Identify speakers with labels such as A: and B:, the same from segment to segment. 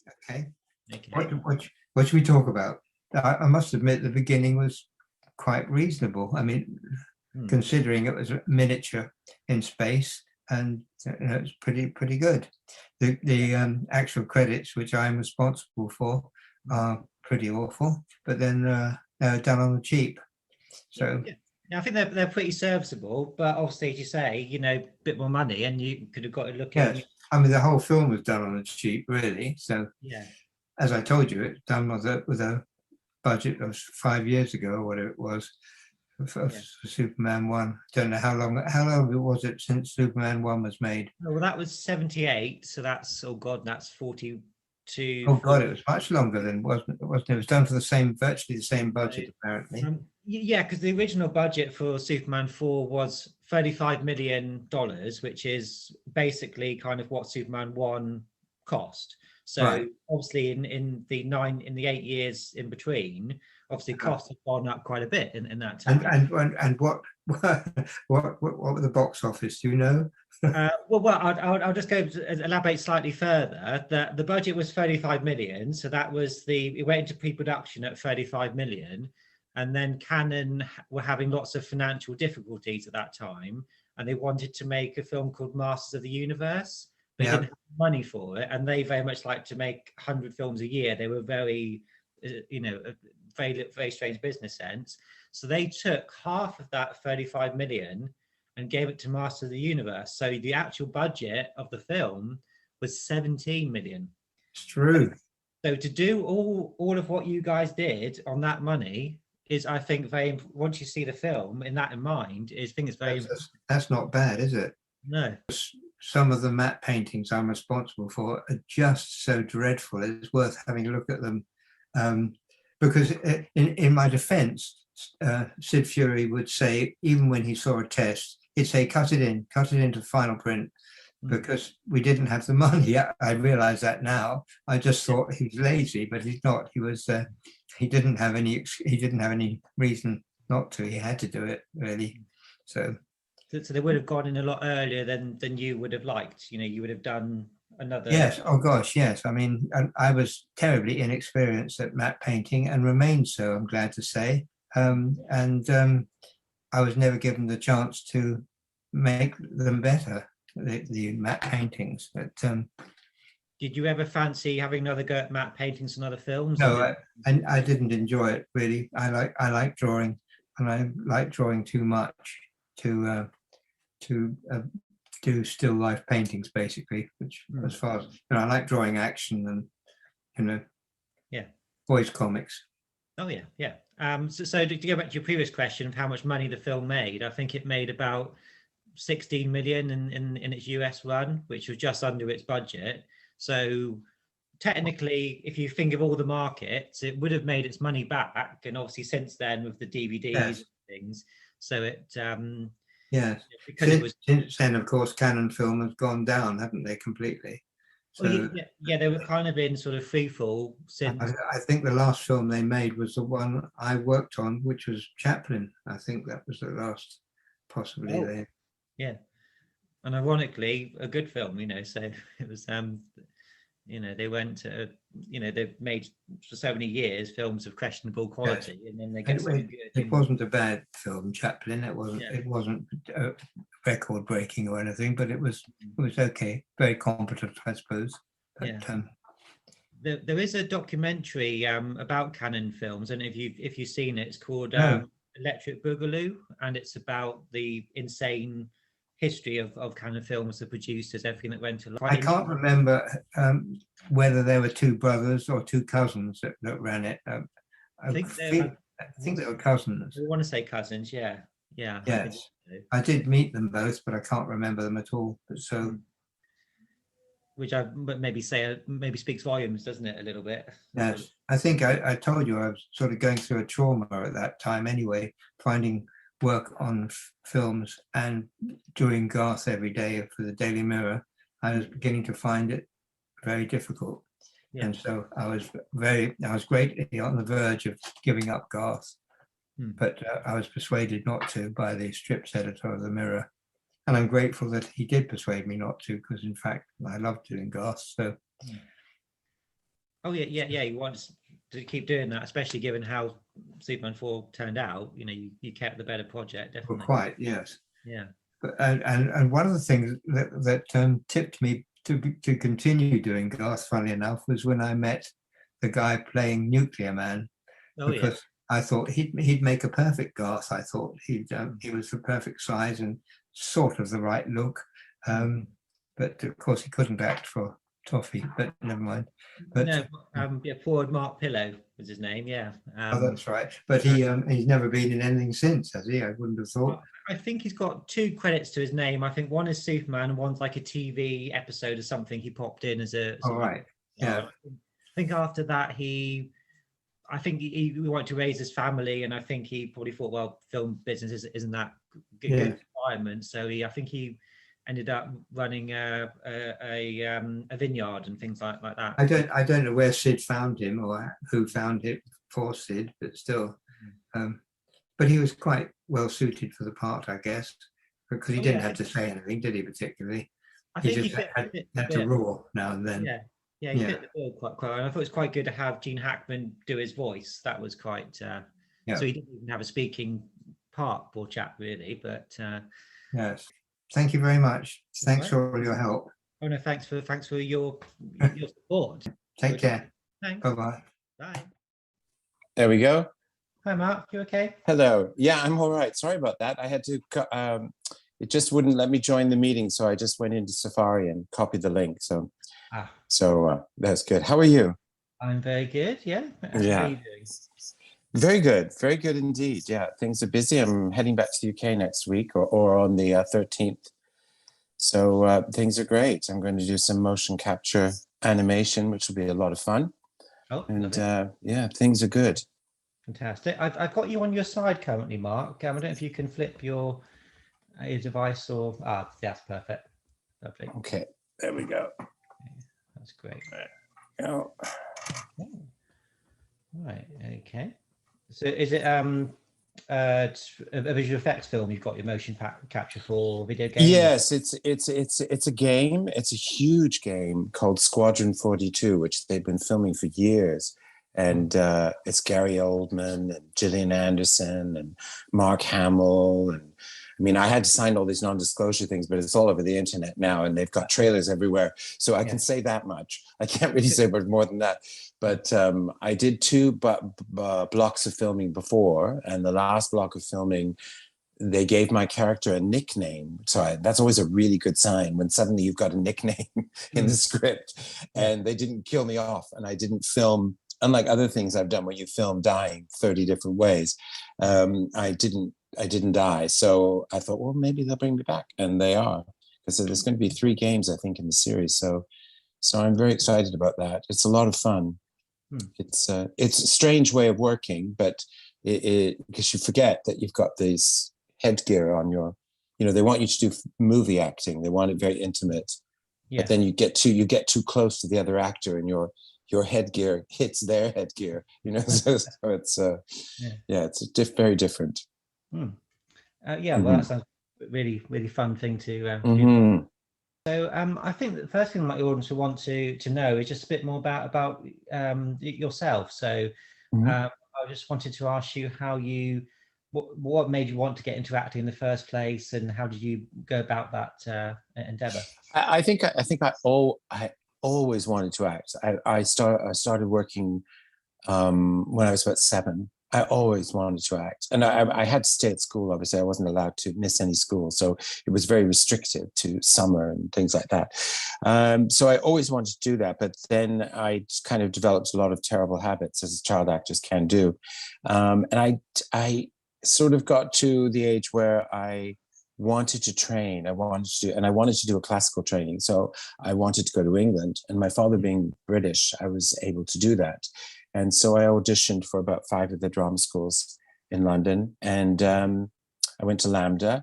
A: Okay.
B: Okay.
A: What should we talk about? I must admit the beginning was quite reasonable. I mean, considering it was a miniature in space, and it's pretty good. The actual credits, which I'm responsible for, are pretty awful, but then they're done on the cheap. So
B: Yeah, I think they're pretty serviceable, but obviously, as you say, a bit more money, and you could have got to look at.
A: yes, I mean the whole film was done on the cheap, really. So
B: Yeah.
A: as I told you, it's done with a budget of 5 years ago, or whatever it was, for Superman 1. Don't know how long was it since Superman 1 was made.
B: Well, that was 78, so that's, oh God, that's 42.
A: Oh God, it was much longer than, wasn't it? It was done for virtually the same budget, apparently.
B: Yeah, because the original budget for Superman 4 was $35 million, which is basically kind of what Superman 1 cost. So
A: Right.
B: obviously in the 8 years in between, obviously costs have gone up quite a bit in that time.
A: And what were the box office? Do you know?
B: Well, I'll just go to elaborate slightly further. The budget was 35 million, so that was it went into pre-production at 35 million, and then Canon were having lots of financial difficulties at that time, and they wanted to make a film called Masters of the Universe, but didn't have money for it, and they very much like to make 100 films a year. They were very, very strange business sense. So they took half of that 35 million and gave it to Master of the Universe. So the actual budget of the film was 17 million.
A: It's true.
B: So to do all of what you guys did on that money is, I think, once you see the film in mind, I think it's very.
A: That's not bad, is it?
B: No.
A: Some of the matte paintings I'm responsible for are just so dreadful. It's worth having a look at them. Because in my defense, Sid Fury would say, even when he saw a test, he'd say, cut it into final print, because we didn't have the money. I realize that now. I just thought he was lazy, but he's not. He didn't have any reason not to. He had to do it, really. So
B: they would have gone in a lot earlier than you would have liked. You would have done another.
A: Yes. Oh gosh, yes. I mean, I was terribly inexperienced at matte painting and remain so, I'm glad to say. I was never given the chance to make them better, the matte paintings. But
B: did you ever fancy having another go at matte paintings and other films?
A: No, I didn't enjoy it really. I like drawing, and I like drawing too much to do still life paintings, basically. Which, as far as I like drawing action and boys comics.
B: Oh yeah. So to go back to your previous question of how much money the film made, I think it made about 16 million in its US run, which was just under its budget. So technically, if you think of all the markets, it would have made its money back. And obviously since then with the DVDs and things, so it
A: yes. Since then, of course, Canon film has gone down, haven't they, completely? So,
B: they were kind of in sort of free fall since.
A: I think the last film they made was the one I worked on, which was Chaplin. I think that was the last, possibly there.
B: Yeah, and ironically, a good film. So it was. They went to. They've made for so many years films of questionable quality, and then they get something good.
A: It wasn't a bad film, Chaplin. It wasn't. Yeah. It wasn't record breaking or anything, but it was okay. Very competent, I suppose. But,
B: there is a documentary about Canon films, and if you've seen it, it's called Electric Boogaloo, and it's about the insane history of Canon films, the producers, everything that went to.
A: I can't remember whether there were two brothers or two cousins that ran it. I think they were cousins.
B: I want to say cousins, yeah.
A: Yes, I did meet them both, but I can't remember them at all. So,
B: which I maybe speaks volumes, doesn't it, a little bit?
A: Yes, I think I told you I was sort of going through a trauma at that time anyway, finding work on films and doing Garth every day for the Daily Mirror. I was beginning to find it very difficult, and so I was greatly on the verge of giving up Garth. But I was persuaded not to by the strips editor of the Mirror, and I'm grateful that he did persuade me not to, because in fact I loved doing Garth. So
B: Oh yeah. He wants to keep doing that, especially given how Superman 4 turned out. You kept the better project,
A: Well,
B: definitely.
A: quite, yes.
B: Yeah.
A: And one of the things that tipped me to continue doing Garth, funny enough, was when I met the guy playing Nuclear Man,
B: Oh yeah.
A: because I thought he'd make a perfect Garth. I thought he was the perfect size and sort of the right look. But of course he couldn't act for Toffee, but never mind. But
B: No, Forward Mark Pillow was his name. Yeah.
A: oh, that's right. But he's never been in anything since, has he? I wouldn't have thought.
B: I think he's got 2 credits to his name. I think one is Superman, and one's like a TV episode or something he popped in as a.
A: All right. Yeah.
B: I think after that he wanted to raise his family, and I think he probably thought, well, film business isn't that good environment. So I think he ended up running a vineyard and things like that.
A: I don't know where Sid found him or who found it for Sid, but still. But he was quite well suited for the part, I guess, because he didn't have to say anything, did he, particularly?
B: I think
A: he just had to roar now and then.
B: Yeah, he fit the bill quite well. And I thought it was quite good to have Gene Hackman do his voice. That was quite... So he didn't even have a speaking part, poor chap, really. But
A: yes. Thank you very much. Thanks for all your help.
B: Oh, no, thanks for your support.
A: Take care.
B: Thanks.
A: Bye-bye.
B: Bye.
C: There we go.
B: Hi, Mark. You okay?
C: Hello. Yeah, I'm all right. Sorry about that. I had to... it just wouldn't let me join the meeting, so I just went into Safari and copied the link. So that's good. How are you?
B: I'm very good. Yeah. How are you doing?
C: Very good indeed. Yeah, things are busy. I'm heading back to the UK next week, or on the 13th. So things are great. I'm going to do some motion capture animation, which will be a lot of fun.
B: Oh,
C: and things are good.
B: Fantastic. I've got you on your side currently, Mark. I don't know if you can flip your device or that's perfect. Lovely.
C: Okay, there we go.
B: That's great.
C: There we go.
B: Right. Okay. So is it a visual effects film you've got your motion capture for, video game?
C: Yes, it's a game. It's a huge game called Squadron 42, which they've been filming for years. And it's Gary Oldman and Gillian Anderson and Mark Hamill. And I mean, I had to sign all these non-disclosure things, but it's all over the internet now, and they've got trailers everywhere. So I can say that much. I can't really say much more than that. But I did 2 blocks of filming before, and the last block of filming, they gave my character a nickname. So that's always a really good sign when suddenly you've got a nickname in the script. And they didn't kill me off, and I didn't film. Unlike other things I've done where you film dying 30 different ways, I didn't die. So I thought, well, maybe they'll bring me back, and they are, because there's going to be 3 games, I think, in the series. So I'm very excited about that. It's a lot of fun. It's a strange way of working, but because you forget that you've got this headgear on your, they want you to do movie acting. They want it very intimate, but then you get too close to the other actor, and your headgear hits their headgear, so it's it's very different.
B: Well, that sounds really, really fun thing to do. So I think the first thing my audience will want to know is just a bit more about yourself. So I just wanted to ask you what made you want to get into acting in the first place, and how did you go about that endeavor?
C: I think I always wanted to act. I started working when I was about 7. I always wanted to act, and I had to stay at school. Obviously, I wasn't allowed to miss any school, so it was very restricted to summer and things like that. So I always wanted to do that, but then I kind of developed a lot of terrible habits, as child actors can do, and I sort of got to the age where I wanted to train. I wanted to do a classical training. So I wanted to go to England, and my father being British, I was able to do that. And so I auditioned for about 5 of the drama schools in London, and I went to LAMDA,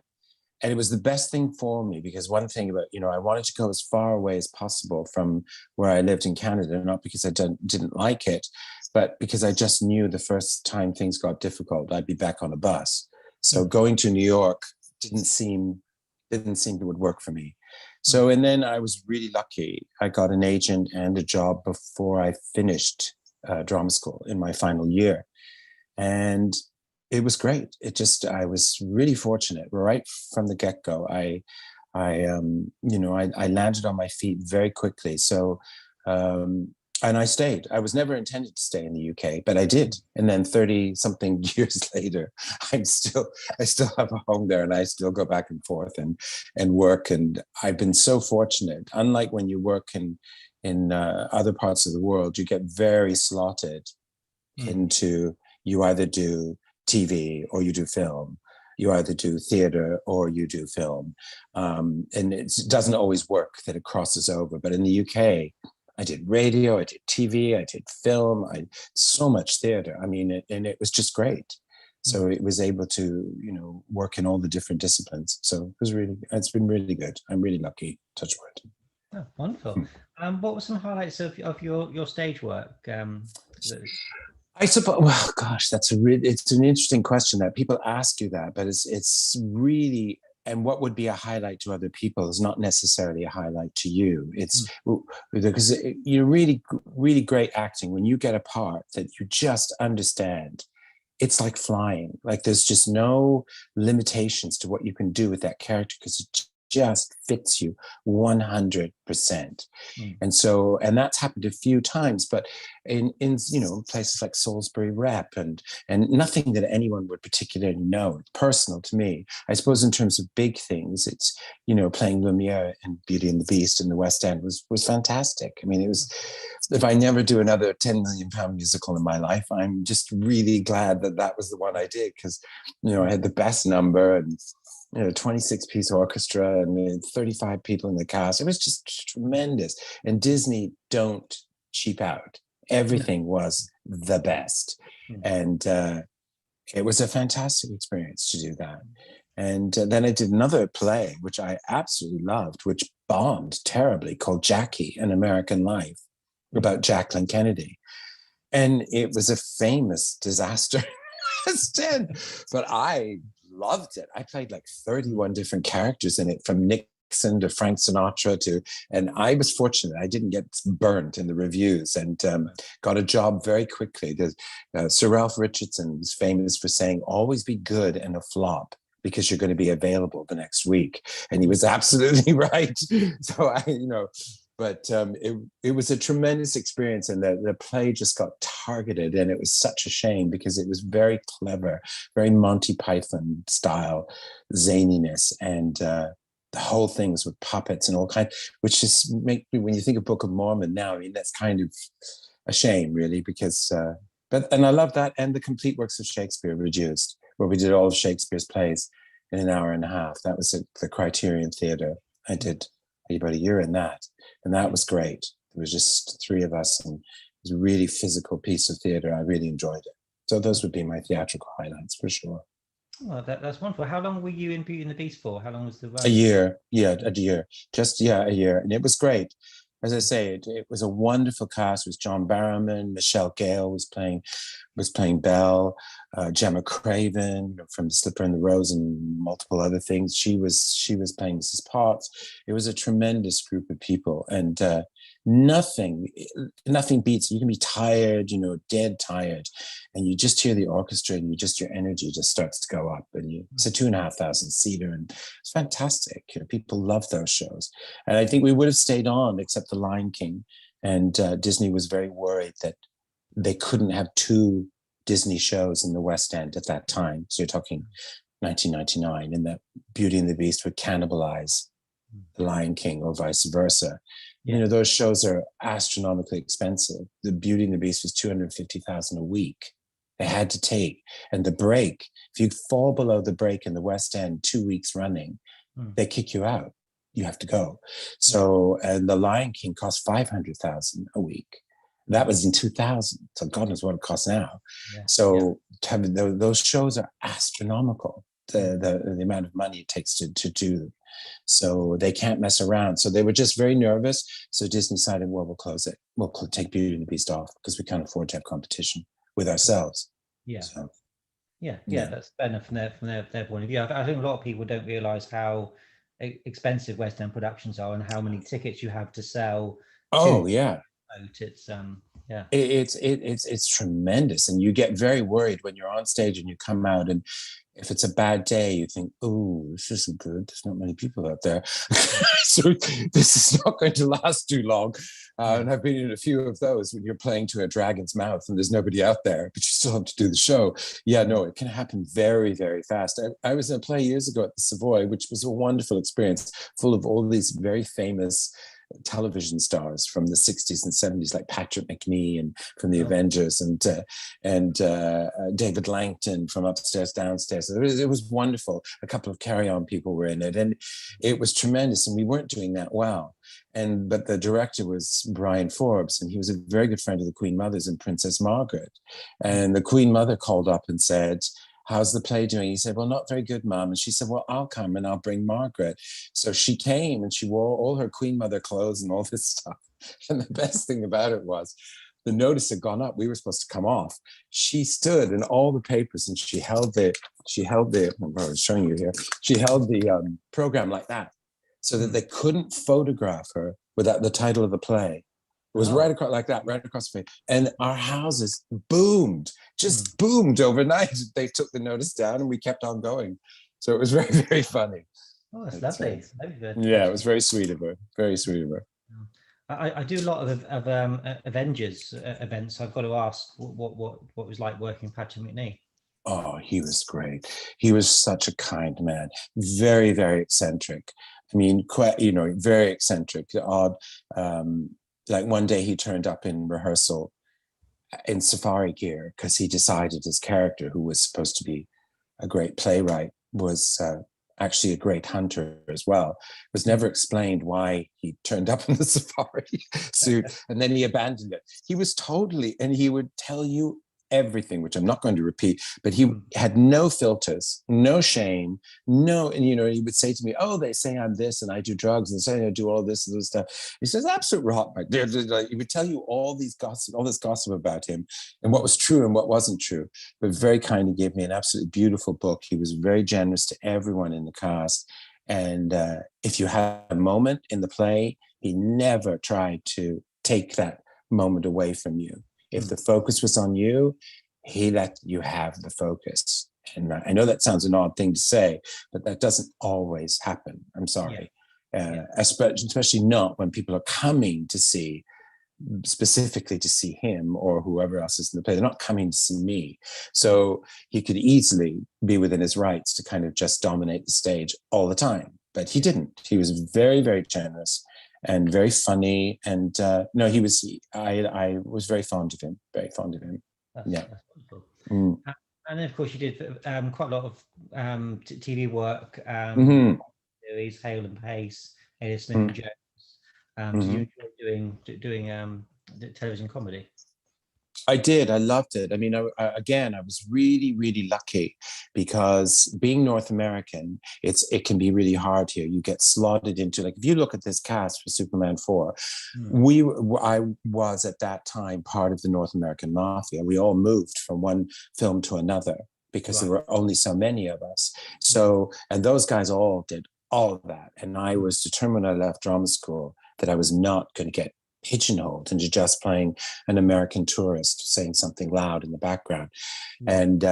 C: and it was the best thing for me, because one thing about, I wanted to go as far away as possible from where I lived in Canada, not because I didn't like it, but because I just knew the first time things got difficult, I'd be back on a bus. So going to New York didn't seem it would work for me. So, and then I was really lucky. I got an agent and a job before I finished drama school in my final year. And it was great. I was really fortunate right from the get-go. I landed on my feet very quickly. So, and I stayed. I was never intended to stay in the UK, but I did. And then 30 something years later, I still have a home there, and I still go back and forth and work. And I've been so fortunate. Unlike when you work in other parts of the world, you get very slotted into, you either do TV or you do film. You either do theater or you do film. And it doesn't always work that it crosses over. But in the UK, I did radio, I did TV, I did film, so much theater. I mean, and it was just great. So it was able to, work in all the different disciplines. So it's been really good. I'm really lucky, touch wood.
B: Oh, wonderful. What were some highlights of your stage work?
C: I suppose, well, gosh, it's an interesting question that people ask you that, but it's really, and what would be a highlight to other people is not necessarily a highlight to you. It's because you're really, really great acting when you get a part that you just understand. It's like flying. Like there's just no limitations to what you can do with that character because it just fits you 100%. And that's happened a few times, but in places like Salisbury Rep and nothing that anyone would particularly know. It's personal to me. I suppose in terms of big things, it's, playing Lumiere in Beauty and the Beast in the West End was fantastic. I mean, it was, if I never do another £10 million musical in my life, I'm just really glad that was the one I did because, I had the best number and 26-piece orchestra and 35 people in the cast. It was just tremendous. And Disney don't cheap out. Everything was the best. And it was a fantastic experience to do that. And then I did another play, which I absolutely loved, which bombed terribly, called Jackie, An American Life, about Jacqueline Kennedy. And it was a famous disaster. But I loved it. I played like 31 different characters in it, from Nixon to Frank Sinatra and I was fortunate. I didn't get burnt in the reviews and got a job very quickly. Sir Ralph Richardson was famous for saying, always be good and a flop because you're going to be available the next week. And he was absolutely right. So but it was a tremendous experience, and the play just got targeted, and it was such a shame because it was very clever, very Monty Python style zaniness, and the whole thing was with puppets and all kinds, which just make me, when you think of Book of Mormon now, I mean, that's kind of a shame, really, because and I love that, and the complete works of Shakespeare reduced, where we did all of Shakespeare's plays in an hour and a half. That was at the Criterion Theatre. I did about a year in that. And that was great. There was just three of us, and it was a really physical piece of theatre. I really enjoyed it. So those would be my theatrical highlights for sure.
B: Well, that's wonderful. How long were you in Beauty and the Beast for? How long was the run?
C: A year. Yeah, a year. A year. And it was great. As I say, it was a wonderful cast. It was John Barrowman, Michelle Gale was playing Belle, Gemma Craven from Slipper and the Rose and multiple other things. She was playing Mrs. Potts. It was a tremendous group of people, and nothing beats. You can be tired, dead tired, and you just hear the orchestra, and your energy just starts to go up. And it's a 2,500 seater, and it's fantastic. People love those shows, and I think we would have stayed on except The Lion King, and Disney was very worried that they couldn't have two Disney shows in the West End at that time. So you're talking 1999, and that Beauty and the Beast would cannibalize The Lion King or vice versa. Yeah. Those shows are astronomically expensive. The Beauty and the Beast was $250,000 a week. They had to take, and the break, if you fall below the break in the West End 2 weeks running, they kick you out. You have to go. So, and The Lion King cost $500,000 a week. That was in 2000. So God knows what it costs now. Yeah. So those shows are astronomical, the amount of money it takes to do them. So they can't mess around. So they were just very nervous. So Disney decided, well, we'll close it. We'll take Beauty and the Beast off because we can't afford to have competition with ourselves.
B: Yeah.
C: So,
B: yeah. That's fair enough from their point of view. I think a lot of people don't realize how expensive West End productions are and how many tickets you have to sell.
C: Oh yeah.
B: It's yeah.
C: It's tremendous, and you get very worried when you're on stage and you come out, and if it's a bad day, you think, "Oh, this isn't good. There's not many people out there, so this is not going to last too long." And I've been in a few of those when you're playing to a dragon's mouth and there's nobody out there, but you still have to do the show. Yeah, no, it can happen very, very fast. I was in a play years ago at the Savoy, which was a wonderful experience, full of all these very famous television stars from the 60s and 70s, like Patrick McNee and from the Avengers, and David Langton from Upstairs Downstairs. It was wonderful. A couple of Carry On people were in it, and it was tremendous. And we weren't doing that well. But the director was Brian Forbes, and he was a very good friend of the Queen Mother's and Princess Margaret. And the Queen Mother called up and said, "How's the play doing?" He said, "Well, not very good, Mom." And she said, "Well, I'll come and I'll bring Margaret." So she came and she wore all her Queen Mother clothes and all this stuff. And the best thing about it was the notice had gone up. We were supposed to come off. She stood in all the papers and she held the, I was showing you here. She held the program like that so that they couldn't photograph her without the title of the play. It was right across like that, right across the face. And our houses boomed, just boomed overnight. They took the notice down and we kept on going. So it was very, very funny.
B: Oh, that's lovely.
C: Yeah, it was very sweet of her. Very sweet of her.
B: I do a lot of Avengers events. I've got to ask what it was like working with Patrick McNee.
C: Oh, he was great. He was such a kind man. Very, very eccentric. I mean, quite, very eccentric, odd. Like one day he turned up in rehearsal in safari gear because he decided his character, who was supposed to be a great playwright, was actually a great hunter as well. It was never explained why he turned up in the safari suit and then he abandoned it. He was totally, and he would tell you everything, which I'm not going to repeat, but he had no filters, no shame, and he would say to me, "Oh, they say I'm this and I do drugs and say I do all this and this stuff." He says, "Absolute rot, my dear." He would tell you all this gossip about him and what was true and what wasn't true, but very kindly gave me an absolutely beautiful book. He was very generous to everyone in the cast. And if you had a moment in the play, he never tried to take that moment away from you. If the focus was on you, he let you have the focus. And I know that sounds an odd thing to say, but that doesn't always happen. I'm sorry. Especially not when people are coming to see, specifically to see him or whoever else is in the play. They're not coming to see me. So he could easily be within his rights to kind of just dominate the stage all the time. But he didn't. He was very, very generous and very funny, and he was. I was very fond of him. Very fond of him.
B: That's wonderful. And then, of course, you did quite a lot of TV work. Series, Hale and Pace, Elliot Smith and Jones. So you enjoyed doing television comedy?
C: I did. I loved it. I mean, I was really, really lucky because being North American, it can be really hard here. You get slotted into, like, if you look at this cast for Superman 4, I was at that time part of the North American mafia. We all moved from one film to another because there were only so many of us. So, and those guys all did all of that. And I was determined when I left drama school that I was not going to get pigeonholed into just playing an American tourist saying something loud in the background. And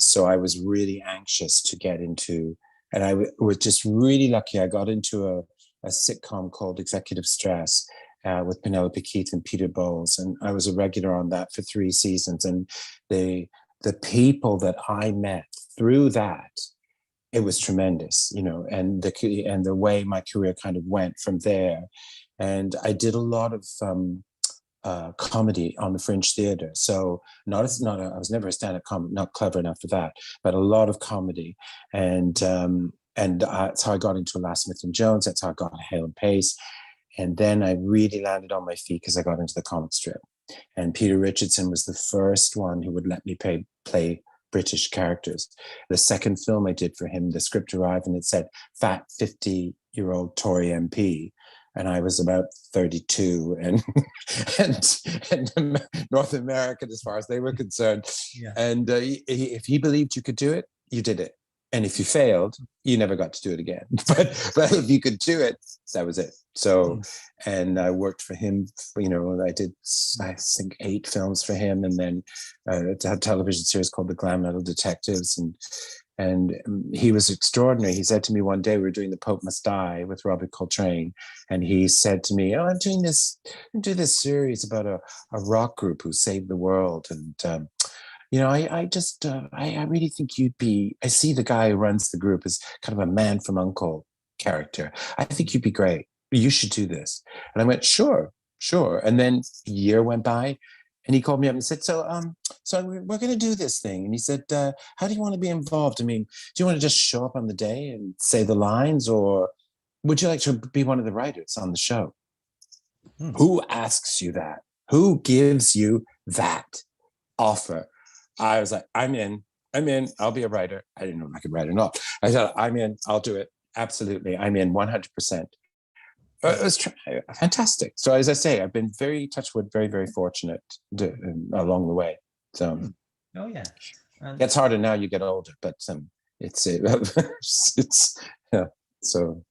C: so I was really anxious to get into, and I was just really lucky. I got into a sitcom called Executive Stress with Penelope Keith and Peter Bowles. And I was a regular on that for 3 seasons. And the people that I met through that, it was tremendous, and the way my career kind of went from there. And I did a lot of comedy on the Fringe Theatre. So I was never a stand-up comic, not clever enough for that, but a lot of comedy. And that's how I got into Last Smith and Jones. That's how I got Hale and Pace. And then I really landed on my feet because I got into the comic strip. And Peter Richardson was the first one who would let me play British characters. The second film I did for him, the script arrived and it said fat 50-year-old Tory MP. And I was about 32 and North American as far as they were concerned. And if he believed you could do it, you did it. And if you failed, you never got to do it again. But if you could do it, that was it. So, and I worked for him. You know, I did, I think, 8 films for him, and then a television series called The Glam Metal Detectives, and he was extraordinary. He said to me one day, we were doing The Pope Must Die with Robert Coltrane, and he said to me, "Oh, I'm doing this series about a rock group who saved the world, and you know, I just, I really think you'd be, I see the guy who runs the group as kind of a man from U.N.C.L.E. character. I think you'd be great. You should do this." And I went, sure. And then a year went by, and he called me up and said, so we're going to do this thing. And he said, how do you want to be involved? I mean, do you want to just show up on the day and say the lines, or would you like to be one of the writers on the show? Who asks you that? Who gives you that offer? I was like, I'm in, I'll be a writer. I didn't know if I could write or not. I said, I'm in, I'll do it. Absolutely. I'm in 100%. It was fantastic. So as I say, I've been very, touch wood, very, very fortunate along the way. So,
B: oh yeah.
C: It gets harder now you get older, but it's yeah. So.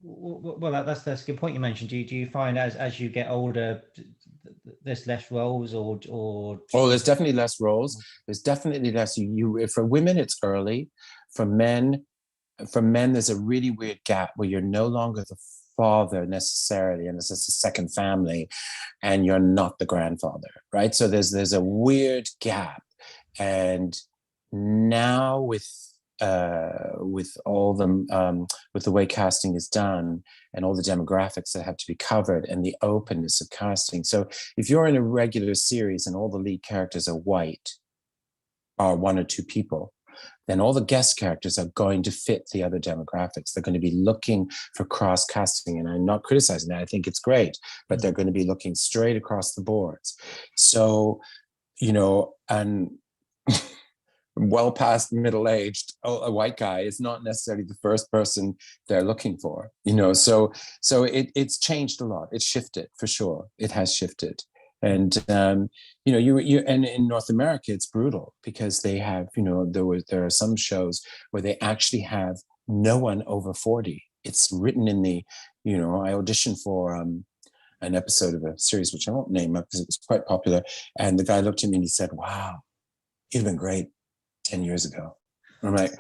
B: Well, that's a good point you mentioned. Do you find as you get older, there's less roles, or?
C: Oh, there's definitely less roles. There's definitely less. You for women, it's early. For men, there's a really weird gap where you're no longer the father necessarily, and it's just a second family, and you're not the grandfather, right? So there's a weird gap, and now with all the with the way casting is done and all the demographics that have to be covered and the openness of casting. So if you're in a regular series and all the lead characters are white, or 1 or 2 people, then all the guest characters are going to fit the other demographics. They're going to be looking for cross casting, and I'm not criticizing that. I think it's great, but they're going to be looking straight across the boards. So, you know, and well past middle-aged, a white guy is not necessarily the first person they're looking for, you know. So it's changed a lot. It's shifted for sure. It has shifted, and you know, you and in North America it's brutal because they have, you know, there are some shows where they actually have no one over 40. It's written in the, you know, I auditioned for an episode of a series which I won't name up because it was quite popular, and the guy looked at me and he said, "Wow, you'd have been great 10 years ago." I'm like,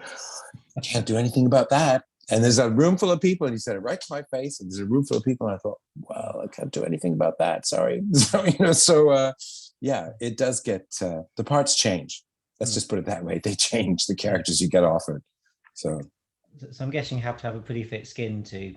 C: I can't do anything about that. And there's a room full of people, and he said it right to my face, and there's a room full of people, and I thought, well, I can't do anything about that. Sorry. So, you know, yeah, it does get, the parts change. Let's just put it that way. They change the characters you get offered. So
B: I'm guessing you have to have a pretty thick skin to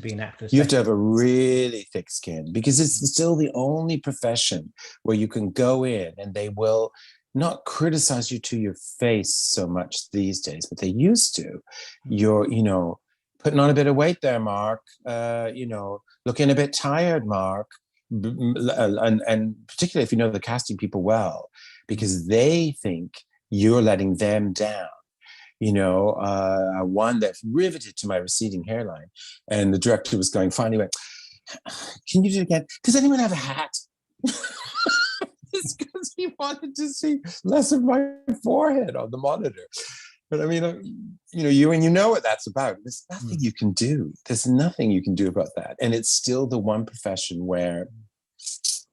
B: be an actor.
C: You have to have a really thick skin, because it's still the only profession where you can go in and they will not criticize you to your face so much these days, but they used to. You're, you know, putting on a bit of weight there, Mark, you know, looking a bit tired, Mark, and particularly if you know the casting people well, because they think you're letting them down. You know, one that riveted to my receding hairline, and the director was going, finally went, "Can you do it again? Does anyone have a hat?" It's because he wanted to see less of my forehead on the monitor. But I mean, you know, you know what that's about. There's nothing you can do. There's nothing you can do about that. And it's still the one profession where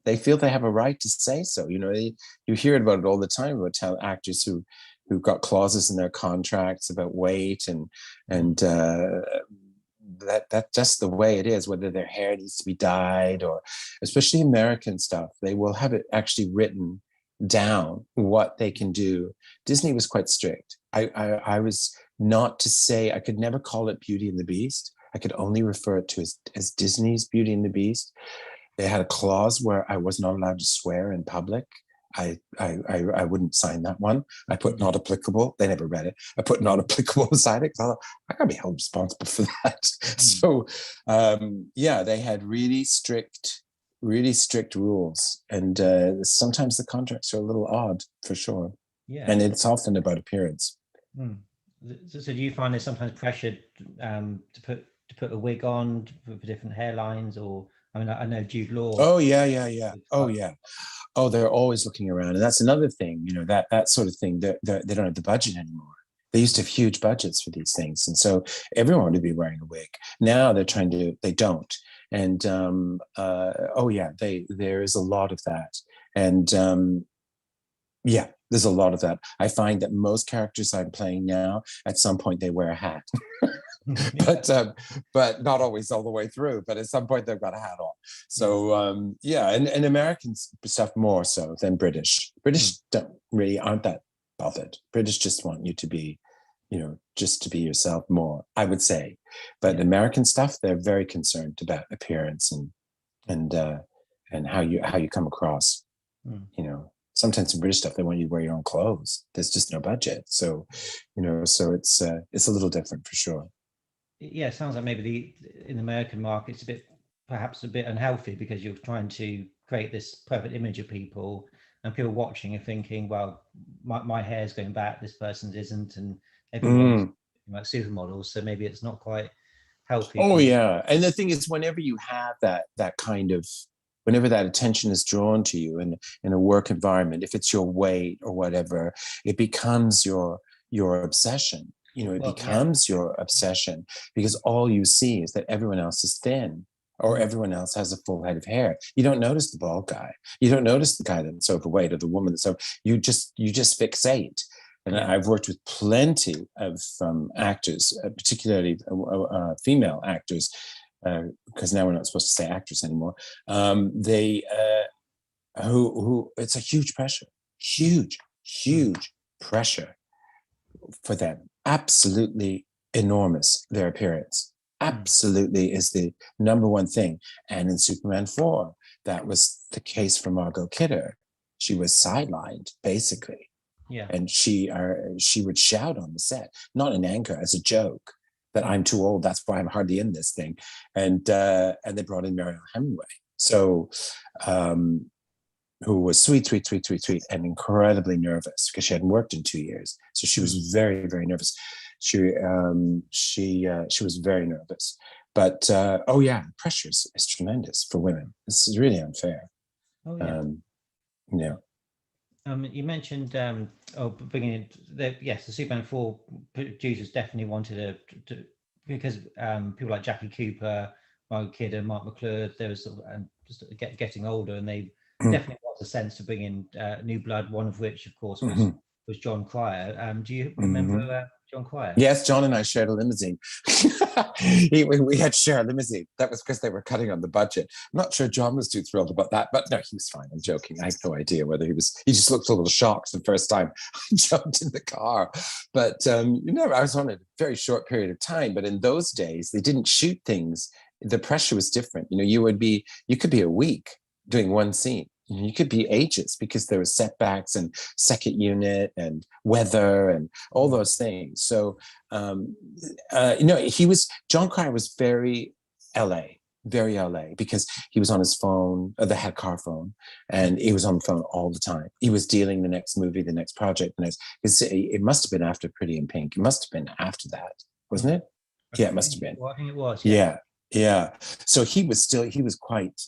C: they feel they have a right to say so. You know, you hear about it all the time about actors who've got clauses in their contracts about weight and that's just the way it is, whether their hair needs to be dyed, or especially American stuff, they will have it actually written down what they can do. Disney was quite strict. I was not to say, I could never call it Beauty and the Beast. I could only refer it to as Disney's Beauty and the Beast. They had a clause where I was not allowed to swear in public. I wouldn't sign that one. I put not applicable. They never read it. I put not applicable beside it because I thought, I gotta be held responsible for that. So yeah, they had really strict rules, and sometimes the contracts are a little odd, for sure. Yeah, and it's often about appearance.
B: So do you find there's sometimes pressure to put a wig on for different hairlines, or I mean, I know Jude Law.
C: Oh yeah. Oh yeah. Oh, they're always looking around, and that's another thing. You know, that sort of thing. They don't have the budget anymore. They used to have huge budgets for these things, and so everyone would be wearing a wig. Now they're trying to, they don't. And oh yeah, there is a lot of that. And yeah, there's a lot of that. I find that most characters I'm playing now, at some point they wear a hat. but not always all the way through, but at some point they've got a hat on. So yeah, and American stuff more so than British don't really, aren't that bothered. British just want you to be, you know, just to be yourself more, I would say. But American stuff, they're very concerned about appearance and how you come across. You know, sometimes in British stuff, they want you to wear your own clothes. There's just no budget. So, you know, so it's a little different for sure.
B: Yeah, it sounds like maybe in the American market, it's perhaps a bit unhealthy, because you're trying to create this perfect image of people, and people watching and thinking, well, my hair's going back, this person's isn't, and everyone's like supermodels, so maybe it's not quite healthy.
C: Oh yeah, and the thing is, whenever you have that kind of, whenever that attention is drawn to you in a work environment, if it's your weight or whatever, it becomes your obsession. You know, it becomes your obsession, because all you see is that everyone else is thin, or everyone else has a full head of hair. You don't notice the bald guy. You don't notice the guy that's overweight, or the woman that's over. You just fixate. And I've worked with plenty of actors, particularly female actors, because now we're not supposed to say actress anymore. Who it's a huge pressure, huge pressure for them. Absolutely enormous, their appearance. Absolutely is the number one thing. And in Superman 4, that was the case for Margot Kidder. She was sidelined, basically.
B: Yeah.
C: And she would shout on the set, not in anger, as a joke, that I'm too old, that's why I'm hardly in this thing. And they brought in Mariel Hemingway. So who was sweet, and incredibly nervous, because she hadn't worked in 2 years. So she was very, very nervous. She was very nervous. But oh yeah, the pressure is tremendous for women. This is really unfair.
B: Oh yeah.
C: Yeah.
B: You mentioned bringing in the Superman 4 producers definitely wanted to because people like Jackie Cooper, Margot Kidder, Mark McClure, they were sort of just getting older, and they definitely was a sense to bring in new blood. One of which, of course, was John Cryer. Do you remember John Cryer?
C: Yes, John and I shared a limousine. we had to share a limousine. That was because they were cutting on the budget. I'm not sure John was too thrilled about that, but no, he was fine. I'm joking. I have no idea whether he was. He just looked a little shocked the first time I jumped in the car. But I was on a very short period of time. But in those days, they didn't shoot things. The pressure was different. You could be a week doing one scene. You could be ages, because there were setbacks and second unit and weather and all those things. So, John Cryer was very LA, because he was on his phone, the head car phone, and he was on the phone all the time. He was dealing the next movie, the next project, it must have been after Pretty in Pink. It must have been after that, wasn't it? Yeah, it must have been.
B: Well, I think it was.
C: Yeah. So he was quite.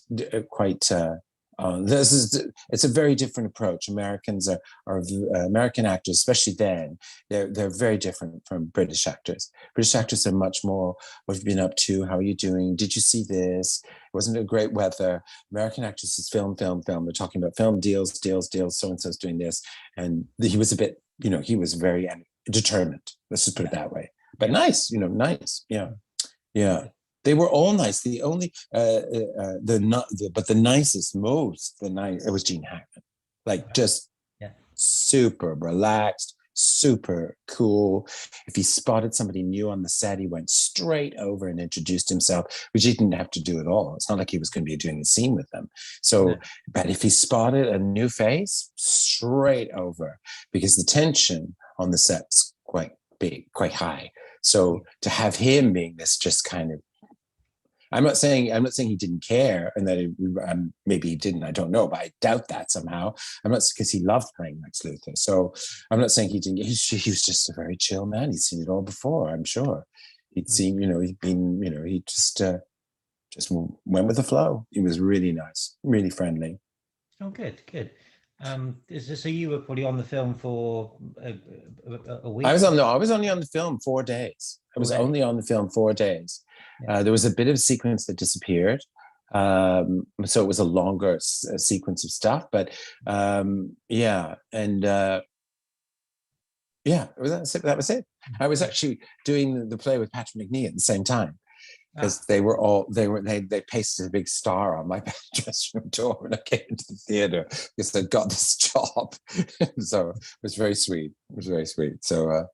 C: It's a very different approach. Americans are American actors, especially then. They're very different from British actors. British actors are much more, what have you been up to? How are you doing? Did you see this? Wasn't it great weather? American actors is film. They're talking about film deals. So and so's doing this, and he was a bit, he was very determined. Let's just put it that way. But nice, nice. Yeah. They were all nice. The only, but the nicest, it was Gene Hackman. Just super relaxed, super cool. If he spotted somebody new on the set, he went straight over and introduced himself, which he didn't have to do at all. It's not like he was going to be doing a scene with them. So, but if he spotted a new face, straight over, because the tension on the set's quite big, quite high. So to have him being this just kind of, I'm not saying he didn't care, and that maybe he didn't. I don't know, but I doubt that somehow. I'm not, because he loved playing Lex Luthor. So I'm not saying he didn't. He was just a very chill man. He'd seen it all before. I'm sure he'd seen. He'd been. He just went with the flow. He was really nice, really friendly.
B: Oh, good. So you were probably on the film for a week?
C: I was only on the film 4 days. I was only on the film 4 days.
B: Yeah.
C: There was a bit of sequence that disappeared. So it was a longer sequence of stuff, but yeah. And yeah, that was it. I was actually doing the play with Patrick McNee at the same time, because they pasted a big star on my dressing room door when I came into the theater because they'd got this job. So it was very sweet. It was very sweet. So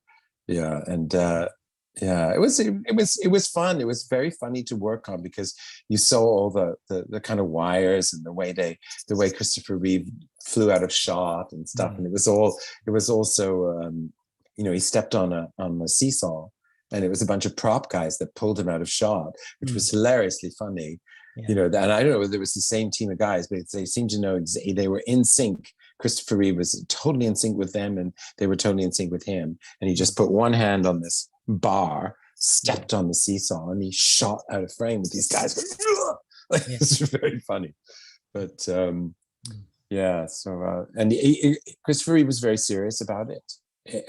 C: yeah, and yeah, it was fun. It was very funny to work on because you saw all the kind of wires and the way Christopher Reeve flew out of shot and stuff, and it was also he stepped on a seesaw. And it was a bunch of prop guys that pulled him out of shot, which was hilariously funny. Yeah. And I don't know whether it was the same team of guys, but they seemed to know they were in sync. Christopher Reeve was totally in sync with them, and they were totally in sync with him. And he just put one hand on this bar, stepped on the seesaw, and he shot out of frame with these guys. It's very funny. But yeah, so and Christopher Reeve was very serious about it.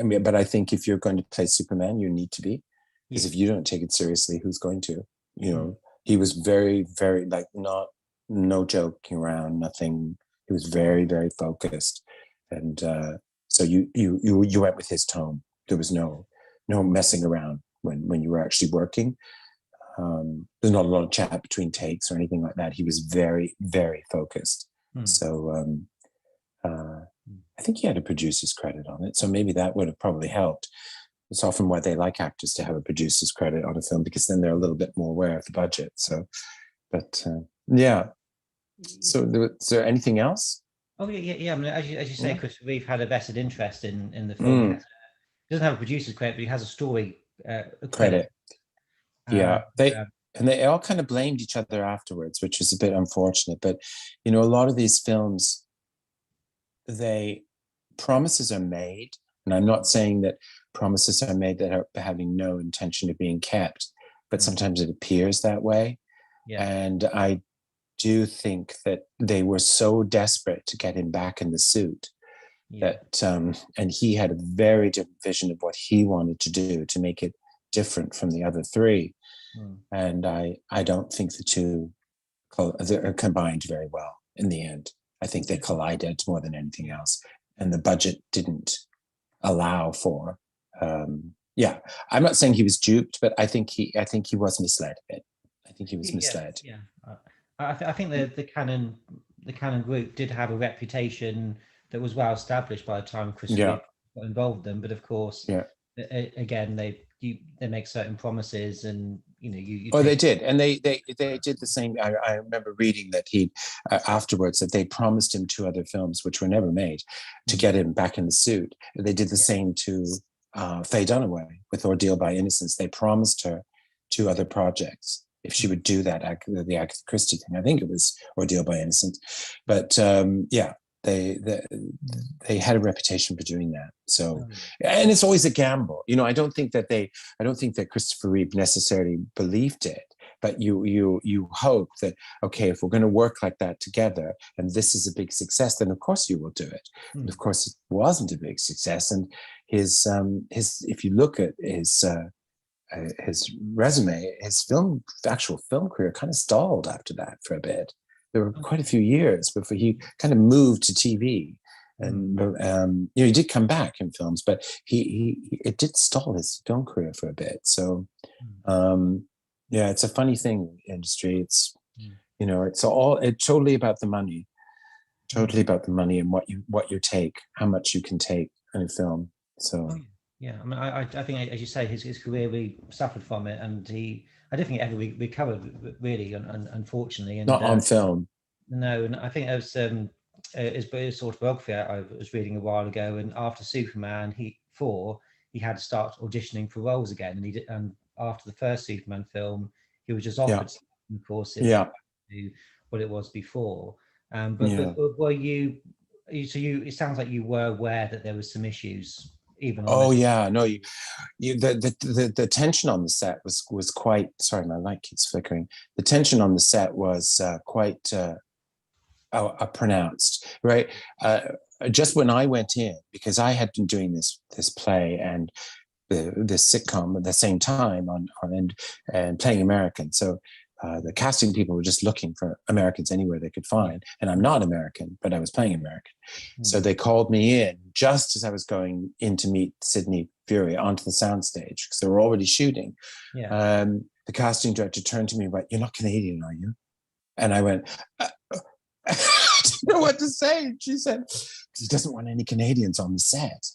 C: I mean, but I think if you're going to play Superman, you need to be. Because if you don't take it seriously, who's going to? He was very, very no joking around, nothing. He was very, very focused, and so you went with his tone. There was no messing around when you were actually working. There's not a lot of chat between takes or anything like that. He was very, very focused. So I think he had a producer's credit on it, so maybe that would have probably helped. It's often why they like actors to have a producer's credit on a film, because then they're a little bit more aware of the budget. So, but yeah. So, is there anything else?
B: Oh yeah. I mean, as you say, Christopher Reeve had a vested interest in the film. He doesn't have a producer's credit, but he has a story
C: credit. Yeah, they all kind of blamed each other afterwards, which was a bit unfortunate. But a lot of these films, promises are made, and I'm not saying that promises are made that are having no intention of being kept, but sometimes it appears that way. Yeah. And I do think that they were so desperate to get him back in the suit that, and he had a very different vision of what he wanted to do to make it different from the other three. And I don't think the two are combined very well in the end. I think they collided more than anything else, and the budget didn't allow for. I'm not saying he was duped, but I think he was misled a bit. I think he was misled.
B: Yeah. I think the Canon group did have a reputation that was well established by the time Chris got involved with them. But of course, again, they make certain promises, and
C: they did, and they did the same. I remember reading that he afterwards that they promised him 2 other films which were never made to get him back in the suit. They did the same to Faye Dunaway with Ordeal by Innocence. They promised her 2 other projects if she would do that, the Agatha Christie thing. I think it was Ordeal by Innocence, but they had a reputation for doing that. So, and it's always a gamble. I don't think that Christopher Reeve necessarily believed it, but you hope that, okay, if we're going to work like that together and this is a big success, then of course you will do it. And of course it wasn't a big success. And his if you look at his resume, his actual film career kind of stalled after that for a bit. There were quite a few years before he kind of moved to TV, and he did come back in films, but it did stall his film career for a bit. So, it's a funny thing, industry. It's it's totally about the money, and what you take, how much you can take in a film. So.
B: Yeah, I mean, I think, as you say, his career really suffered from it, and I don't think it ever recovered, really, unfortunately. And,
C: not on film.
B: No, and I think it was his autobiography I was reading a while ago, and after Superman 4, he had to start auditioning for roles again, and he did. And after the first Superman film, he was just offered, of course, to what it was before. But were you? So it sounds like you were aware that there was some issues. The tension on the set was quite. Sorry, my light keeps flickering. The tension on the set was quite pronounced, right?
C: just when I went in, because I had been doing this play and this sitcom at the same time and playing American. So the casting people were just looking for Americans anywhere they could find. And I'm not American, but I was playing American. So they called me in just as I was going in to meet Sidney Furie onto the soundstage, because they were already shooting.
B: Yeah.
C: The casting director turned to me and went, "You're not Canadian, are you?" And I went, I didn't know what to say. She said, "Because he doesn't want any Canadians on the set."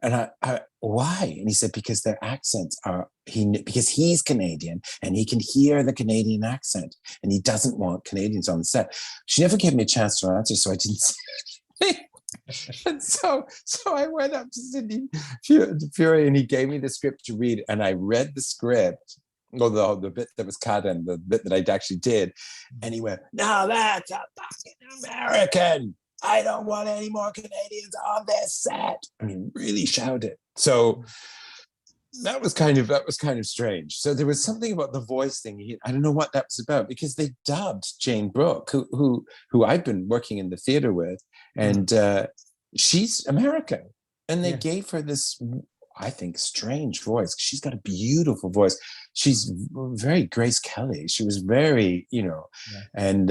C: And I, why? And he said, because their accents are, because he's Canadian and he can hear the Canadian accent and he doesn't want Canadians on the set. She never gave me a chance to answer, so I didn't say anything. And so I went up to Sidney Furie and he gave me the script to read, and I read the script, although the bit that was cut and the bit that I actually did, and he went, "No, that's a fucking American. I don't want any more Canadians on this set." I mean, really shouted. So that was kind of strange. So there was something about the voice thing. I don't know what that was about, because they dubbed Jane Brooke, who I've been working in the theater with, and she's American, and they gave her this, I think, strange voice. She's got a beautiful voice. She's very Grace Kelly. She was very, and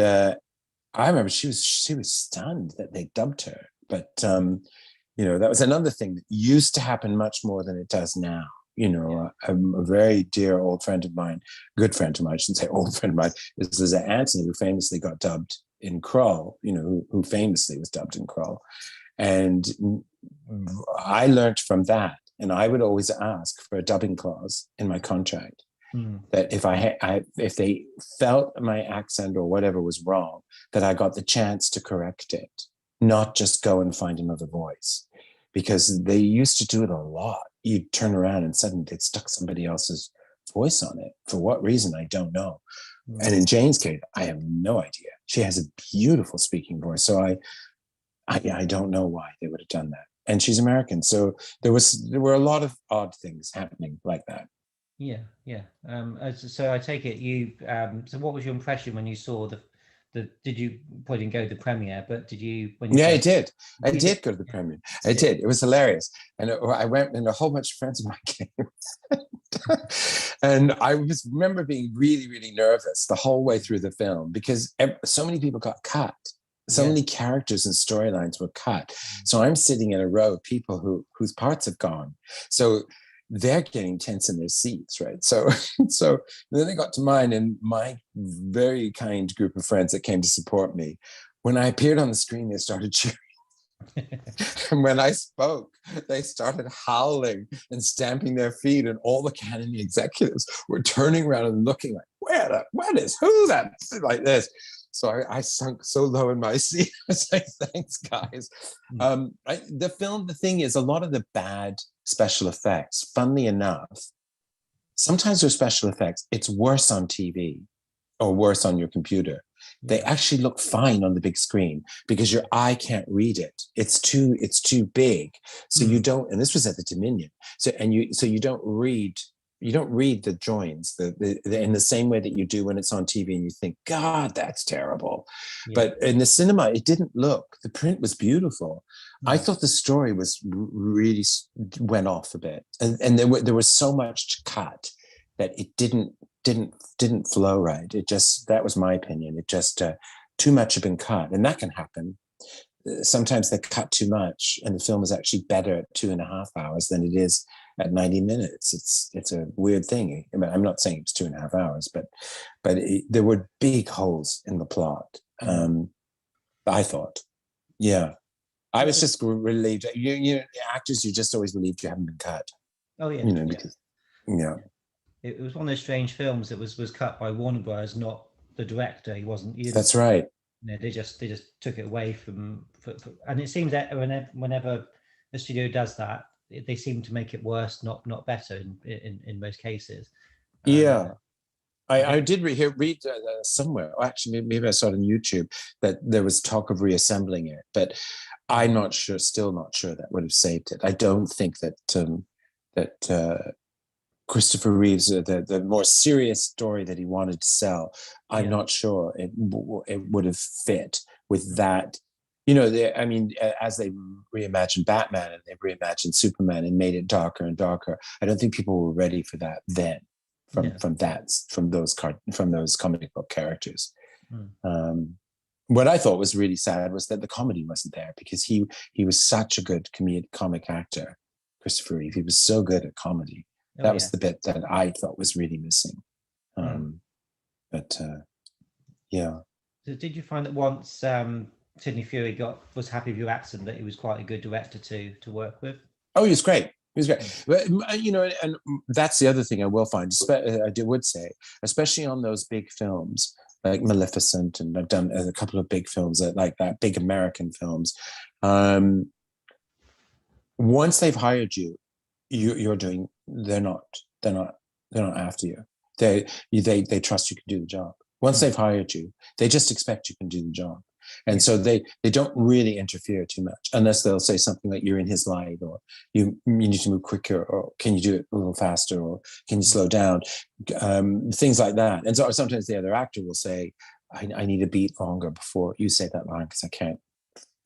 C: I remember she was stunned that they dubbed her. But that was another thing that used to happen much more than it does now. A very dear old friend of mine, good friend of mine, I shouldn't say old friend of mine, is Liza Anthony, who famously got dubbed in Krull, who famously was dubbed in Krull. And I learned from that, and I would always ask for a dubbing clause in my contract. That if they felt my accent or whatever was wrong, that I got the chance to correct it, not just go and find another voice, because they used to do it a lot. You'd turn around and suddenly they'd stuck somebody else's voice on it. For what reason, I don't know. And in Jane's case, I have no idea. She has a beautiful speaking voice, so I don't know why they would have done that. And she's American, so there were a lot of odd things happening like that.
B: Yeah. So I take it you. So what was your impression when you saw the? Did you probably didn't go to the premiere, but did you?
C: I did. I did go to the premiere. I did. It was hilarious, and I went, and a whole bunch of friends of mine came. And I remember being really, really nervous the whole way through the film, because so many people got cut. So many characters and storylines were cut. So I'm sitting in a row of people whose parts have gone. So they're getting tense in their seats, right? So then they got to mine, and my very kind group of friends that came to support me, when I appeared on the screen, they started cheering. And when I spoke, they started howling and stamping their feet, and all the Academy executives were turning around and looking like, who that? Like this. So I sunk so low in my seat. I was like, thanks, guys. The thing is, a lot of the bad special effects, funnily enough, sometimes with special effects, it's worse on TV or worse on your computer. They actually look fine on the big screen because your eye can't read it. It's too big. So you don't, and this was at the Dominion. So you don't read the joins in the same way that you do when it's on TV and you think, God, that's terrible. Yeah. But in the cinema, it didn't look. The print was beautiful. Yeah. I thought the story was really went off a bit, and there was so much to cut that it didn't flow right. That was my opinion. It just too much had been cut, and that can happen. Sometimes they cut too much, and the film is actually better at 2.5 hours than it is at 90 minutes. It's a weird thing. I mean, I'm not saying it's 2.5 hours, but there were big holes in the plot. I thought, I was just relieved. You actors, you're just always relieved you haven't been cut.
B: Oh yeah,
C: because
B: it was one of those strange films that was cut by Warner Bros., not the director. He wasn't.
C: That's right.
B: They just took it away from and it seems that whenever the studio does that, they seem to make it worse, not better in most cases.
C: I did read somewhere, actually maybe I saw it on YouTube, that there was talk of reassembling it, but I'm still not sure that would have saved it. I don't think that Christopher Reeves, the more serious story that he wanted to sell, I'm not sure it would have fit with that I mean, as they reimagined Batman and they reimagined Superman and made it darker and darker, I don't think people were ready for that then. From those comic book characters. What I thought was really sad was that the comedy wasn't there, because he was such a good comic actor, Christopher Reeve. He was so good at comedy. That was the bit that I thought was really missing. Yeah.
B: So did you find that once Sidney Furie was happy with your accent, that he was quite a good director to work with?
C: Oh, he was great. He was great. But, and that's the other thing I will find, would say, especially on those big films like Maleficent, and I've done a couple of big films like that, big American films. Once they've hired you, they're not after you. They trust you can do the job. Once they've hired you, they just expect you can do the job. And so they don't really interfere too much, unless they'll say something like, you're in his light, or you need to move quicker, or can you do it a little faster, or can you slow down, things like that. And so sometimes the other actor will say, I need a beat longer before you say that line, because I can't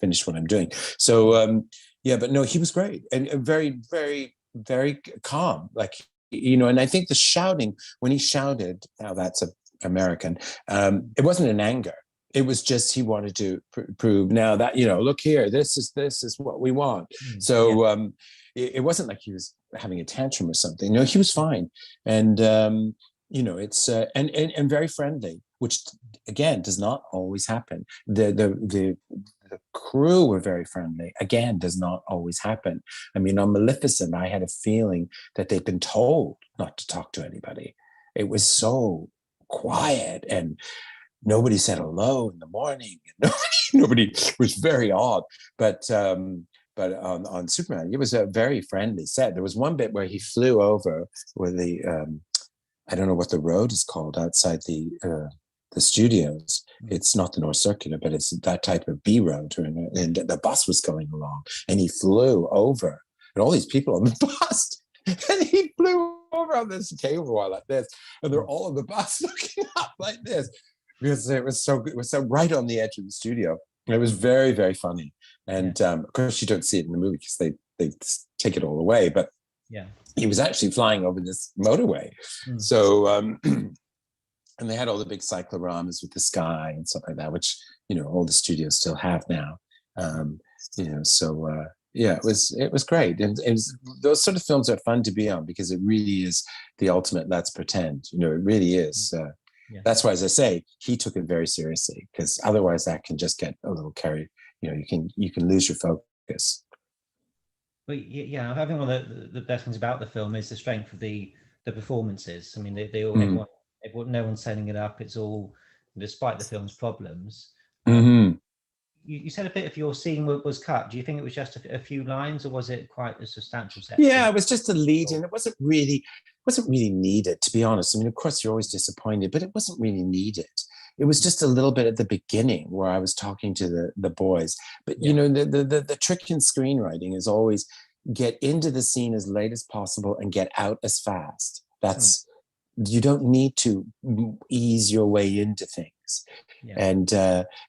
C: finish what I'm doing. So but no, he was great, and very, very, very calm. Like, and I think the shouting, when he shouted, now that's American, it wasn't in anger. It was just, he wanted to prove now that, look here, this is what we want. So it wasn't like he was having a tantrum or something. No, he was fine. And, it's, and very friendly, which again, does not always happen. The crew were very friendly. Again, does not always happen. I mean, on Maleficent, I had a feeling that they'd been told not to talk to anybody. It was so quiet, and nobody said hello in the morning. Nobody was very odd. But on Superman, it was a very friendly set. There was one bit where he flew over where the I don't know what the road is called outside the studios. It's not the North Circular, but it's that type of B road, and the bus was going along, and he flew over, and all these people on the bus, and he flew over on this cable wire like this, and they're all on the bus looking up like this, because it was so right on the edge of the studio. And it was very, very funny. And of course, you don't see it in the movie because they take it all away. But he was actually flying over this motorway. So, and they had all the big cycloramas with the sky and stuff like that, which, all the studios still have now. It was great. And those sort of films are fun to be on, because it really is the ultimate let's pretend. It really is. That's why, as I say, he took it very seriously, because otherwise that can just get a little carried. You can lose your focus.
B: But I think one of the best things about the film is the strength of the performances. I mean, they all everyone, no one's setting it up. It's all, despite the film's problems. You said a bit of your scene was cut. Do you think it was just a few lines, or was it quite a substantial section?
C: Yeah, it was just a lead in. It wasn't really needed, to be honest. I mean, of course, you're always disappointed, but it wasn't really needed. It was just a little bit at the beginning where I was talking to the boys. But the trick in screenwriting is always get into the scene as late as possible and get out as fast. That's you don't need to ease your way into things. And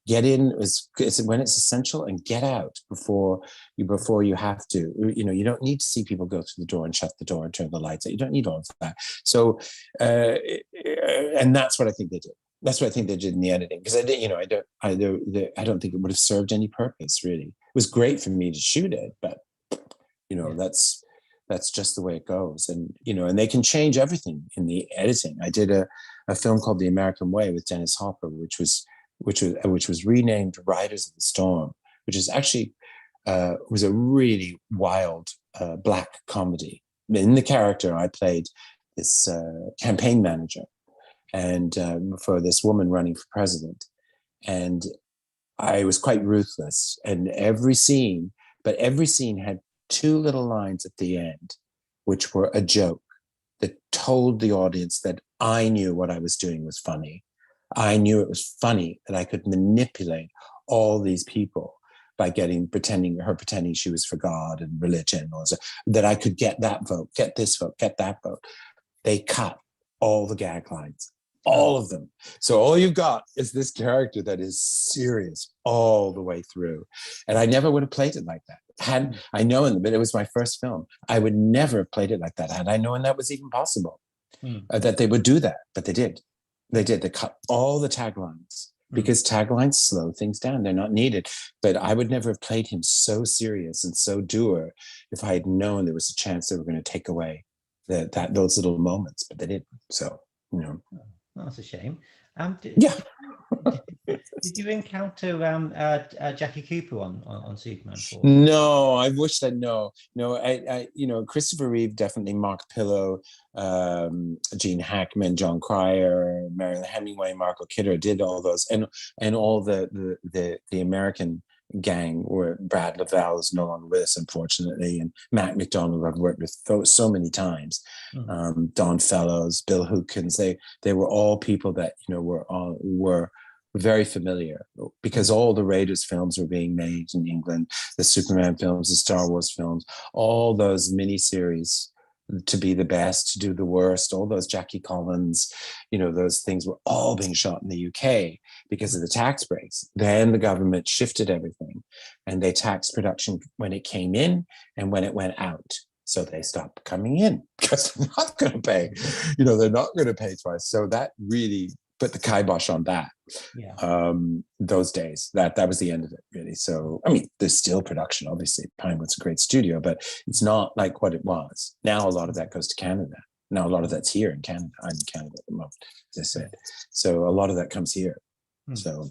C: get in when it's essential, and get out before you have to. You don't need to see people go through the door and shut the door and turn the lights out. You don't need all of that. So, and that's what I think they did. That's what I think they did in the editing, because I don't think it would have served any purpose, really. It was great for me to shoot it, but that's just the way it goes. And and they can change everything in the editing. I did a film called The American Way with Dennis Hopper, which was renamed Riders of the Storm, which is actually was a really wild black comedy. In the character, I played this campaign manager, and for this woman running for president, and I was quite ruthless. And every scene had two little lines at the end, which were a joke that told the audience that I knew what I was doing was funny. I knew it was funny that I could manipulate all these people by pretending she was for God and religion, or that I could get that vote, get this vote, get that vote. They cut all the gag lines. all of them. So all you've got is this character that is serious all the way through. And I never would have played it like that. Had I known, but it was my first film, I would never have played it like that had I known that was even possible, that they would do that. But they did. They did. They cut all the taglines because taglines slow things down. They're not needed. But I would never have played him so serious and so dour if I had known there was a chance they were going to take away those little moments. But they didn't. So, you know.
B: Oh, that's a shame.
C: Yeah.
B: Did you encounter Jackie Cooper on Superman 4?
C: No, I wish that no. I Christopher Reeve, definitely Mark Pillow, Gene Hackman, John Cryer, Marilyn Hemingway, Marco Kidder did all those, and all the American gang where Brad Lavelle is no longer with us, unfortunately, and MacMacDonald I've worked with so many times, Don Fellows, Bill Hookins, they were all people that were very familiar because all the Raiders films were being made in England, the Superman films, the Star Wars films, all those miniseries, To Be the Best, To Do the Worst, all those Jackie Collins, those things were all being shot in the UK because of the tax breaks. Then the government shifted everything and they taxed production when it came in and when it went out. So they stopped coming in because they're not going to pay, they're not going to pay twice. So that really put the kibosh on that. Those days, that was the end of it, really. So I mean, there's still production, obviously. Pinewood's a great studio, but it's not like what it was. Now a lot of that goes to Canada. Now a lot of that's here in Canada. I'm in Canada at the moment, as I said. So a lot of that comes here. So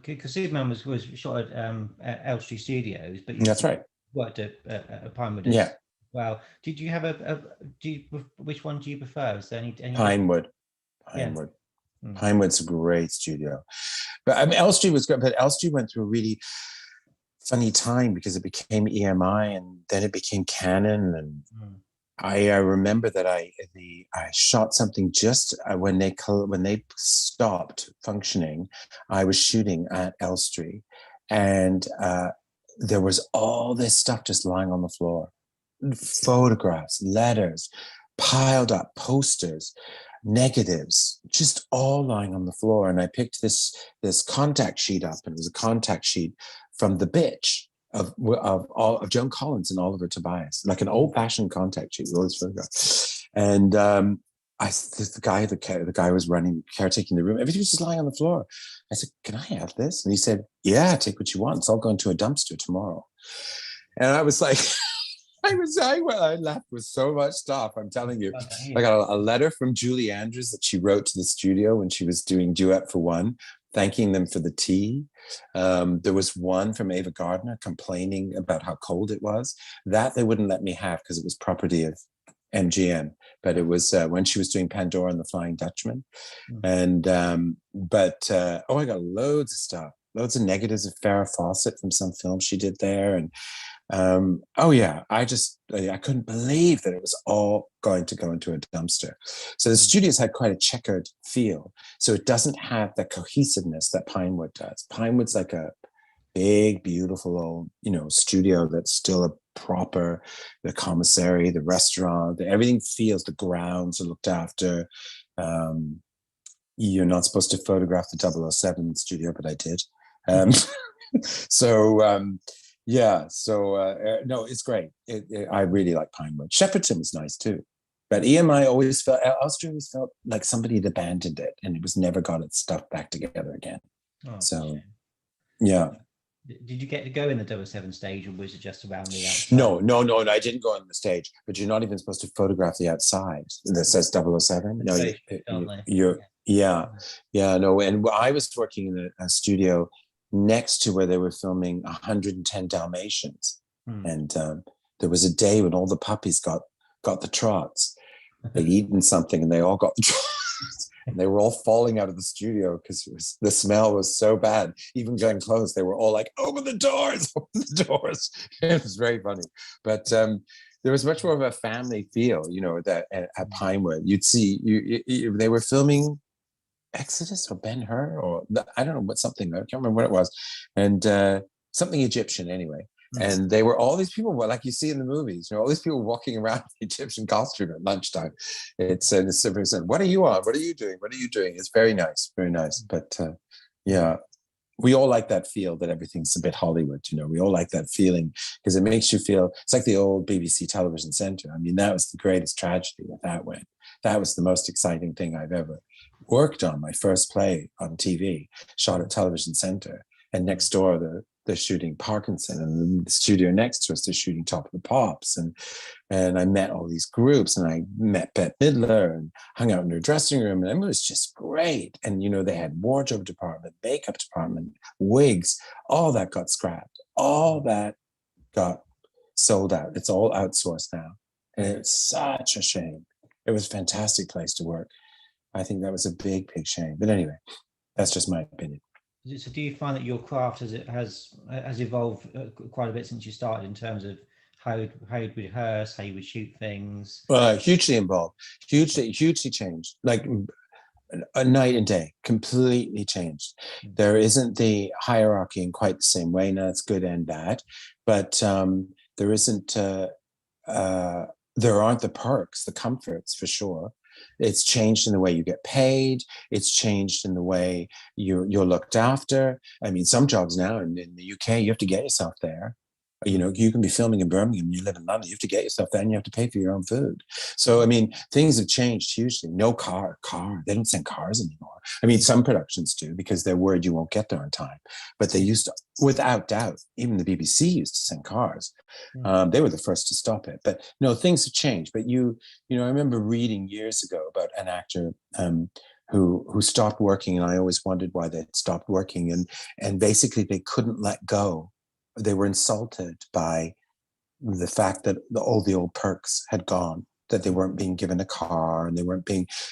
B: because Superman was shot at Elstree Studios, but
C: that's right.
B: Worked at Pinewood.
C: Yeah.
B: Wow. Did you have which one do you prefer? Is there any
C: Pinewood? Pinewood's a great studio, but I mean, Elstree was good. But Elstree went through a really funny time because it became EMI and then it became Canon. And I remember that I shot something just when they stopped functioning. I was shooting at Elstree, and there was all this stuff just lying on the floor, photographs, letters, piled up, posters, negatives, just all lying on the floor. And I picked this contact sheet up, and it was a contact sheet from The Bitch of Joan Collins and Oliver Tobias, like an old-fashioned contact sheet with all these photographs. And the guy was caretaking the room. Everything was just lying on the floor. I said, "Can I have this?" And he said, "Yeah, take what you want. It's all going to a dumpster tomorrow." And I was like, I left with so much stuff. I'm telling you. I got a letter from Julie Andrews that she wrote to the studio when she was doing Duet for One, thanking them for the tea. There was one from Ava Gardner complaining about how cold it was. That they wouldn't let me have because it was property of MGM. But it was when she was doing Pandora and the Flying Dutchman. And I got loads of stuff, loads of negatives of Farrah Fawcett from some film she did there. And I couldn't believe that it was all going to go into a dumpster. So the studios had quite a checkered feel. So it doesn't have the cohesiveness that Pinewood does. Pinewood's like a big, beautiful old, studio that's still a proper, the commissary, the restaurant, everything feels, the grounds are looked after. You're not supposed to photograph the 007 studio, but I did. No, it's great. I really like Pinewood. Shepperton was nice too, but EMI Elstree always felt like somebody had abandoned it, and it was never got its stuff back together again. Yeah.
B: Did you get to go in the 007 stage, or was it just around the outside?
C: No, I didn't go on the stage, but you're not even supposed to photograph the outside that says 007. No, no. And I was working in a studio next to where they were filming 110 Dalmatians. And there was a day when all the puppies got the trots. They'd eaten something and they all got the trots. And they were all falling out of the studio because the smell was so bad. Even going close, they were all like, open the doors. It was very funny. But there was much more of a family feel, that at Pinewood. You'd see, they were filming Exodus or Ben-Hur or I don't know I can't remember what it was, and something Egyptian anyway. And they were all these people, like you see in the movies, all these people walking around in Egyptian costume at lunchtime. It's what are you on? What are you doing? What are you doing? It's very nice, very nice. But yeah, we all like that feel that everything's a bit Hollywood, we all like that feeling because it makes you feel, it's like the old BBC television centre. I mean, that was the greatest tragedy that went. That was the most exciting thing I've ever worked on. My first play on TV, shot at Television Centre, and next door they're shooting Parkinson, and the studio next to us they're shooting Top of the Pops, and I met all these groups, and I met Bette Midler and hung out in her dressing room, and it was just great. And they had wardrobe department, makeup department, wigs, all that got scrapped, all that got sold out. It's all outsourced now, and it's such a shame. It was a fantastic place to work. I think that was a big shame. But anyway, that's just my opinion.
B: So do you find that your craft has evolved quite a bit since you started in terms of how you'd rehearse, how you would shoot things?
C: Hugely involved, hugely changed, like a night and day, completely changed. There isn't the hierarchy in quite the same way. Now it's good and bad, but there isn't, there aren't the perks, the comforts for sure. It's changed in the way you get paid. It's changed in the way you're looked after. I mean, some jobs now in the UK, you have to get yourself there. You can be filming in Birmingham, you live in London, you have to get yourself there and you have to pay for your own food. So, I mean, things have changed hugely. No car. They don't send cars anymore. I mean, some productions do because they're worried you won't get there on time. But they used to, without doubt, even the BBC used to send cars. They were the first to stop it. But no, things have changed. But I remember reading years ago about an actor who stopped working, and I always wondered why they'd stopped working. And basically they couldn't let go. They were insulted by the fact that all the old perks had gone, that they weren't being given a car and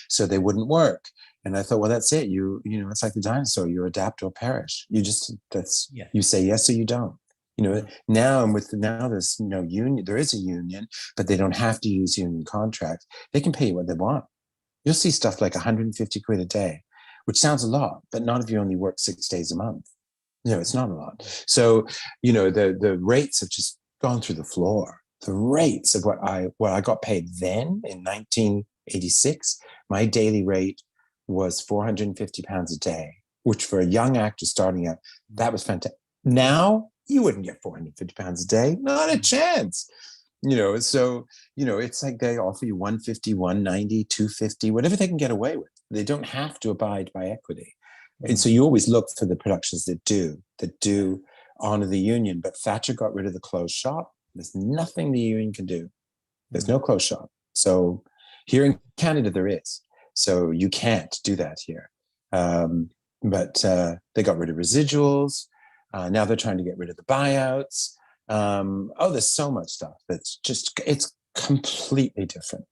C: so they wouldn't work. And I thought, well, that's it. It's like the dinosaur, you adapt or perish. You say yes or you don't. Now there's no union. There is a union, but they don't have to use union contracts. They can pay you what they want. You'll see stuff like 150 quid a day, which sounds a lot, but not if you only work 6 days a month. It's not a lot. So, the rates have just gone through the floor. The rates of what I got paid then in 1986, my daily rate was £450 a day, which for a young actor starting out, that was fantastic. Now you wouldn't get £450 a day, not a chance. So it's like they offer you 150, 190, 250, whatever they can get away with. They don't have to abide by equity. And so you always look for the productions that do honor the union. But Thatcher got rid of the closed shop. There's nothing the union can do. There's no closed shop. So here in Canada, there is. So you can't do that here. But they got rid of residuals. Now they're trying to get rid of the buyouts. There's so much stuff it's completely different.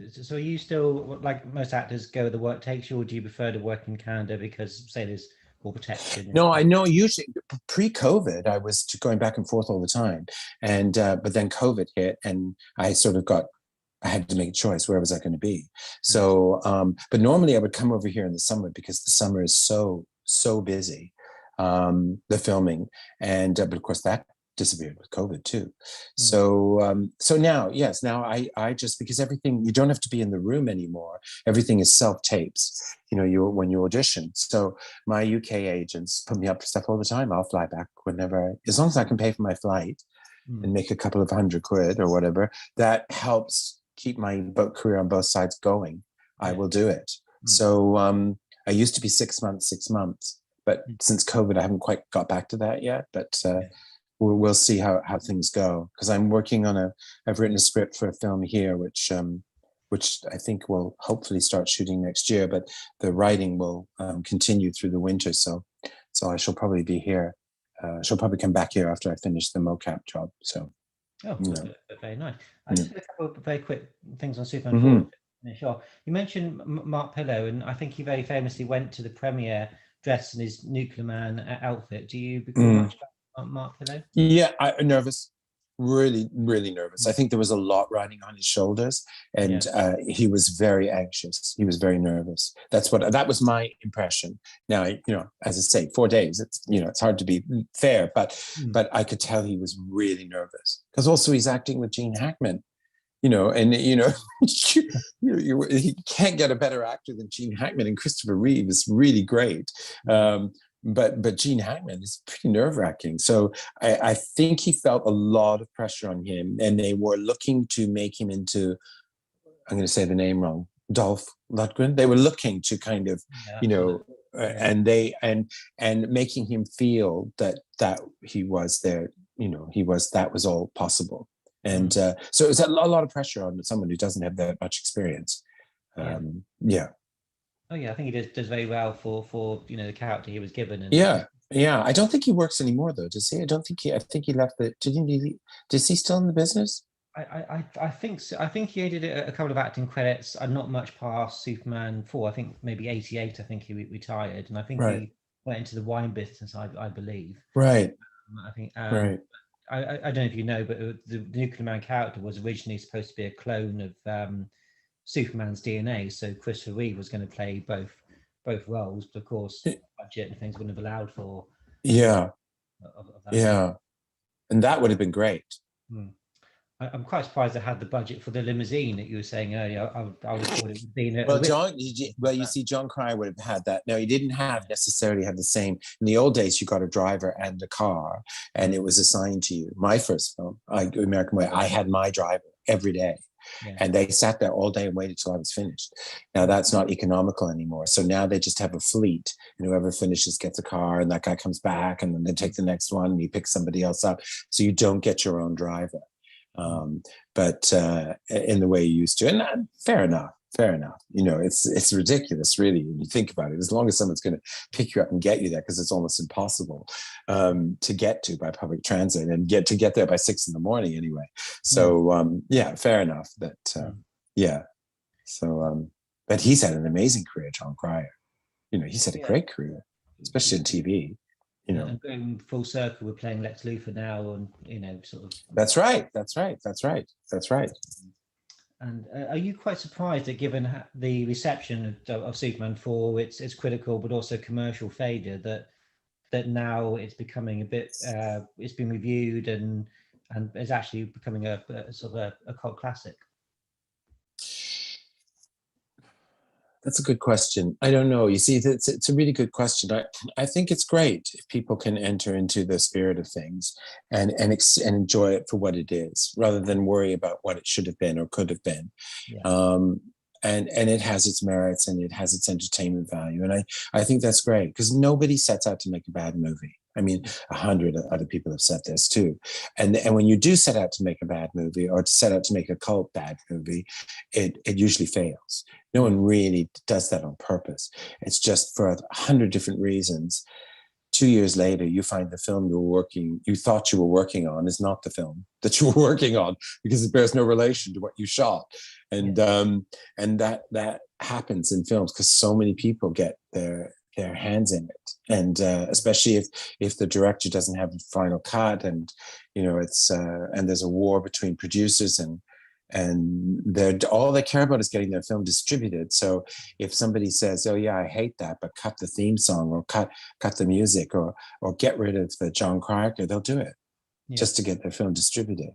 B: So are you still, like most actors, go where the work takes you, or do you prefer to work in Canada because, say, there's more protection?
C: No, I know. Usually, pre-COVID, I was going back and forth all the time, and but then COVID hit, and I had to make a choice. Where was I going to be? So, but normally I would come over here in the summer because the summer is so busy, the filming, and but of course that disappeared with COVID too. So now, yes, now I just, because everything, you don't have to be in the room anymore. Everything is self-tapes, when you audition. So my UK agents put me up for stuff all the time. I'll fly back whenever, as long as I can pay for my flight and make a couple of £100 or whatever, that helps keep my boat career on both sides going. I will do it. So I used to be 6 months, but since COVID, I haven't quite got back to that yet, but we'll see how things go, because I'm working on I've written a script for a film here, which I think will hopefully start shooting next year, but the writing will continue through the winter. So I shall probably be here. She'll probably come back here after I finish the mocap job. So.
B: Very nice. I just had a couple of very quick things on Super. Sure. You mentioned Mark Pillow, and I think he very famously went to the premiere dressed in his Nuclear Man outfit. Do you recall much about Mark Pillow?
C: Yeah, I'm nervous. really, really nervous. I think there was a lot riding on his shoulders, and he was very anxious. He was very nervous. That was my impression. Now, as I say, 4 days. It's hard to be fair, but I could tell he was really nervous because also he's acting with Gene Hackman. And he can't get a better actor than Gene Hackman, and Christopher Reeves is really great. But Gene Hackman is pretty nerve-wracking. So I think he felt a lot of pressure on him, and they were looking to make him into, I'm going to say the name wrong, Dolph Lundgren. They were looking to kind of, and making him feel that he was there, that was all possible. And so it was a lot of pressure on someone who doesn't have that much experience.
B: Oh yeah, I think he does very well for the character he was given. And
C: I don't think he works anymore though, does he? I think he left the. Is he still in the business?
B: I think so. I think he did a couple of acting credits, not much past Superman 4. I think maybe 88. I think he retired, and I think he went into the wine business. I believe.
C: Right.
B: I think.
C: Right.
B: I don't know if you know, but the Nuclear Man character was originally supposed to be a clone of Superman's DNA. So Christopher Reeve was going to play both roles, but of course, budget and things wouldn't have allowed for.
C: Yeah.
B: Of that.
C: Yeah. And that would have been great.
B: I'm quite surprised they had the budget for the limousine that you were saying earlier. I would have thought it would be
C: you see, John Cryer would have had that. No, he didn't necessarily have the same. In the old days, you got a driver and a car, and it was assigned to you. My first film, American Way, I had my driver every day. Yeah. And they sat there all day and waited till I was finished. Now that's not economical anymore. So now they just have a fleet, and whoever finishes gets a car, and that guy comes back, and then they take the next one, and you pick somebody else up. So you don't get your own driver. But in the way you used to, and fair enough. It's ridiculous, really, when you think about it. As long as someone's going to pick you up and get you there, because it's almost impossible to get to by public transit, and get there by 6 a.m. anyway. So fair enough. So, but he's had an amazing career, John Cryer. He's had a great career, especially in TV.
B: And going full circle, we're playing Lex Luthor now, and sort of.
C: That's right.
B: And are you quite surprised that, given the reception of Superman 4, its critical but also commercial failure, that now it's becoming a bit, it's been reviewed and is actually becoming a sort of a cult classic?
C: That's a good question. I don't know. You see, it's a really good question. I think it's great if people can enter into the spirit of things and enjoy it for what it is, rather than worry about what it should have been or could have been. Yeah. And it has its merits, and it has its entertainment value. And I think that's great, because nobody sets out to make a bad movie. I mean, 100 other people have said this too. And when you do set out to make a bad movie, or to set out to make a cult bad movie, it usually fails. No one really does that on purpose. It's just for 100 different reasons. 2 years later, you find the film you thought you were working on is not the film that you were working on, because it bears no relation to what you shot. And that happens in films, because so many people get their hands in it, and especially if the director doesn't have a final cut, and it's and there's a war between producers, and all they care about is getting their film distributed. So if somebody says, "Oh yeah, I hate that, but cut the theme song, or cut the music, or get rid of the John Cryer," they'll do it just to get their film distributed.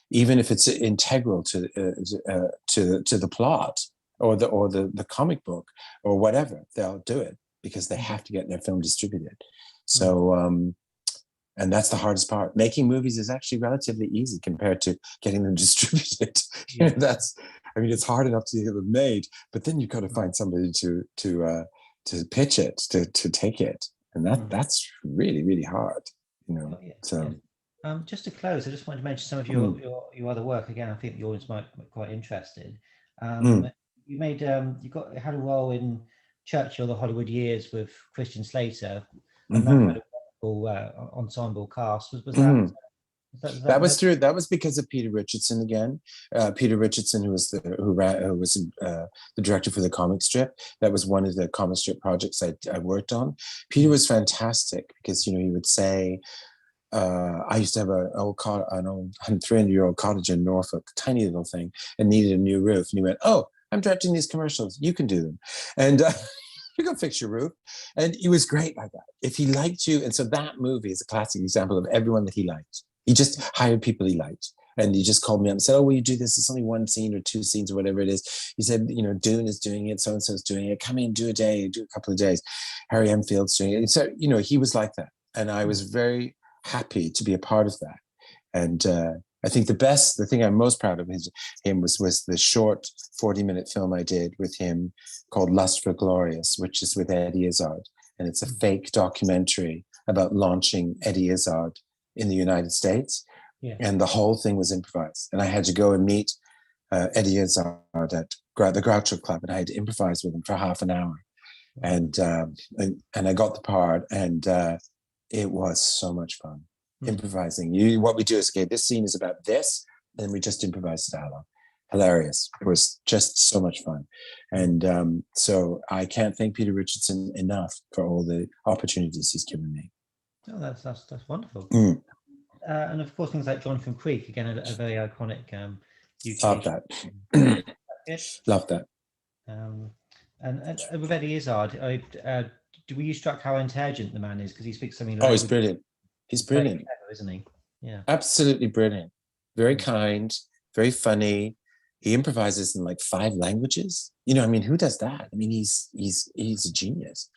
C: Even if it's integral to the plot, or the comic book, or whatever, they'll do it, because they have to get their film distributed. So and that's the hardest part. Making movies is actually relatively easy compared to getting them distributed. It's hard enough to get them made, but then you've got to find somebody to pitch it, to take it, and that's really, really hard. So.
B: Just to close, I just wanted to mention some of your other work again. I think the audience might be quite interested. You had a role in Churchill: The Hollywood Years with Christian Slater, and that had a wonderful ensemble cast. Was that?
C: That was because of Peter Richardson again. Peter Richardson, who was the director for the comic strip. That was one of the comic strip projects I worked on. Peter was fantastic, because he would say, I used to have an old 300-year-old cottage in Norfolk, tiny little thing, and needed a new roof. And he went, "Oh, I'm directing these commercials. You can do them." And you can fix your roof. And he was great like that. If he liked you, and so that movie is a classic example of everyone that he liked. He just hired people he liked. And he just called me up and said, "Oh, will you do this? It's only one scene or two scenes or whatever it is." He said, "You know, Dune is doing it, so-and-so is doing it. Come in, do a day, do a couple of days. Harry Enfield's doing it." And so, you know, he was like that. And I was very happy to be a part of that. And I think the thing I'm most proud of him was the short 40-minute film I did with him called Lust for Glorious, which is with Eddie Izzard. And it's a fake documentary about launching Eddie Izzard in the United States. Yeah. And the whole thing was improvised. And I had to go and meet Eddie Izzard at the Groucho Club, and I had to improvise with him for half an hour. And I got the part, and it was so much fun. Improvising. What we do is, okay, this scene is about this, and we just improvise dialogue. Hilarious. It was just so much fun. And so I can't thank Peter Richardson enough for all the opportunities he's given me.
B: Oh, that's wonderful. And of course, things like Jonathan Creek, again, a very iconic UK.
C: Love that. Love that.
B: And with Eddie Izzard, were you struck how intelligent the man is? Because he speaks so many
C: languages. Oh, he's brilliant. He's brilliant.
B: Clever, isn't he? Yeah. Absolutely
C: brilliant. Very kind, very funny. He improvises in like 5 languages. You know, I mean, who does that? I mean, he's a genius.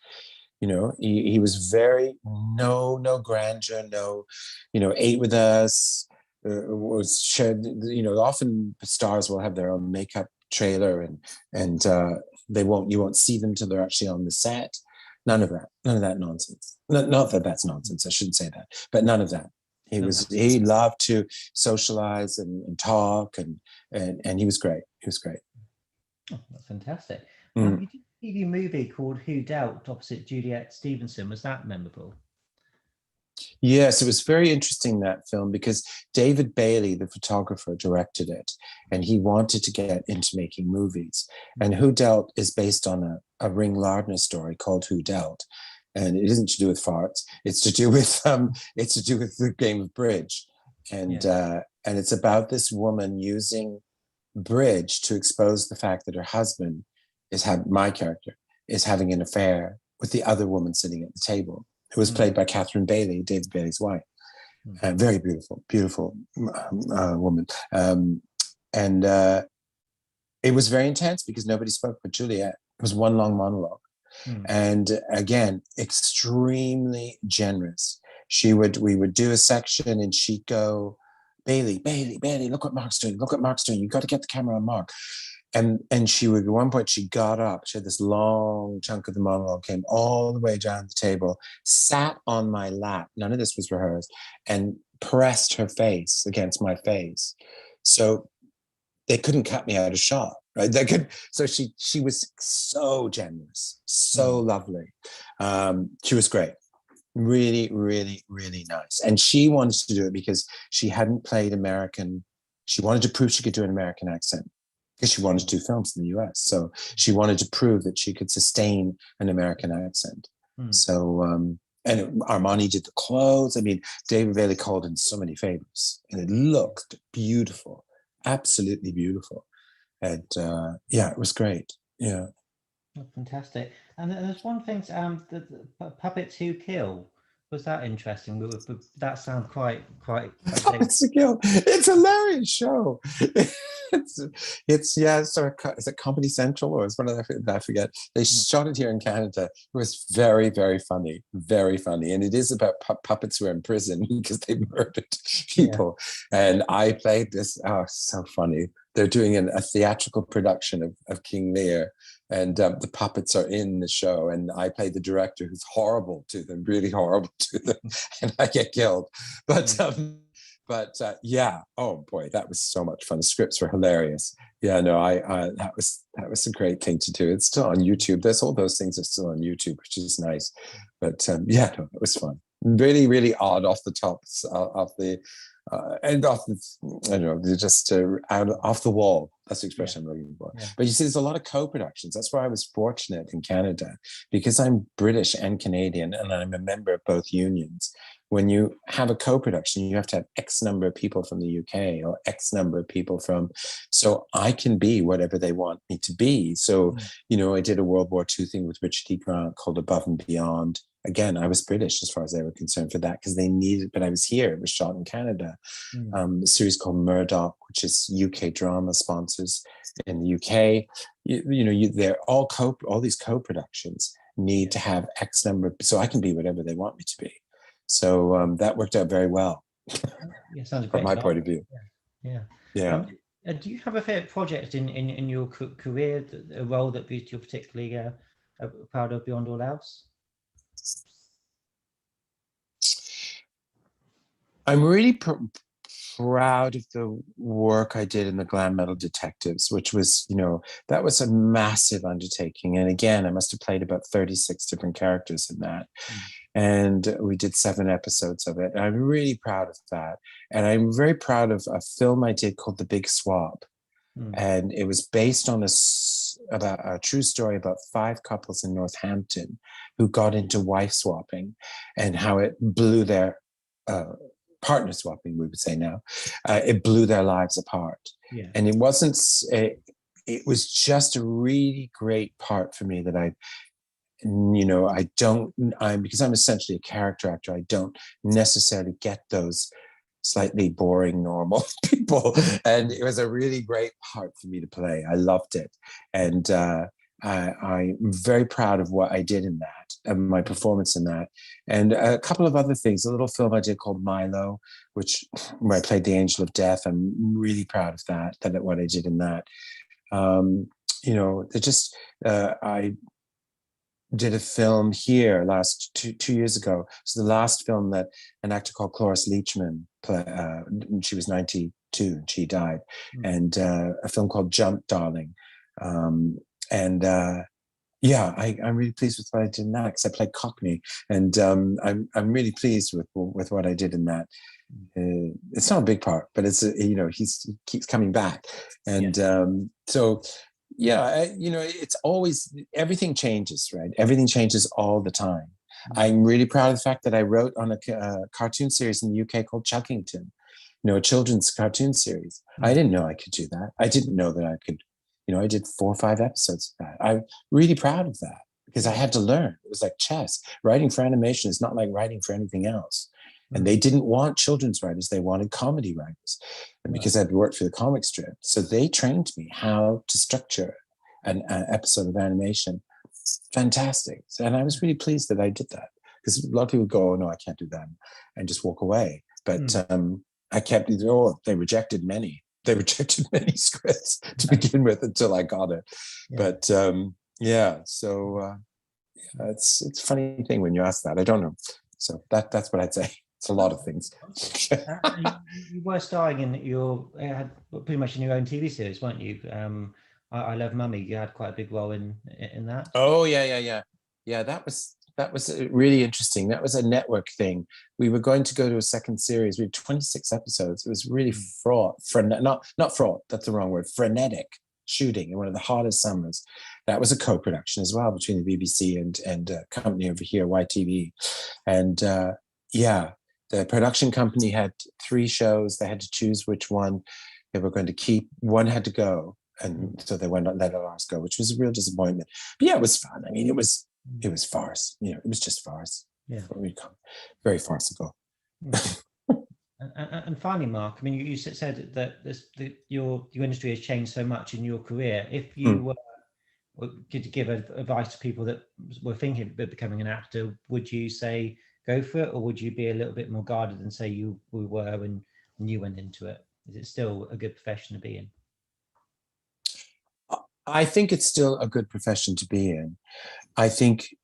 C: You know, he was very, no grandeur, no, you know, ate with us, was shared, you know, often stars will have their own makeup trailer and you won't see them till they're actually on the set. None of that nonsense. Not that that's nonsense, I shouldn't say that, but none of that. He loved to socialize and talk and he was great. He was great.
B: Oh, that's fantastic. You did a TV movie called Who Dealt opposite Juliet Stevenson. Was that memorable?
C: Yes, it was very interesting, that film, because David Bailey, the photographer, directed it, and he wanted to get into making movies. And Who Dealt is based on a Ring Lardner story called Who Dealt, and it isn't to do with farts. It's to do with the game of bridge, and it's about this woman using bridge to expose the fact that her husband my character is having an affair with the other woman sitting at the table, who was played by Catherine Bailey, David Bailey's wife. Very beautiful woman. And it was very intense because nobody spoke but Juliet. It was one long monologue. And again, extremely generous. We would do a section and she'd go, Bailey, look what Mark's doing. You've got to get the camera on Mark. And she would, at one point, she got up. She had this long chunk of the monologue, came all the way down the table, sat on my lap. None of this was rehearsed, and pressed her face against my face. So they couldn't cut me out of shot, right? So she was so generous, so lovely. She was great. Really, really, really nice. And she wanted to do it because she hadn't played American. She wanted to prove she could do an American accent, because she wanted to do films in the US. So she wanted to prove that she could sustain an American accent. So, and Armani did the clothes. I mean, David Bailey called in so many favors, and it looked beautiful, absolutely beautiful. And it was great. Yeah.
B: Oh, fantastic. And there's one thing, the Puppets Who Kill. Was that interesting? Would that sound quite
C: Puppets Who Kill. It's a hilarious show. It's a Comedy Central, or it's one of the, I forget. They shot it here in Canada. It was very, very funny, and it is about puppets who are in prison because they murdered people. And I played this. Oh, so funny. They're doing a theatrical production of King Lear, and the puppets are in the show, and I play the director, who's horrible to them, really horrible to them, and I get killed. But oh boy, that was so much fun. The scripts were hilarious. Yeah, no, that was a great thing to do. It's still on YouTube. There's all those things are still on YouTube, which is nice. But it was fun. Really, really odd off the tops of the and off the, I don't know, they're just off the wall. That's the expression I'm looking for.
B: Yeah.
C: But you see, there's a lot of co-productions. That's where I was fortunate in Canada, because I'm British and Canadian, and I'm a member of both unions. When you have a co-production, you have to have X number of people from the UK or X number of people from, so I can be whatever they want me to be. So, you know, I did a World War II thing with Richard E. Grant called Above and Beyond. Again, I was British as far as they were concerned for that, because they needed, but I was here. It was shot in Canada. A series called Murdoch, which is UK drama sponsors in the UK. They're all these co-productions need to have X number, so I can be whatever they want me to be. So that worked out very well from my point of view. Yeah.
B: Do you have a favorite project in your career, a role that you're particularly proud of beyond all else?
C: I'm really proud of the work I did in the Glam Metal Detectives, which was, that was a massive undertaking. And again, I must have played about 36 different characters in that. And we did 7 episodes of it. And I'm really proud of that. And I'm very proud of a film I did called The Big Swap. And it was based on about a true story about 5 couples in Northampton who got into wife swapping, and how it blew their partner swapping, we would say now. It blew their lives apart. And it wasn't, it was just a really great part for me that because I'm essentially a character actor, I don't necessarily get those slightly boring, normal people. And it was a really great part for me to play. I loved it. And I'm very proud of what I did in that, and my performance in that. And a couple of other things, a little film I did called Milo, where I played the Angel of Death. I'm really proud of that what I did in that. I did a film here last 2 years ago. So the last film that an actor called Cloris Leachman played, she was 92 and she died. And a film called Jump, Darling. I'm really pleased with what I did in that, because I played Cockney, and I'm really pleased with what I did in that. It's not a big part, but it's he keeps coming back, and it's always, everything changes, right? Everything changes all the time. I'm really proud of the fact that I wrote on a cartoon series in the UK called Chuckington, a children's cartoon series. I didn't know I could do that. I didn't know that I could. I did 4 or 5 episodes of that. I'm really proud of that, because I had to learn. It was like chess. Writing for animation is not like writing for anything else. And they didn't want children's writers. They wanted comedy writers. And because I'd worked for the comic strip, so they trained me how to structure an episode of animation. Fantastic. And I was really pleased that I did that, because a lot of people go, oh, no, I can't do that, and just walk away. But I kept, they rejected many. They rejected many scripts to begin with until I got it. But it's a funny thing when you ask that. I don't know. So that's what I'd say. It's a lot of things.
B: You were starring in pretty much in your own TV series, weren't you? I Love Mummy. You had quite a big role in that.
C: Oh yeah. That was really interesting. That was a network thing. We were going to go to a second series. We had 26 episodes. It was really fraught. Not fraught. That's the wrong word. Frenetic shooting in one of the hottest summers. That was a co-production as well between the BBC and a company over here, YTV. And the production company had 3 shows. They had to choose which one they were going to keep. One had to go, and so they went and let ours go, which was a real disappointment. But it was fun. I mean, it was farce. It was just farce. Very farcical.
B: And finally, Mark, I mean, you said that your industry has changed so much in your career. If you could give advice to people that were thinking about becoming an actor, would you say go for it, or would you be a little bit more guarded and say you were when you went into it? Is it still a good profession to be in?
C: I think it's still a good profession to be in. I think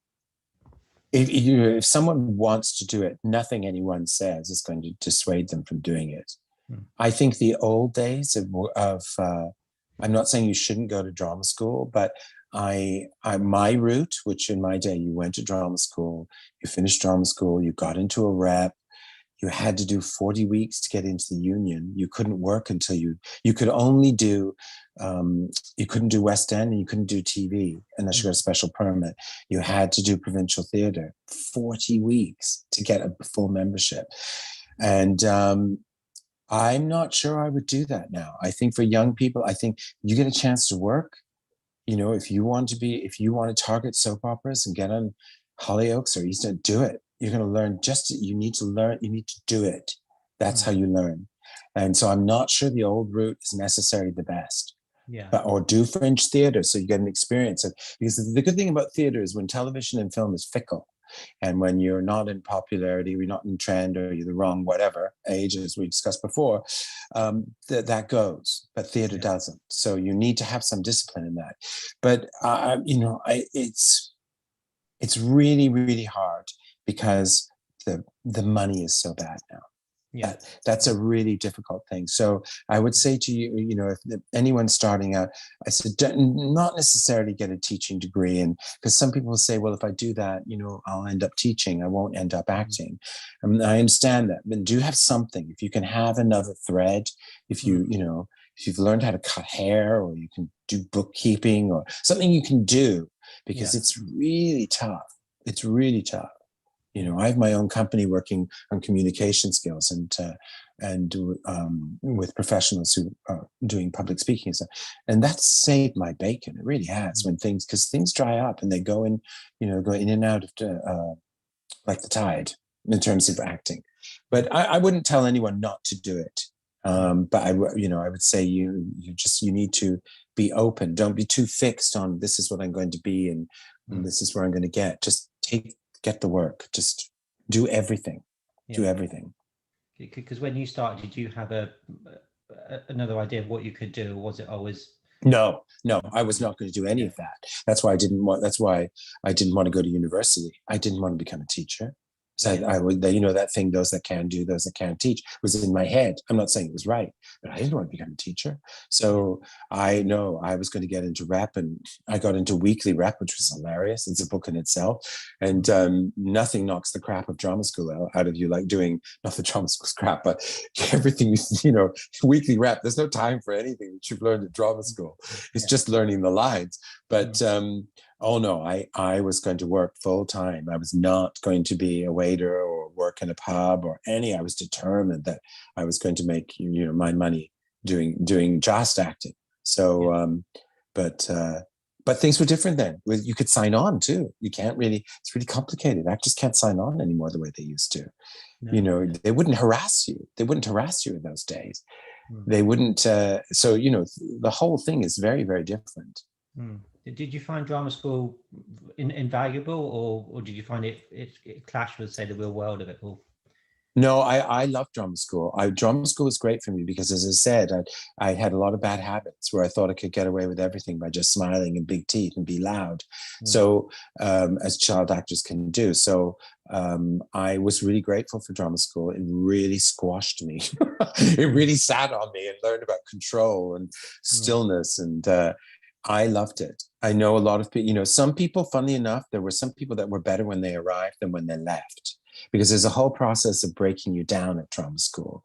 C: if someone wants to do it, nothing anyone says is going to dissuade them from doing it. I think the old days of I'm not saying you shouldn't go to drama school, but my route, which in my day, you went to drama school, you finished drama school, you got into a rep, You had to do 40 weeks to get into the union. You couldn't work until you could only do, you couldn't do West End and you couldn't do TV unless you got a special permit. You had to do provincial theatre, 40 weeks to get a full membership. And I'm not sure I would do that now. I think for young people, I think you get a chance to work. You know, if you want to target soap operas and get on Hollyoaks or East End, do it. You're going to learn you need to do it. That's how you learn. And so I'm not sure the old route is necessarily the best.
B: Yeah.
C: Or do French theater so you get an experience. Because the good thing about theater is when television and film is fickle, and when you're not in popularity, you're not in trend, or you're the wrong whatever age, as we discussed before, that goes. But theater doesn't. So you need to have some discipline in that. But it's really, really hard because the money is so bad now. Yeah, that's a really difficult thing. So I would say to you, you know, if anyone's starting out, I said, not necessarily get a teaching degree. And because some people say, well, if I do that, you know, I'll end up teaching. I won't end up acting. I mean, I understand that, but do have something. If you can have another thread, if you know, if you've learned how to cut hair, or you can do bookkeeping or something you can do, because it's really tough. It's really tough. You know, I have my own company working on communication skills and with professionals who are doing public speaking and stuff. And that's saved my bacon. It really has, because things dry up and they go in and out of like the tide in terms of acting. But I wouldn't tell anyone not to do it. But I would say you need to be open. Don't be too fixed on this is what I'm going to be and this is where I'm going to get. Just get the work. Just do everything. Do everything.
B: Because when you started, did you have another idea of what you could do, or was it always?
C: No, I was not going to do any of that. That's why I didn't want to go to university. I didn't want to become a teacher. So I would, you know, that thing, those that can do, those that can't teach, was in my head. I'm not saying it was right, but I didn't want to become a teacher. So I know I was going to get into rep, and I got into weekly rep, which was hilarious. It's a book in itself. And nothing knocks the crap of drama school out of you, like doing, not the drama school's crap, but everything, you know, weekly rep. There's no time for anything that you've learned at drama school. It's just learning the lines. But oh no, I was going to work full time. I was not going to be a waiter or work in a pub or I was determined that I was going to make, you know, my money doing just acting. So, but things were different then. You could sign on too. You can't really, it's really complicated. Actors can't sign on anymore the way they used to. No, you know, they wouldn't harass you. They wouldn't harass you in those days. They wouldn't. So, you know, the whole thing is very, very different.
B: Did you find drama school invaluable, or did you find it clashed with, say, the real world of it all?
C: No, I love drama school. Drama school was great for me because, as I said, I had a lot of bad habits where I thought I could get away with everything by just smiling and big teeth and be loud. So, as child actors can do. So, I was really grateful for drama school. It really squashed me. It really sat on me and learned about control and stillness, and I loved it. I know a lot of people, you know, some people, funnily enough, there were some people that were better when they arrived than when they left, because there's a whole process of breaking you down at drama school.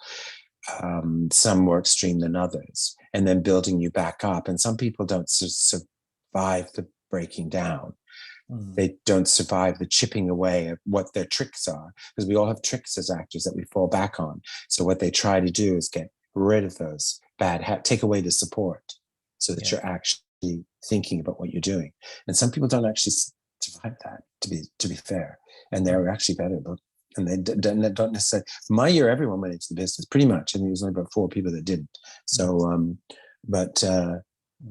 C: Some more extreme than others, and then building you back up. And some people don't survive the breaking down. They don't survive the chipping away of what their tricks are, because we all have tricks as actors that we fall back on. So what they try to do is get rid of those bad habits, take away the support, so that you're actually thinking about what you're doing. And some people don't actually survive that, to be fair, and they're actually better. And they don't necessarily. My year, everyone went into the business pretty much, and there was only about 4 people that didn't. So,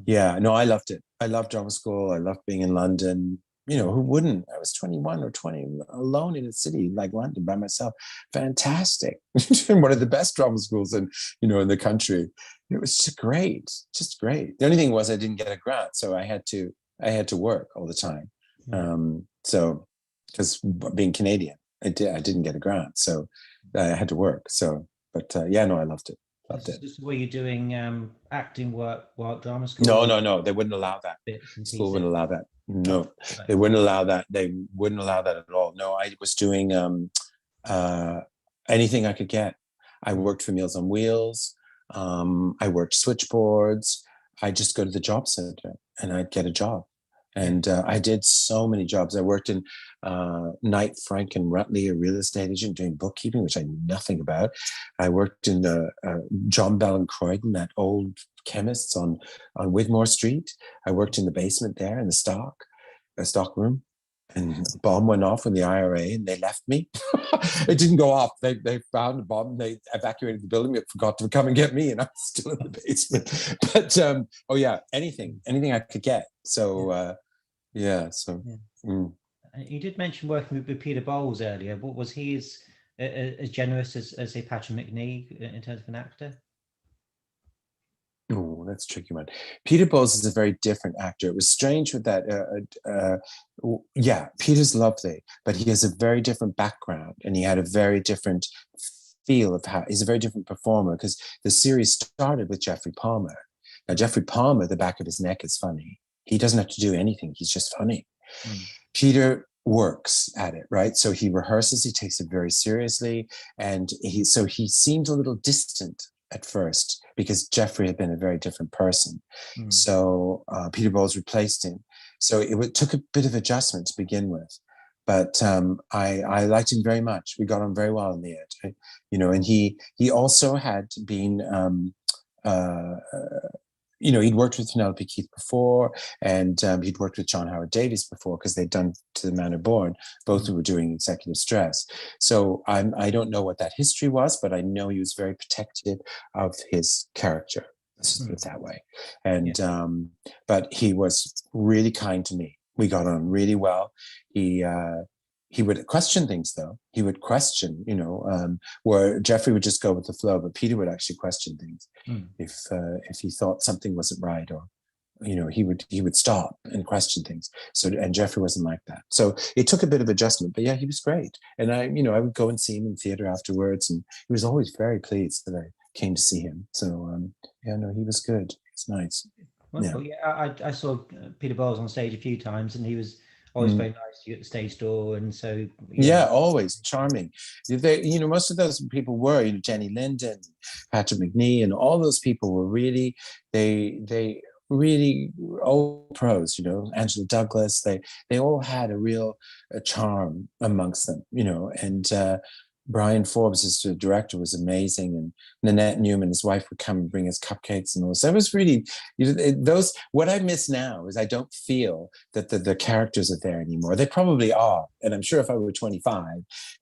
C: yeah, no, I loved it. I loved drama school. I loved being in London. You know, who wouldn't? I was 21 or 20, alone in a city like London by myself. Fantastic. One of the best drama schools in the country. It was just great. The only thing was I didn't get a grant, so I had to work all the time. So, because being Canadian, I didn't get a grant, so I had to work. So, but I loved it.
B: Were you doing acting work while at drama school?
C: No. They wouldn't allow that. School wouldn't allow that. No, they wouldn't allow that. They wouldn't allow that at all. No, I was doing anything I could get. I worked for Meals on Wheels. I worked switchboards. I just go to the job center and I'd get a job. And I did so many jobs. I worked in Knight, Frank and Rutley, a real estate agent, doing bookkeeping, which I knew nothing about. I worked in John Bell and Croydon, that old chemists on Widmore Street. I worked in the basement there in the stock room. And a bomb went off in the IRA and they left me. It didn't go off. They found a bomb. They evacuated the building. They forgot to come and get me, and I was still in the basement. But oh yeah, anything I could get. So
B: You did mention working with Peter Bowles earlier. What was he as generous as say Patrick Macnee in terms of an actor?
C: Oh, that's a tricky one. Peter Bowles is a very different actor. It was strange with that. Peter's lovely, but he has a very different background, and he had a very different feel of how he's a very different performer, because the series started with Jeffrey Palmer. Now, Jeffrey Palmer, the back of his neck is funny. He doesn't have to do anything. He's just funny. Peter works at it, right? So he rehearses, he takes it very seriously, and he seemed a little distant at first because Jeffrey had been a very different person. So Peter Bowles replaced him. So it took a bit of adjustment to begin with. But I liked him very much. We got on very well in the end, and he also had been, he'd worked with Penelope Keith before, and he'd worked with John Howard Davies before, because they'd done To the Manor Born, both who were doing Executive Stress. So I don't know what that history was, but I know he was very protective of his character. Let's just put it that way. And but he was really kind to me. We got on really well. He would question things, though. He would question, where Jeffrey would just go with the flow, but Peter would actually question things. If he thought something wasn't right, or he would stop and question things. And Jeffrey wasn't like that. So it took a bit of adjustment, but yeah, he was great. And I would go and see him in theater afterwards, and he was always very pleased that I came to see him. So he was good. It's nice.
B: Wonderful. I saw Peter Bowles on stage a few times, and he was always very nice to you at the stage door, and so
C: always charming. Most of those people were, Jenny Linden, Patrick Macnee, and all those people were really they really old pros. Angela Douglas. They all had a real charm amongst them. And Brian Forbes, as the director, was amazing, and Nanette Newman, his wife, would come and bring us cupcakes and all. So it was really, those. What I miss now is I don't feel that the characters are there anymore. They probably are, and I'm sure if I were 25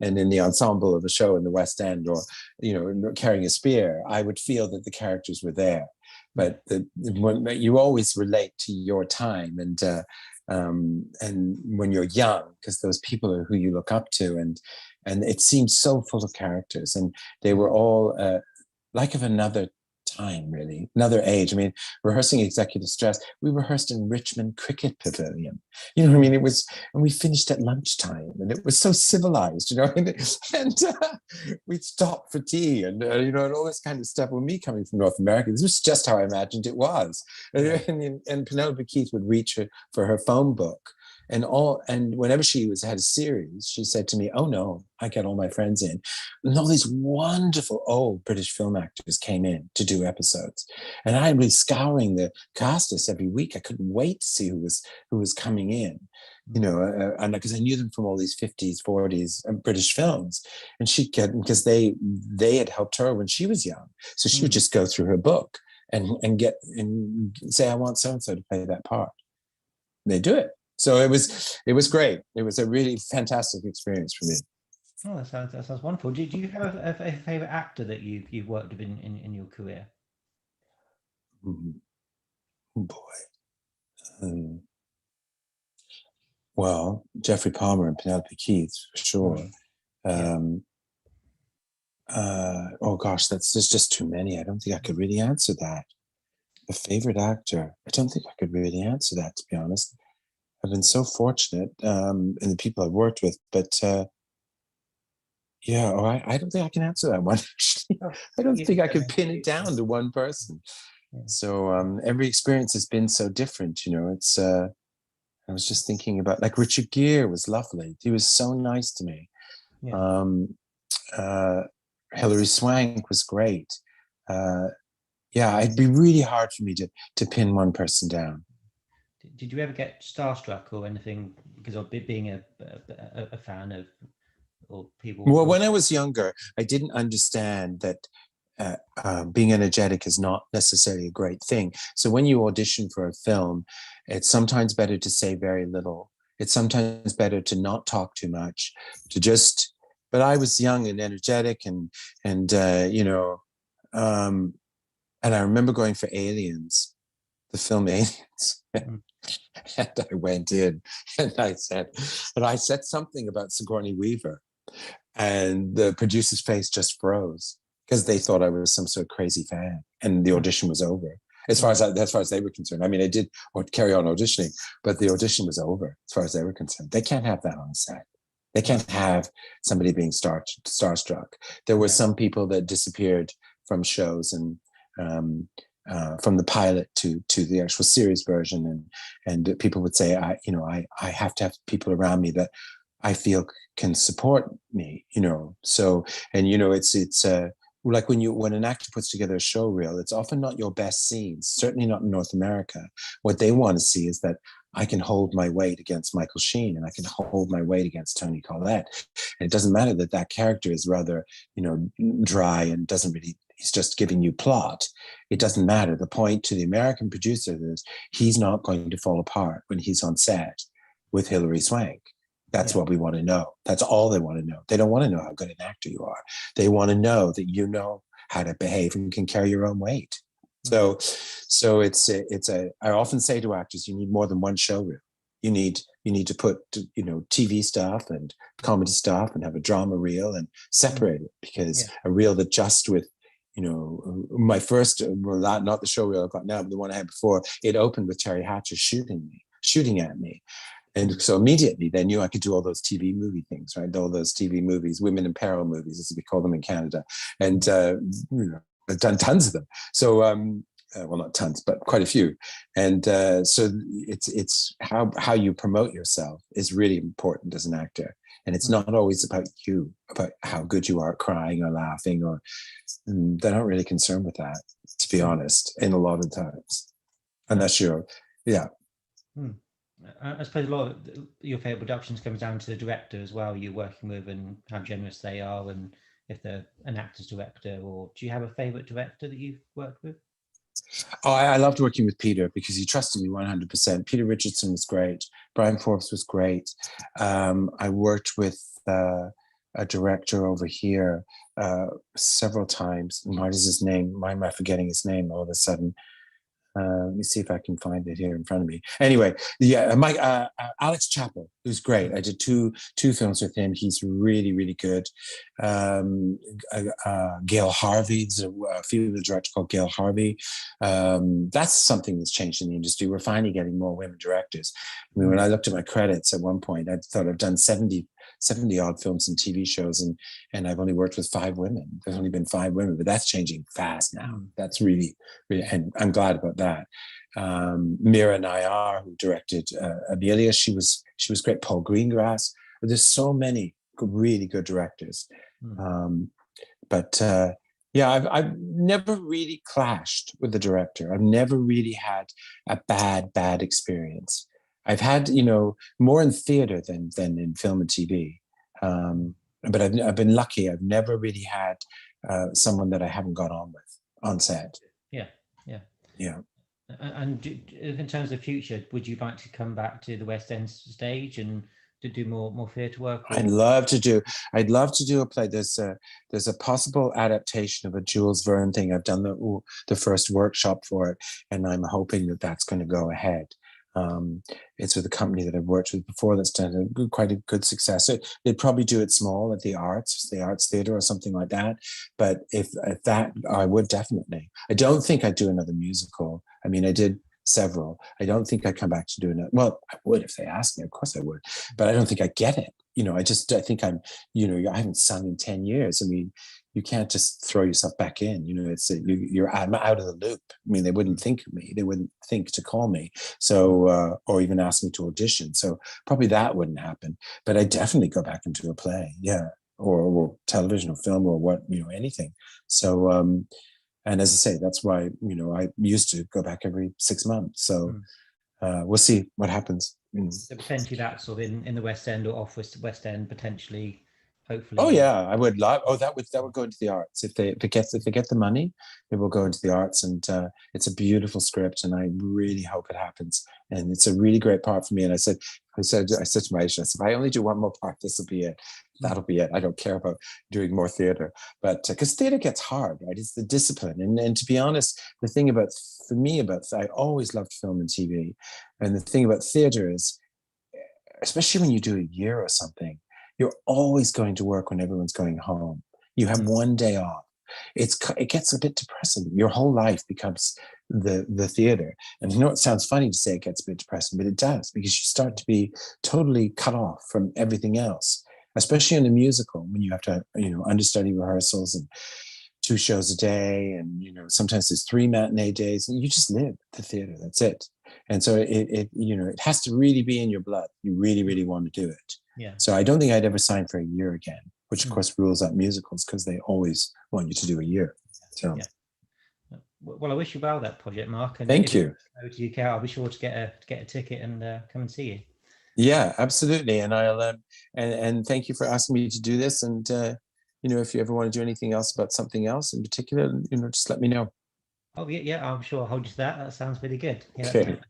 C: and in the ensemble of a show in the West End, or carrying a spear, I would feel that the characters were there. But you always relate to your time, and when you're young, because those people are who you look up to, and it seemed so full of characters, and they were all like of another time, really, another age. I mean, rehearsing Executive Stress, we rehearsed in Richmond Cricket Pavilion. It was, and we finished at lunchtime, and it was so civilized, and we'd stop for tea, and and all this kind of stuff. With me coming from North America, this was just how I imagined it was. And Penelope Keith would reach for her phone book. And whenever she had a series, she said to me, "Oh no, I get all my friends in." And all these wonderful old British film actors came in to do episodes. And I was scouring the cast list every week. I couldn't wait to see who was coming in, and because I knew them from all these 50s, 40s British films. And she'd get, because they had helped her when she was young. So she would just go through her book and say, "I want so-and-so to play that part." And they do it. So it was great. It was a really fantastic experience for me.
B: Oh, that sounds wonderful. Do you have a favorite actor that you've worked with in your career?
C: Boy. Well, Jeffrey Palmer and Penelope Keith, for sure. Oh gosh, there's just too many. I don't think I could really answer that. A favorite actor? I don't think I could really answer that, to be honest. I've been so fortunate in the people I've worked with, but I don't think I can answer that one. I don't think I could pin it down to one person. So every experience has been so different. It's. I was just thinking about, like, Richard Gere was lovely. He was so nice to me. Hilary Swank was great. Yeah, it'd be really hard for me to pin one person down.
B: Did you ever get starstruck or anything because of being a fan of, or people?
C: Well, when I was younger, I didn't understand that being energetic is not necessarily a great thing. So when you audition for a film, it's sometimes better to say very little. It's sometimes better to not talk too much, to just. But I was young and energetic, and you know, and I remember going for Aliens, the film Aliens. And I went in and I said something about Sigourney Weaver, and the producer's face just froze because they thought I was some sort of crazy fan, and the audition was over. As far as they were concerned. I mean, I did carry on auditioning, but the audition was over as far as they were concerned. They can't have that on set. They can't have somebody being starstruck. There were some people that disappeared from shows and from the pilot to the actual series version, and people would say, I have to have people around me that I feel can support me, you know. So, and you know, it's like when an actor puts together a show reel, it's often not your best scenes, certainly not in North America. What they want to see is that I can hold my weight against Michael Sheen, and I can hold my weight against Toni Collette. And it doesn't matter that that character is rather, you know, dry and doesn't really, he's just giving you plot. It doesn't matter. The point to the American producer is he's not going to fall apart when he's on set with Hilary Swank. That's what we want to know. That's all they want to know. They don't want to know how good an actor you are. They want to know that you know how to behave and can carry your own weight. So I often say to actors, you need more than one show reel. You need to put, you know, TV stuff and comedy stuff and have a drama reel and separate it, because a reel that just with, you know, my first, well, not the show reel I've got now, but the one I had before, it opened with Terry Hatcher shooting at me. And so immediately they knew I could do all those TV movie things, right? All those TV movies, women in peril movies, as we call them in Canada. And, you know, I've done tons of them. So, well, not tons, but quite a few. And so it's how you promote yourself is really important as an actor. And it's not always about you, about how good you are at crying or laughing, or they're not really concerned with that, to be honest, in a lot of times. Unless you're,
B: I suppose a lot of your favorite productions comes down to the director as well you're working with and how generous they are, and if they're an actor's director. Or do you have a favorite director that you've worked with?
C: Oh, I loved working with Peter because he trusted me 100%. Peter Richardson was great. Brian Forbes was great. I worked with a director over here several times. What is his name? Why am I forgetting his name all of a sudden? Let me see if I can find it here in front of me. Anyway, Alex Chappell, who's great. I did two films with him. He's really, really good. Gail Harvey, there's a female director called Gail Harvey. That's something that's changed in the industry. We're finally getting more women directors. I mean, when I looked at my credits at one point, I thought I've done 70 odd films and TV shows, and I've only worked with 5 women. There's only been 5 women, but that's changing fast now. That's really, and I'm glad about that. Mira Nayar, who directed Amelia, she was great. Paul Greengrass. There's so many really good directors. I've never really clashed with the director. I've never really had a bad experience. I've had, you know, more in theater than in film and TV. But I've been lucky. I've never really had someone that I haven't got on with on set. Yeah.
B: And in terms of future, would you like to come back to the West End stage and to do more theatre work? Or? I'd love to do
C: a play. There's a possible adaptation of a Jules Verne thing. I've done the first workshop for it, and I'm hoping that that's going to go ahead. It's with a company that I've worked with before that's done quite a good success. So they'd probably do it small at the Arts Theatre or something like that. But if that, I would definitely. I don't think I'd do another musical. I mean, I did several. I don't think I'd come back to doing it. Well, I would if they asked me. Of course I would. But I don't think I get it. You know, I think I'm, you know, I haven't sung in 10 years. I mean, you can't just throw yourself back in. You know, I'm out of the loop. I mean, they wouldn't think of me. They wouldn't think to call me. So, or even ask me to audition. So probably that wouldn't happen. But I definitely go back into a play. Yeah. or television or film or what, anything. So, and as I say, that's why, I used to go back every 6 months. So we'll see what happens.
B: So potentially that sort of in the West End or off West End, potentially, hopefully.
C: Oh yeah, I would love. Oh, that would go into the arts if they get the money, it will go into the arts, and it's a beautiful script, and I really hope it happens. And it's a really great part for me. And I said to my agent, I said, if I only do one more part, this will be it. That'll be it. I don't care about doing more theater, but because theater gets hard, right? It's the discipline, and to be honest, the thing for me I always loved film and TV, and the thing about theater is, especially when you do a year or something, you're always going to work when everyone's going home. You have one day off. It gets a bit depressing. Your whole life becomes the theater. And it sounds funny to say it gets a bit depressing, but it does, because you start to be totally cut off from everything else, especially in a musical when you have to, understudy rehearsals and 2 shows a day. And, sometimes there's 3 matinee days, and you just live the theater. That's it. And so it has to really be in your blood. You really, really want to do it.
B: Yeah.
C: So I don't think I'd ever sign for a year again, which of course rules out musicals, because they always want you to do a year. So,
B: well, I wish you well that project, Mark. And
C: thank you.
B: Go to UK, I'll be sure to get a ticket and come and see you.
C: Yeah, absolutely. And I'll and thank you for asking me to do this. And if you ever want to do anything else about something else in particular, just let me know.
B: Oh yeah, I'm sure I'll hold you to that. That sounds really good. Yeah,
C: okay.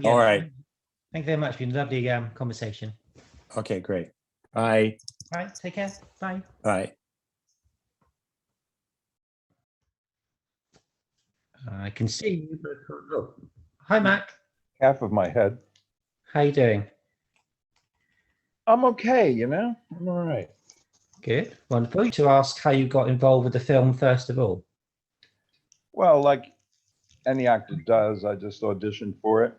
C: All right.
B: Thank you very much. It's been a lovely conversation.
C: Okay, great. Bye.
B: All right, take care. Bye.
C: Bye.
B: I can see you, but look. Hi, Mac.
D: Half of my head.
B: How you doing?
D: I'm okay, I'm all right.
B: Good. Wonderful. To ask how you got involved with the film, first of all.
D: Well, like any actor does, I just auditioned for it.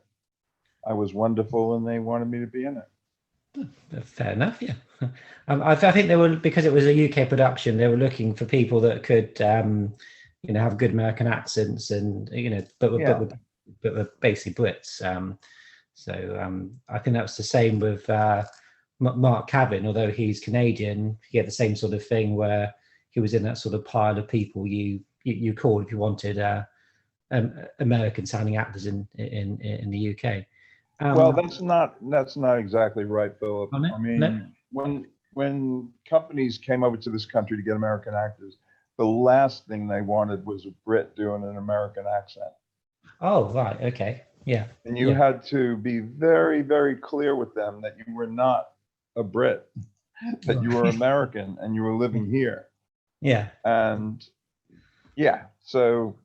D: I was wonderful, and they wanted me to be in it.
B: Fair enough, yeah. I think they were, because it was a UK production, they were looking for people that could, have good American accents, and but were basically Brits. I think that was the same with Mark Caven. Although he's Canadian, he had the same sort of thing where he was in that sort of pile of people you called if you wanted American sounding actors in the UK.
D: Well, that's not exactly right, Philip.
B: Oh, no?
D: I mean,
B: No?
D: when companies came over to this country to get American actors, the last thing they wanted was a Brit doing an American accent.
B: Oh, right. Okay. Yeah.
D: And you had to be very, very clear with them that you were not a Brit, that you were American and you were living here.
B: Yeah.
D: And yeah, so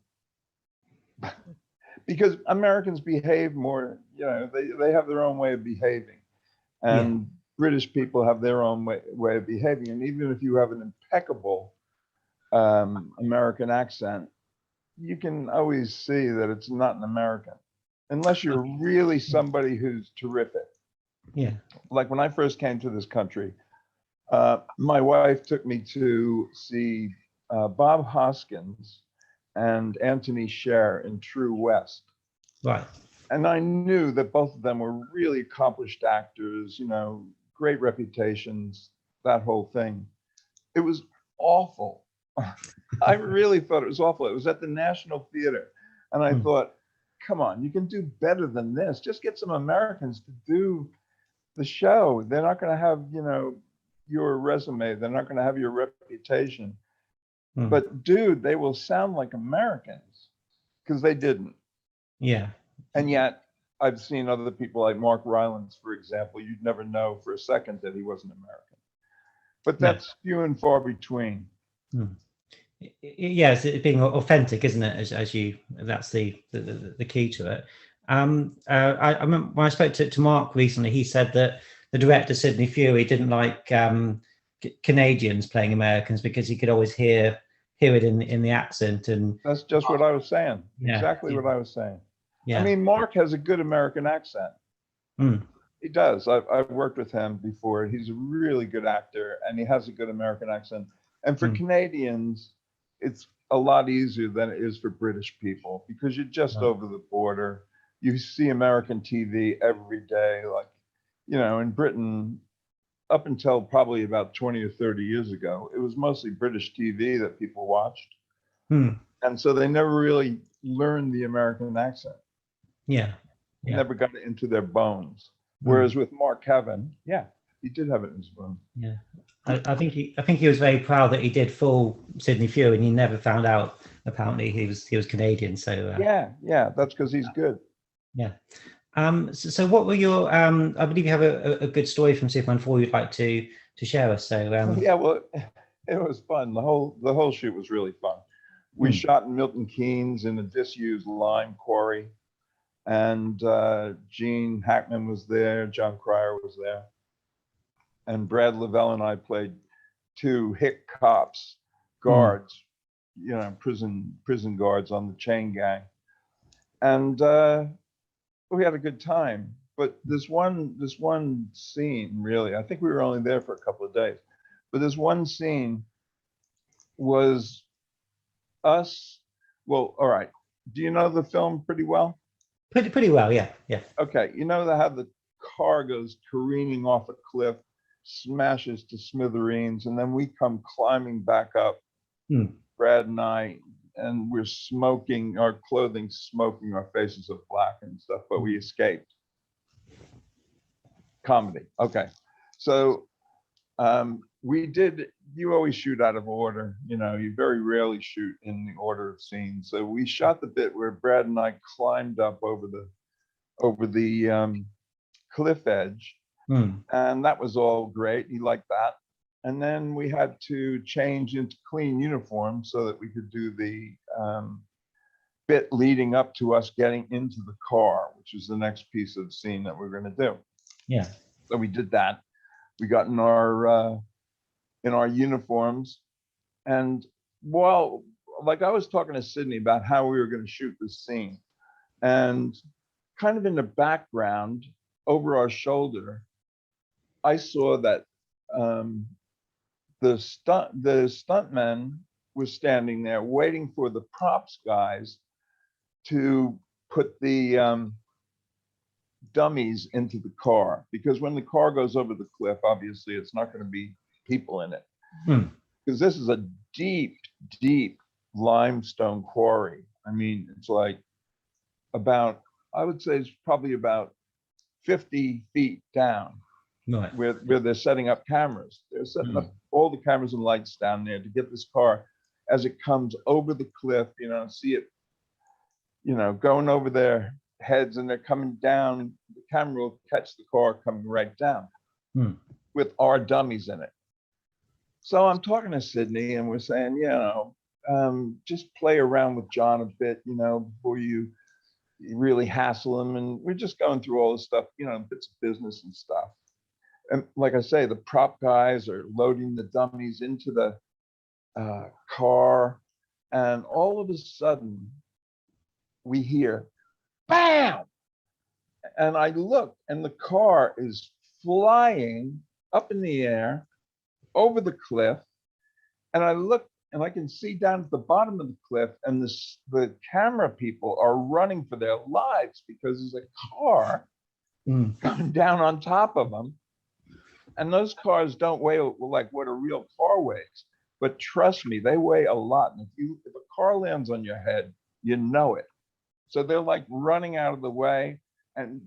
D: because Americans behave more, they have their own way of behaving, and British people have their own way of behaving. And even if you have an impeccable American accent, you can always see that it's not an American, unless you're really somebody who's terrific.
B: Yeah. Like
D: when I first came to this country, my wife took me to see Bob Hoskins and Anthony Sher in True West.
B: Right.
D: And I knew that both of them were really accomplished actors, great reputations, that whole thing. It was awful. I really thought it was awful. It was at the National Theater. And I thought, come on, you can do better than this. Just get some Americans to do the show. They're not going to have, your resume. They're not going to have your reputation. But dude, they will sound like Americans, because they didn't.
B: Yeah.
D: And yet I've seen other people like Mark Rylance, for example. You'd never know for a second that he wasn't American. But that's few and far between.
B: Yes, it being authentic, isn't it? As you, that's the key to it. I remember when I spoke to Mark recently, he said that the director Sidney Furie didn't like Canadians playing Americans because he could always hear it in the accent. And
D: that's just what I was saying. Exactly what I was saying. Yeah. I mean, Mark has a good American accent. He does. I've worked with him before. He's a really good actor, and he has a good American accent. And for Canadians, it's a lot easier than it is for British people, because you're just over the border. You see American TV every day. Like, in Britain, up until probably about 20 or 30 years ago, it was mostly British TV that people watched. And so they never really learned the American accent.
B: Yeah.
D: Never got it into their bones. Whereas with Mark Caven, yeah, he did have it in his bones.
B: Yeah. I think he was very proud that he did full Sidney Furie, and he never found out. Apparently, he was Canadian. So
D: yeah, that's because he's good.
B: Yeah. So what were your? I believe you have a good story from Superman 4 you'd like to share us. So
D: yeah, well, it was fun. The whole shoot was really fun. We shot in Milton Keynes in a disused lime quarry, and Gene Hackman was there, John Cryer was there, and Brad Lavelle and I played two hick cops, guards, prison guards on the chain gang, and we had a good time. But this one scene, really, I think we were only there for a couple of days, but this one scene was us. Well, all right. Do you know the film pretty well?
B: Pretty well, yeah.
D: Okay, you know how the car goes careening off a cliff, smashes to smithereens, and then we come climbing back up, Brad and I, and we're smoking, our clothing smoking, our faces are black and stuff, but we escaped. Comedy. Okay. So you always shoot out of order. You very rarely shoot in the order of scenes. So we shot the bit where Brad and I climbed up over the cliff edge. And that was all great. He liked that. And then we had to change into clean uniform so that we could do the bit leading up to us getting into the car, which is the next piece of scene that we're going to do.
B: Yeah.
D: So we did that. We got in our uniforms, and well, like I was talking to Sydney about how we were going to shoot this scene, and kind of in the background over our shoulder, I saw that the stuntman was standing there waiting for the props guys to put the dummies into the car, because when the car goes over the cliff, obviously it's not going to be people in it, because this is a deep limestone quarry. I mean, it's like I would say it's probably about 50 feet down,
B: right,
D: where they're setting up cameras. They're setting up all the cameras and lights down there to get this car as it comes over the cliff, see it, going over their heads, and they're coming down. The camera will catch the car coming right down with our dummies in it. So I'm talking to Sydney, and we're saying, just play around with John a bit, before you really hassle him. And we're just going through all this stuff, bits of business and stuff. And like I say, the prop guys are loading the dummies into the car, and all of a sudden we hear bam, and I look, and the car is flying up in the air over the cliff, and I look, and I can see down at the bottom of the cliff, and the camera people are running for their lives because there's a car coming down on top of them, and those cars don't weigh like what a real car weighs, but trust me, they weigh a lot, and if a car lands on your head, you know it. So they're like running out of the way, and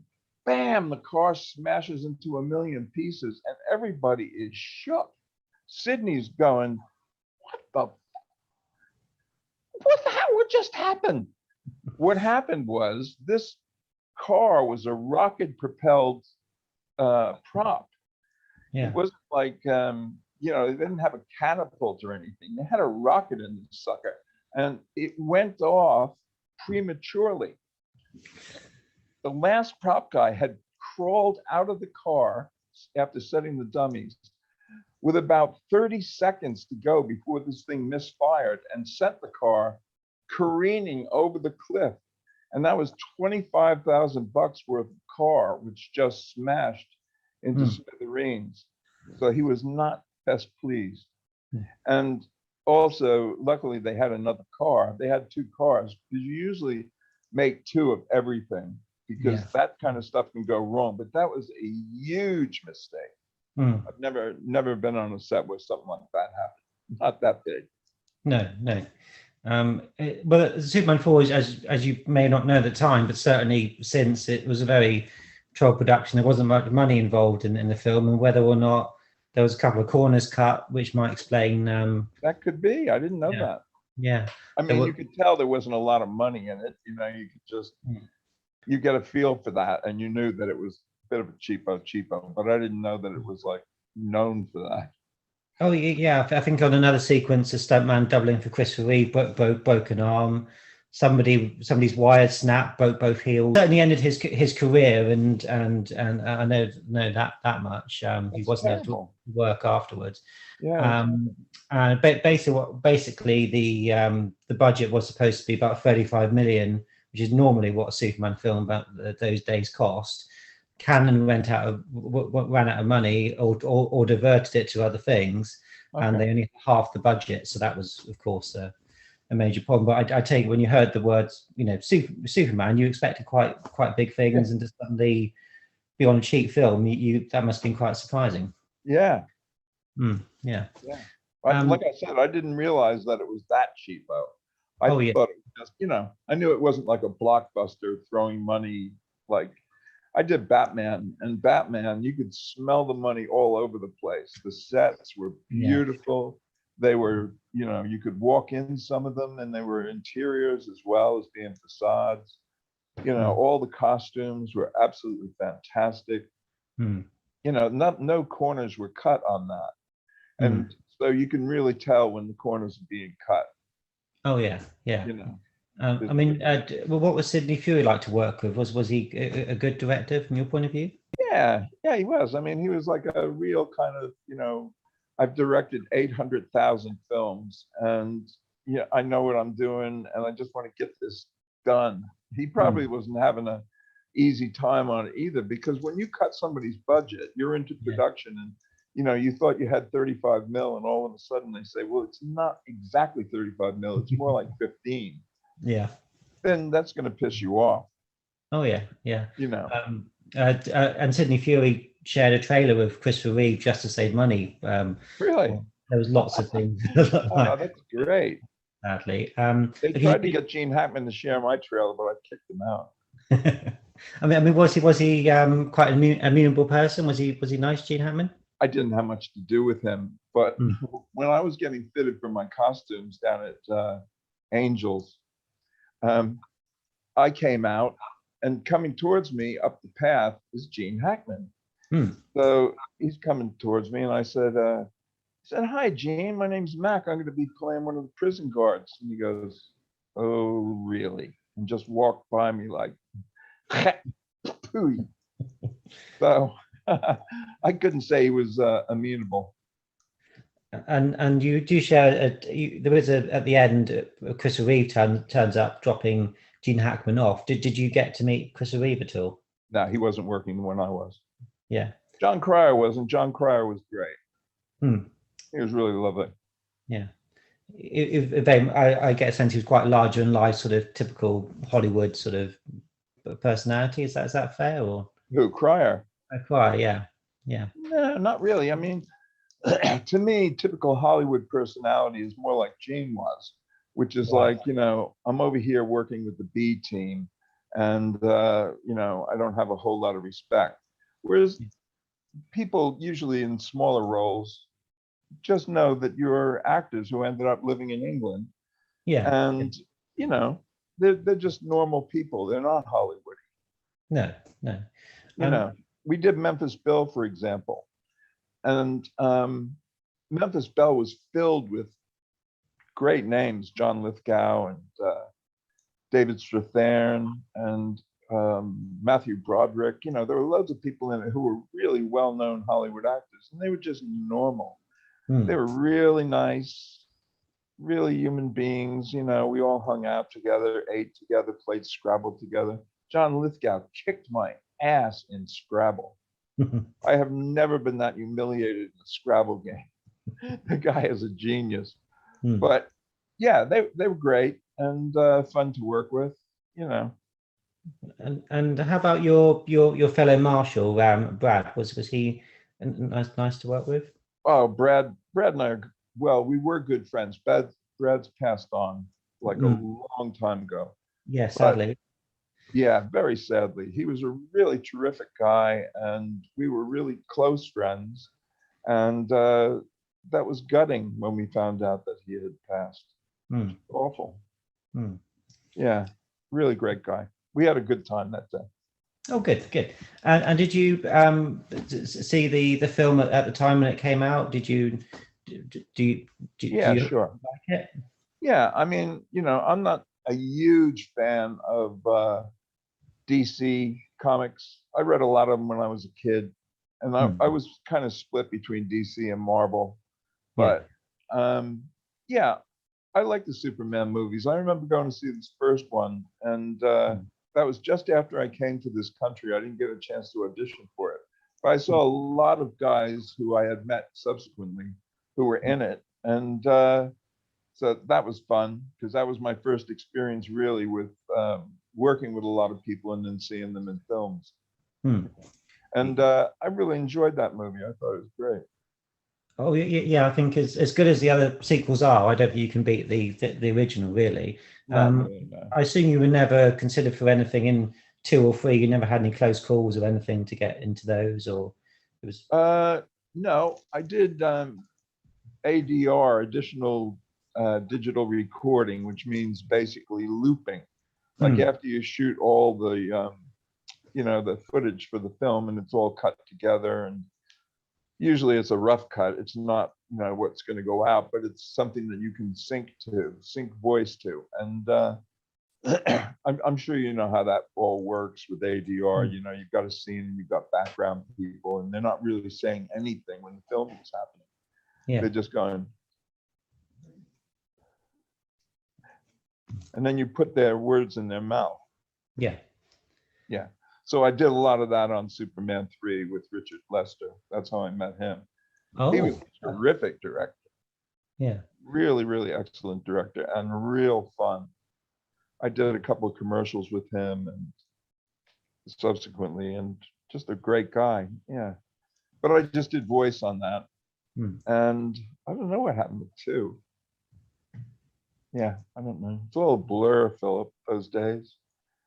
D: bam, the car smashes into a million pieces, and everybody is shook. Sydney's going, what the hell? What just happened? What happened was this car was a rocket-propelled prop.
B: Yeah.
D: It wasn't like, they didn't have a catapult or anything. They had a rocket in the sucker, and it went off prematurely. The last prop guy had crawled out of the car after setting the dummies with about 30 seconds to go before this thing misfired and sent the car careening over the cliff. And that was $25,000 worth of car, which just smashed into smithereens. So he was not best pleased. And also, luckily, they had another car. They had two cars, because you usually make two of everything, because that kind of stuff can go wrong. But that was a huge mistake. I've never been on a set where something like that happened. Not that big.
B: No. Well, Superman 4 is, as you may not know at the time, but certainly since, it was a very controlled production. There wasn't much money involved in the film, and whether or not there was a couple of corners cut, which might explain.
D: That could be. I didn't know that.
B: Yeah.
D: I mean, you could tell there wasn't a lot of money in it. You know, you could just, you get a feel for that, and you knew that it was a bit of a cheapo, but I didn't know that it was like known for that.
B: Oh yeah, I think on another sequence, a stuntman doubling for Christopher Reeve broke an arm. Somebody's wires snapped, broke both heels. Certainly ended his career, and I know that much. He wasn't able to work afterwards.
D: Yeah.
B: Basically the budget was supposed to be about 35 million, which is normally what a Superman film about those days cost. Canon ran out of money, or diverted it to other things, and they only had half the budget. So that was, of course, a major problem. But I take it, when you heard the words, you know, Superman, you expected quite big things, and to suddenly be on a cheap film, that must have been quite surprising.
D: Yeah.
B: Yeah.
D: Like I said, I didn't realize that it was that cheapo. I thought it was just, you know, I knew it wasn't like a blockbuster throwing money. Like, I did Batman, and Batman, you could smell the money all over the place. The sets were beautiful. They were, you know, you could walk in some of them, and they were interiors as well as being facades. You know, all the costumes were absolutely fantastic. You know, no corners were cut on that. And so you can really tell when the corners are being cut.
B: Oh yeah.
D: You know.
B: I mean, what was Sidney Furie like to work with? Was he a good director from your point of view?
D: Yeah, he was. I mean, he was like a real kind of, you know, I've directed 800,000 films, and yeah, I know what I'm doing, and I just want to get this done. He probably wasn't having an easy time on it either, because when you cut somebody's budget, you're into production, and you know, you thought you had 35 mil, and all of a sudden they say, well, it's not exactly 35 mil, it's more like 15.
B: Yeah.
D: Then that's going to piss you off.
B: Oh yeah.
D: You know.
B: And Sidney Furie shared a trailer with Christopher Reeve just to save money.
D: Really?
B: There was lots of things.
D: Oh, that's great.
B: Sadly,
D: they tried to get Gene Hackman to share my trailer, but I kicked him out.
B: I mean, was he quite an amenable person? Was he nice, Gene Hackman?
D: I didn't have much to do with him, but when I was getting fitted for my costumes down at Angels, I came out, and coming towards me up the path is Gene Hackman. So he's coming towards me, and I said, "Hi, Gene. My name's Mac. I'm going to be playing one of the prison guards." And he goes, "Oh, really?" And just walked by me like, pooey. So I couldn't say he was amenable.
B: And you do share. There is at the end, Christopher Reeve turns up, dropping Gene Hackman off. Did you get to meet Christopher Reeve at all?
D: No, he wasn't working when I was.
B: Yeah.
D: John Cryer wasn't. John Cryer was great. He was really lovely.
B: Yeah. I get a sense he was quite larger than life, sort of typical Hollywood sort of personality. Is that fair? Or
D: who? Cryer?
B: Cryer, yeah.
D: No, not really. I mean, to me, typical Hollywood personality is more like Gene was, which is like, you know, I'm over here working with the B team, and you know, I don't have a whole lot of respect. Whereas people usually in smaller roles just know that you're actors who ended up living in England.
B: Yeah.
D: And you know, they're just normal people. They're not Hollywood.
B: No.
D: You know, we did Memphis Belle, for example. And Memphis Belle was filled with great names, John Lithgow and David Strathairn and Matthew Broderick. You know, there were loads of people in it who were really well-known Hollywood actors, and they were just normal. They were really nice, really human beings. You know, we all hung out together, ate together, played Scrabble together. John Lithgow kicked my ass in Scrabble. I have never been that humiliated in a Scrabble game. The guy is a genius. But yeah, they were great and fun to work with, you know.
B: And how about your fellow Marshal, Brad? Was he And nice to work with.
D: Oh, Brad and I are, well, we were good friends. Brad's passed on like a long time ago.
B: Yeah,
D: But
B: sadly.
D: yeah, very sadly. He was a really terrific guy, and we were really close friends. And that was gutting when we found out that he had passed. Awful. Yeah, really great guy. We had a good time that day.
B: Oh, good. And did you see the film at the time when it came out? Did you
D: Yeah,
B: do you
D: sure.
B: like it?
D: Yeah, I mean, I'm not a huge fan of DC comics. I read a lot of them when I was a kid, and I was kind of split between DC and Marvel. But yeah, I like the Superman movies. I remember going to see this first one, and that was just after I came to this country. I didn't get a chance to audition for it, but I saw a lot of guys who I had met subsequently who were in it, and so that was fun because that was my first experience really with working with a lot of people and then seeing them in films. And I really enjoyed that movie. I thought it was great.
B: Oh yeah, I think as good as the other sequels are, I don't think you can beat the original, really.
D: No.
B: I assume you were never considered for anything in 2 or 3. You never had any close calls or anything to get into those, or it was.
D: No, I did ADR, additional digital recording, which means basically looping. Like after you shoot all the the footage for the film and it's all cut together, and usually it's a rough cut. It's not what's going to go out, but it's something that you can sync voice to. And I'm sure you know how that all works with ADR. You've got a scene and you've got background people, and they're not really saying anything when the film is happening.
B: Yeah.
D: They're just going, and then you put their words in their mouth.
B: Yeah.
D: So I did a lot of that on Superman 3 with Richard Lester. That's how I met him.
B: Oh,
D: he was a terrific director.
B: Yeah.
D: Really, really excellent director and real fun. I did a couple of commercials with him and subsequently, and just a great guy. Yeah. But I just did voice on that. And I don't know what happened with 2. Yeah, I don't know. It's a little blur, Philip, those days.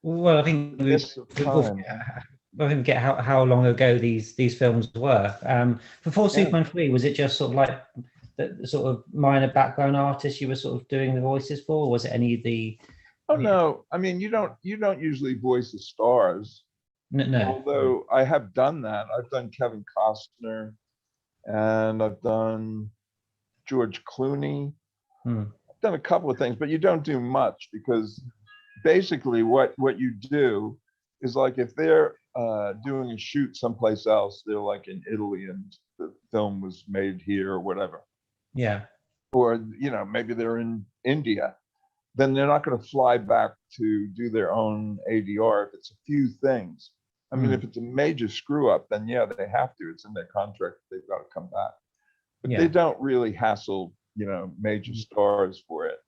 B: Well, I think we forget how long ago these films were. Before Superman 3, was it just sort of like the sort of minor background artists you were sort of doing the voices for, or was it any of the?
D: Oh no, I mean you don't usually voice the stars.
B: No.
D: Although I have done that. I've done Kevin Costner, and I've done George Clooney. I've done a couple of things, but you don't do much because basically what you do is, like, if they're doing a shoot someplace else, they're like in Italy and the film was made here or whatever.
B: Yeah.
D: Or maybe they're in India, then they're not going to fly back to do their own ADR if it's a few things. I mean, if it's a major screw up, then yeah, they have to. It's in their contract. They've got to come back. But they don't really hassle, major stars for it.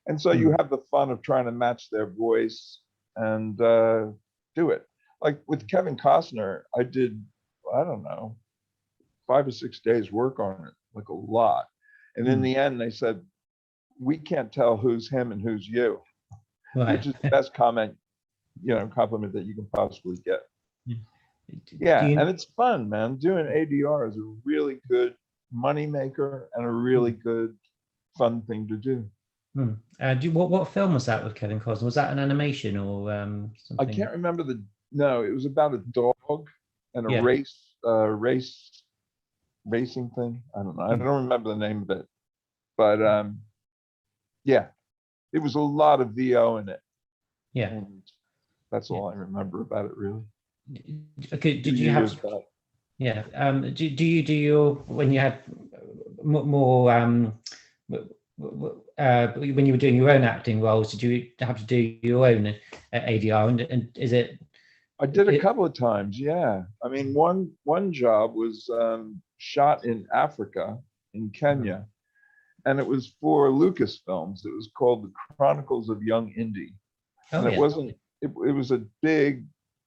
D: And so you have the fun of trying to match their voice and do it. Like with Kevin Costner, I did, I don't know, 5 or 6 days work on it, like a lot. And in the end, they said, we can't tell who's him and who's you, which is the best compliment that you can possibly get. Yeah, and it's fun, man. Doing ADR is a really good money maker and a really good fun thing to do.
B: What film was that with Kevin Costner? Was that an animation or something?
D: I can't remember no, it was about a dog and a racing thing. I don't know. I don't remember the name of it. But yeah, it was a lot of VO in it.
B: Yeah.
D: And that's all I remember about it, really.
B: Okay, did you have? Yeah. Do you do your, when you had more when you were doing your own acting roles, did you have to do your own ADR? And is it?
D: I did a couple of times. Yeah. I mean, one job was shot in Africa, in Kenya, and it was for Lucasfilms. It was called The Chronicles of Young Indy. And it wasn't. It was a big,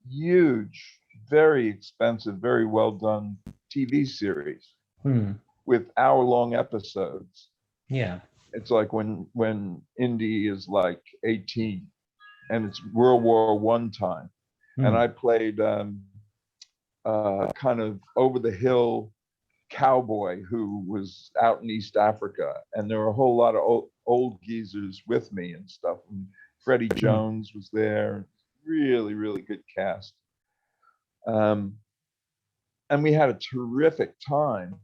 D: huge, very expensive, very well done TV series
B: Hmm.
D: with hour-long episodes.
B: Yeah.
D: It's like when Indy is like 18 and it's World War I time. And
B: Hmm.
D: I played kind of over the hill cowboy who was out in East Africa. And there were a whole lot of old geezers with me and stuff. And Freddie Jones was there. Really, really good cast. And we had a terrific time.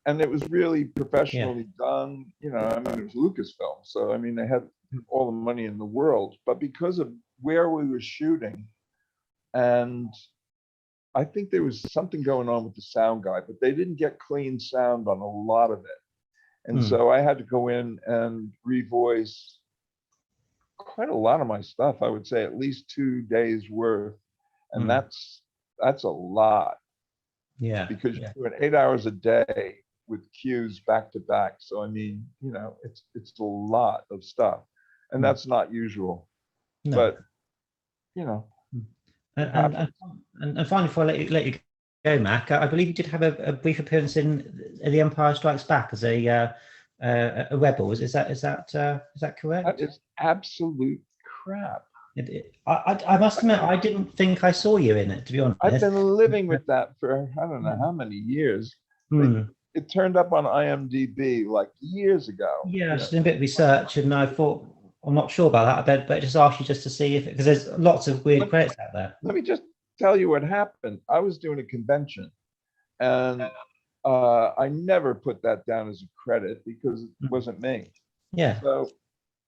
D: And it was really professionally done. You know, I mean, it was Lucasfilm. So, I mean, they had all the money in the world. But because of where we were shooting, and I think there was something going on with the sound guy, but they didn't get clean sound on a lot of it. And so I had to go in and revoice quite a lot of my stuff. I would say at least 2 days worth. And that's a lot.
B: Yeah.
D: Because you're doing 8 hours a day with cues back to back. So, I mean, you know, it's a lot of stuff. And that's not usual.
B: No.
D: But, you know.
B: And finally, before I let you go, Mac, I believe you did have a brief appearance in The Empire Strikes Back as a rebel. Is that correct?
D: That is absolute crap.
B: I must admit, I didn't think I saw you in it, to be honest.
D: I've been living with that for I don't know how many years. It turned up on IMDb like years ago.
B: Yeah, I just did a bit of research, and I thought, I'm not sure about that. But just asked you just to see if, because there's lots of weird credits out there.
D: Let me just tell you what happened. I was doing a convention, and I never put that down as a credit because it wasn't me.
B: Yeah.
D: So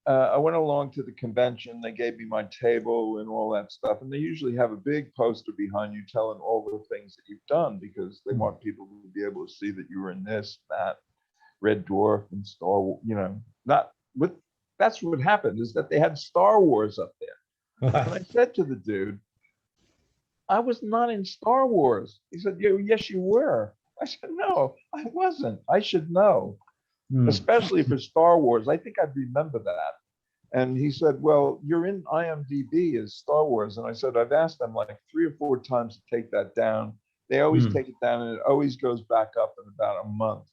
D: I went along to the convention. They gave me my table and all that stuff. And they usually have a big poster behind you telling all the things that you've done because they want people to be able to see that you were in this, that, Red Dwarf and Star Wars, you know, that's what happened is that they had Star Wars up there. And I said to the dude, I was not in Star Wars. He said, yes, you were. I said, no, I wasn't. I should know. Especially for Star Wars. I think I'd remember that. And he said, well, you're in IMDb as Star Wars. And I said, I've asked them like 3 or 4 times to take that down. They always take it down and it always goes back up in about a month.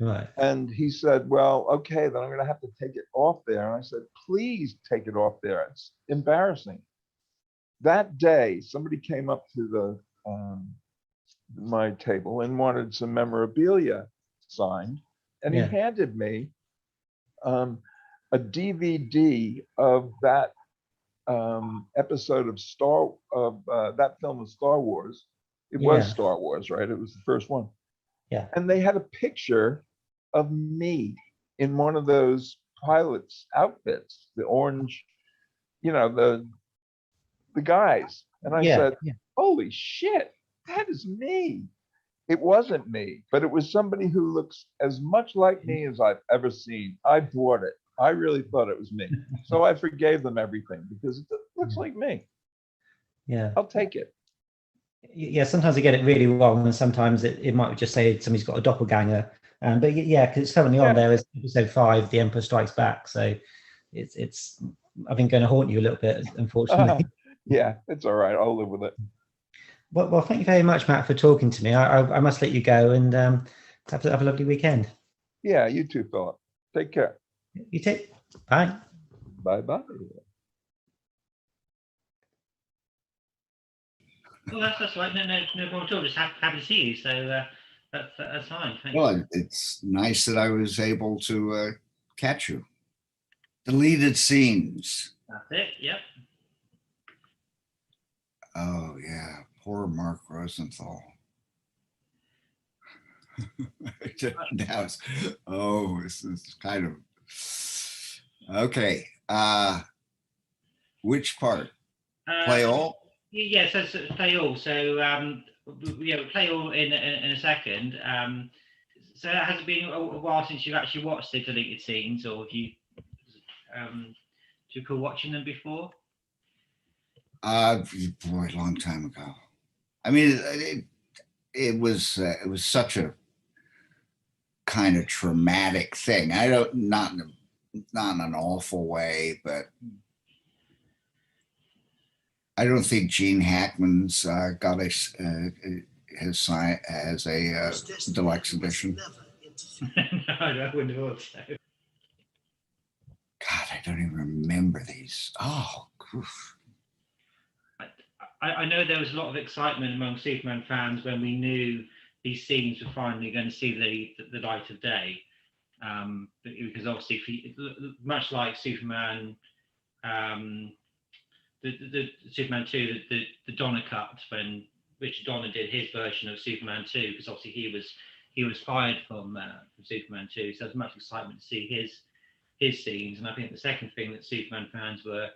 B: Right.
D: And he said, well, okay, then I'm going to have to take it off there. And I said, please take it off there. It's embarrassing. That day, somebody came up to the my table and wanted some memorabilia signed. And he handed me a DVD of that episode of that film of Star Wars. It was Star Wars, right? It was the first one.
B: Yeah.
D: And they had a picture of me in one of those pilot's outfits, the orange, you know, the guys. And I said, holy shit, that is me. It wasn't me, but it was somebody who looks as much like me as I've ever seen. I bought it. I really thought it was me. So I forgave them everything because it looks like me.
B: Yeah.
D: I'll take it.
B: Yeah, sometimes I get it really wrong, and sometimes it might just say somebody's got a doppelganger. But yeah, because it's currently on there as episode 5, The Emperor Strikes Back. So it's I've been going to haunt you a little bit, unfortunately.
D: Yeah, it's all right. I'll live with it.
B: Well, thank you very much, Matt, for talking to me. I must let you go and have a lovely weekend.
D: Yeah, you too, Philip. Take care.
B: You too. Bye.
D: Bye-bye.
B: Well, that's right. No problem at all. Just happy to see you. So that's fine. Thank
E: Well,
B: you.
E: it's nice that I was able to catch you. Deleted scenes.
B: That's it. Yep.
E: Oh, yeah. Poor Mark Rosenthal. Now this is kind of okay. Which part? Play all?
B: Yeah, so play all. So we'll play all in a second. So has it been a while since you've actually watched the deleted scenes, or have you do you recall watching them before?
E: Boy, a long time ago. I mean, it was such a kind of traumatic thing. I don't not in an awful way, but I don't think Gene Hackman's got as a deluxe edition.
B: No, I wouldn't have thought so.
E: God, I don't even remember these. Oh, oof.
B: I know there was a lot of excitement among Superman fans when we knew these scenes were finally going to see the light of day. Because obviously, much like Superman, the Superman 2, the Donner cut, when Richard Donner did his version of Superman 2, because obviously he was fired from Superman 2, so there's much excitement to see his scenes. And I think the second thing that Superman fans were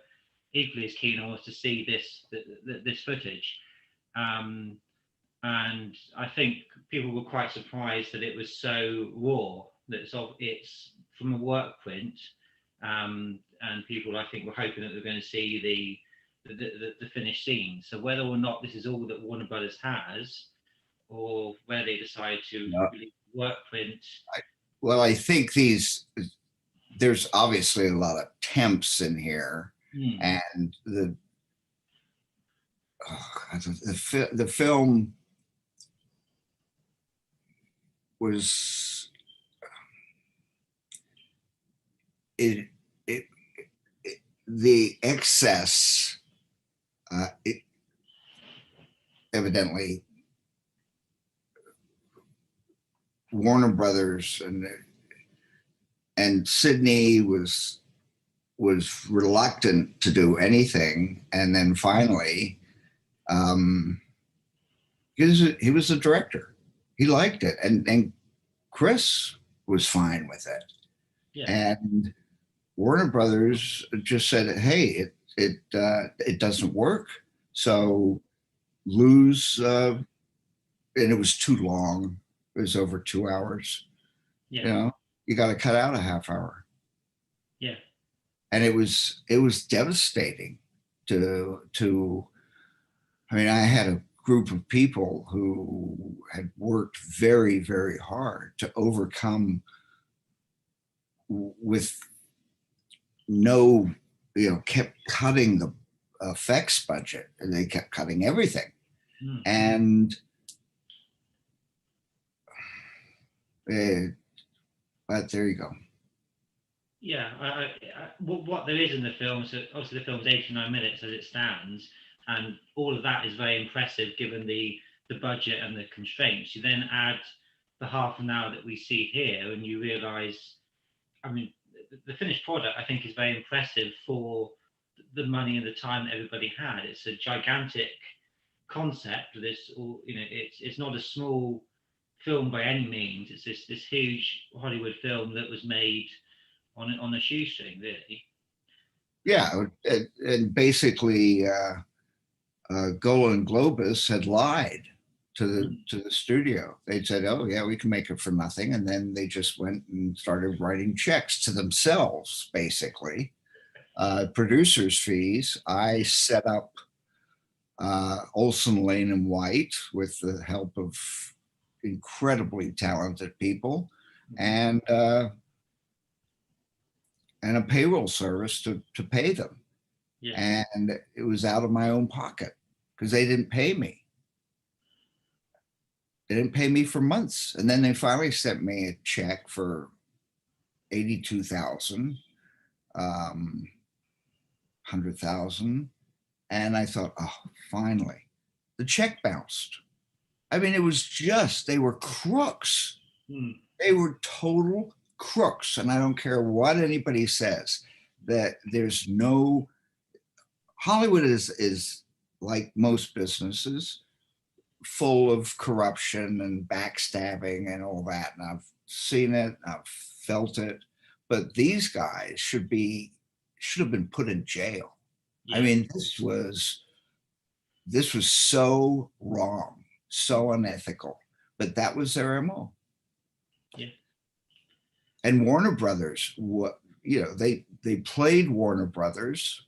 B: equally as keen on was to see this footage. And I think people were quite surprised that it was so raw, that it's from a work print. And people, I think, were hoping that they were going to see the finished scene. So whether or not this is all that Warner Brothers has, or where they decide to release work print.
E: Well, I think there's obviously a lot of temps in here, and the film was the excess. Evidently, Warner Brothers and Sydney was reluctant to do anything, and then finally, he was the director. He liked it, and Chris was fine with it.
B: Yeah.
E: And Warner Brothers just said, "Hey, it doesn't work, so lose." And it was too long. It was over 2 hours.
B: Yeah.
E: You know, you got to cut out a half hour.
B: Yeah.
E: And it was devastating to. I mean, I had a group of people who had worked very, very hard to overcome with no, kept cutting the effects budget, and they kept cutting everything. And but there you go.
B: Yeah, what there is in the film, so obviously the film's 89 minutes as it stands, and all of that is very impressive given the budget and the constraints. You then add the half an hour that we see here, and you realise, I mean, the finished product, I think, is very impressive for the money and the time that everybody had. It's a gigantic concept. It's not a small film by any means. It's this huge Hollywood film that was made on a shoestring, really.
E: Yeah, and basically, Golan Globus had lied to the studio. They'd said, "Oh yeah, we can make it for nothing," and then they just went and started writing checks to themselves, basically, producers' fees. I set up Olsen, Lane and White with the help of incredibly talented people, and a payroll service to pay them. Yeah. And it was out of my own pocket because they didn't pay me. They didn't pay me for months. And then they finally sent me a check for $82,000, $100,000. And I thought, oh, finally, the check bounced. I mean, it was just, they were crooks. They were total crooks. And I don't care what anybody says, that there's no, Hollywood is like most businesses, full of corruption and backstabbing and all that. And I've seen it, I've felt it, but these guys should have been put in jail. Yeah. I mean, this was so wrong, so unethical, but that was their MO.
B: Yeah.
E: And Warner Brothers, they played Warner Brothers.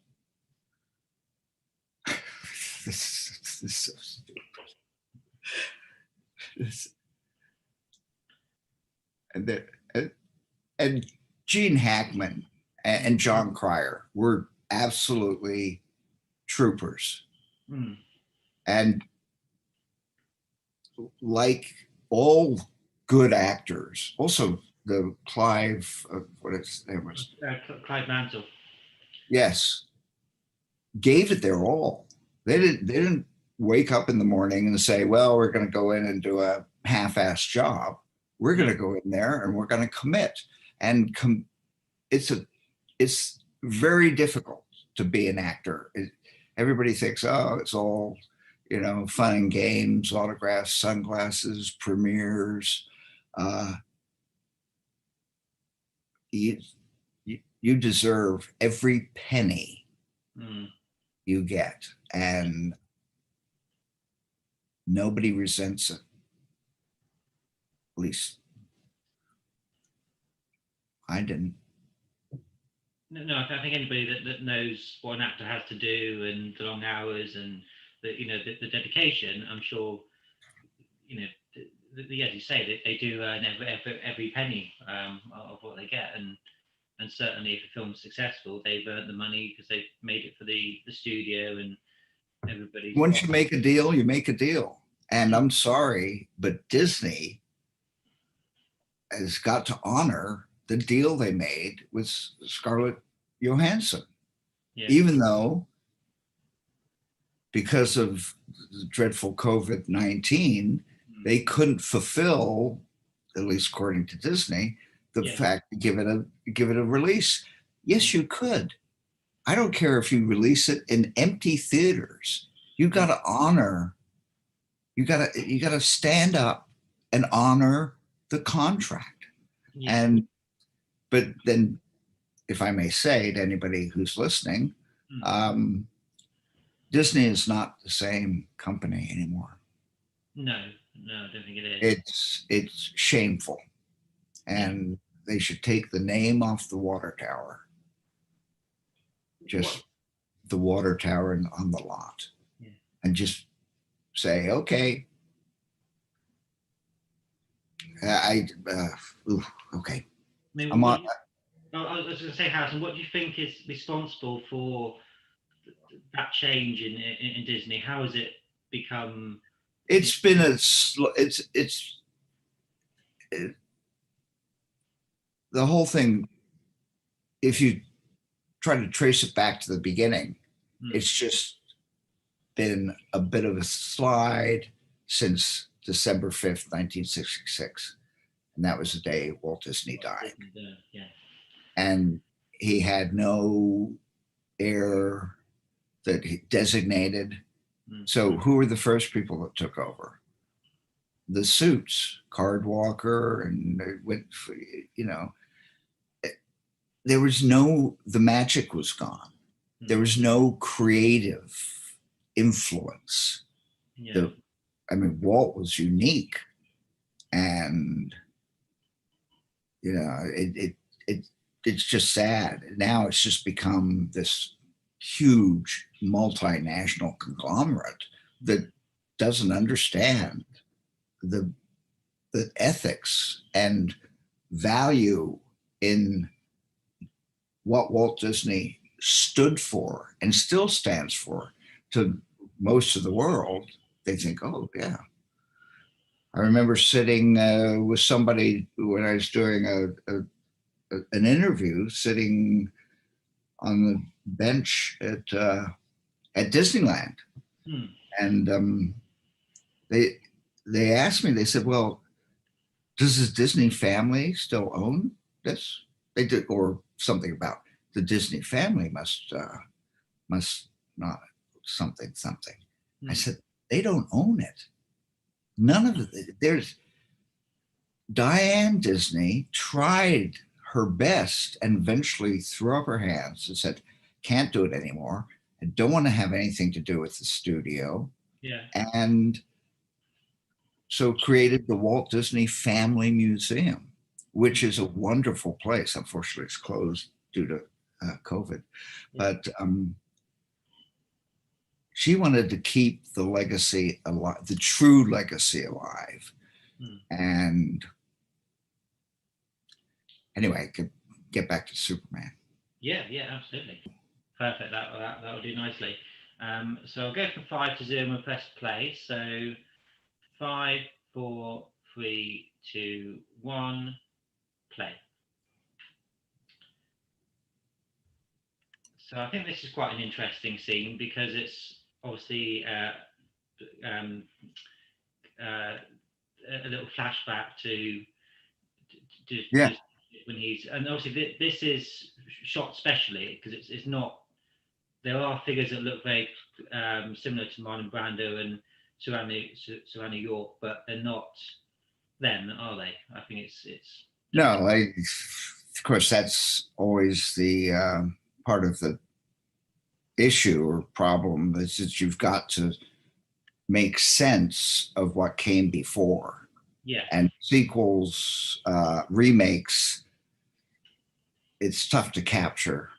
E: This is so stupid. And Gene Hackman and John Cryer were absolutely troopers. And like all good actors, also the Clive,
B: Clive Mantle.
E: yes, gave it their all. They didn't wake up in the morning and say, well, we're going to go in and do a half-assed job. We're going to go in there and we're going to commit. And it's very difficult to be an actor. Everybody thinks, oh, it's all, fun and games, autographs, sunglasses, premieres. You deserve every penny you get, and nobody resents it. At least I didn't.
B: No, I think anybody that knows what an actor has to do and the long hours and the dedication, I'm sure, as you say, they do earn every penny of what they get, and certainly if a film's successful, they've earned the money because they've made it for the studio and everybody.
E: Once you make a deal, you make a deal. And I'm sorry, but Disney has got to honor the deal they made with Scarlett Johansson.
B: Yeah.
E: Even though, because of the dreadful COVID-19, they couldn't fulfill, at least according to Disney, the fact to give it a release. Yes, you could. I don't care if you release it in empty theaters. You got to honor. You got to stand up and honor the contract.
B: Yeah.
E: But then, if I may say to anybody who's listening, Disney is not the same company anymore.
B: No, I don't think it is.
E: It's shameful, and they should take the name off the water tower. Just the water tower on the lot, and just say, okay. Okay.
B: Maybe
E: I'm on.
B: I was going to say, Harrison, what do you think is responsible for that change in Disney? How has it become?
E: It's been the whole thing. If you try to trace it back to the beginning, it's just been a bit of a slide since December 5th, 1966. And that was the day Walt Disney died.
B: Yeah.
E: And he had no heir that he designated. So who were the first people that took over? The suits, Cardwalker, and there was the magic was gone. There was no creative influence.
B: Yeah.
E: Walt was unique, and it's just sad. Now it's just become this huge multinational conglomerate that doesn't understand the ethics and value in what Walt Disney stood for and still stands for to most of the world. They think, oh yeah. I remember sitting with somebody when I was doing an interview, sitting on the bench at Disneyland, and they asked me. They said, "Well, does the Disney family still own this?" They did, or something about the Disney family must not something. I said, they don't own it. None of it. There's Diane Disney tried her best and eventually threw up her hands and said, can't do it anymore. I don't want to have anything to do with the studio.
B: Yeah.
E: And so created the Walt Disney Family Museum, which is a wonderful place. Unfortunately, it's closed due to COVID. But she wanted to keep the legacy alive, the true legacy alive. And anyway, get back to Superman.
B: Yeah, absolutely. Perfect. That'll do nicely. So I'll go from 5 to 0 and press play. So 5, 4, 3, 2, 1, play. So I think this is quite an interesting scene because it's obviously a little flashback to
E: Yeah.
B: when he's, and obviously this is shot specially because it's not, there are figures that look very similar to Marlon Brando and Savannah York, but they're not them, are they? I think it's
E: No, of course, that's always the part of the issue or problem is that you've got to make sense of what came before.
B: yeah.
E: And sequels, remakes, it's tough to capture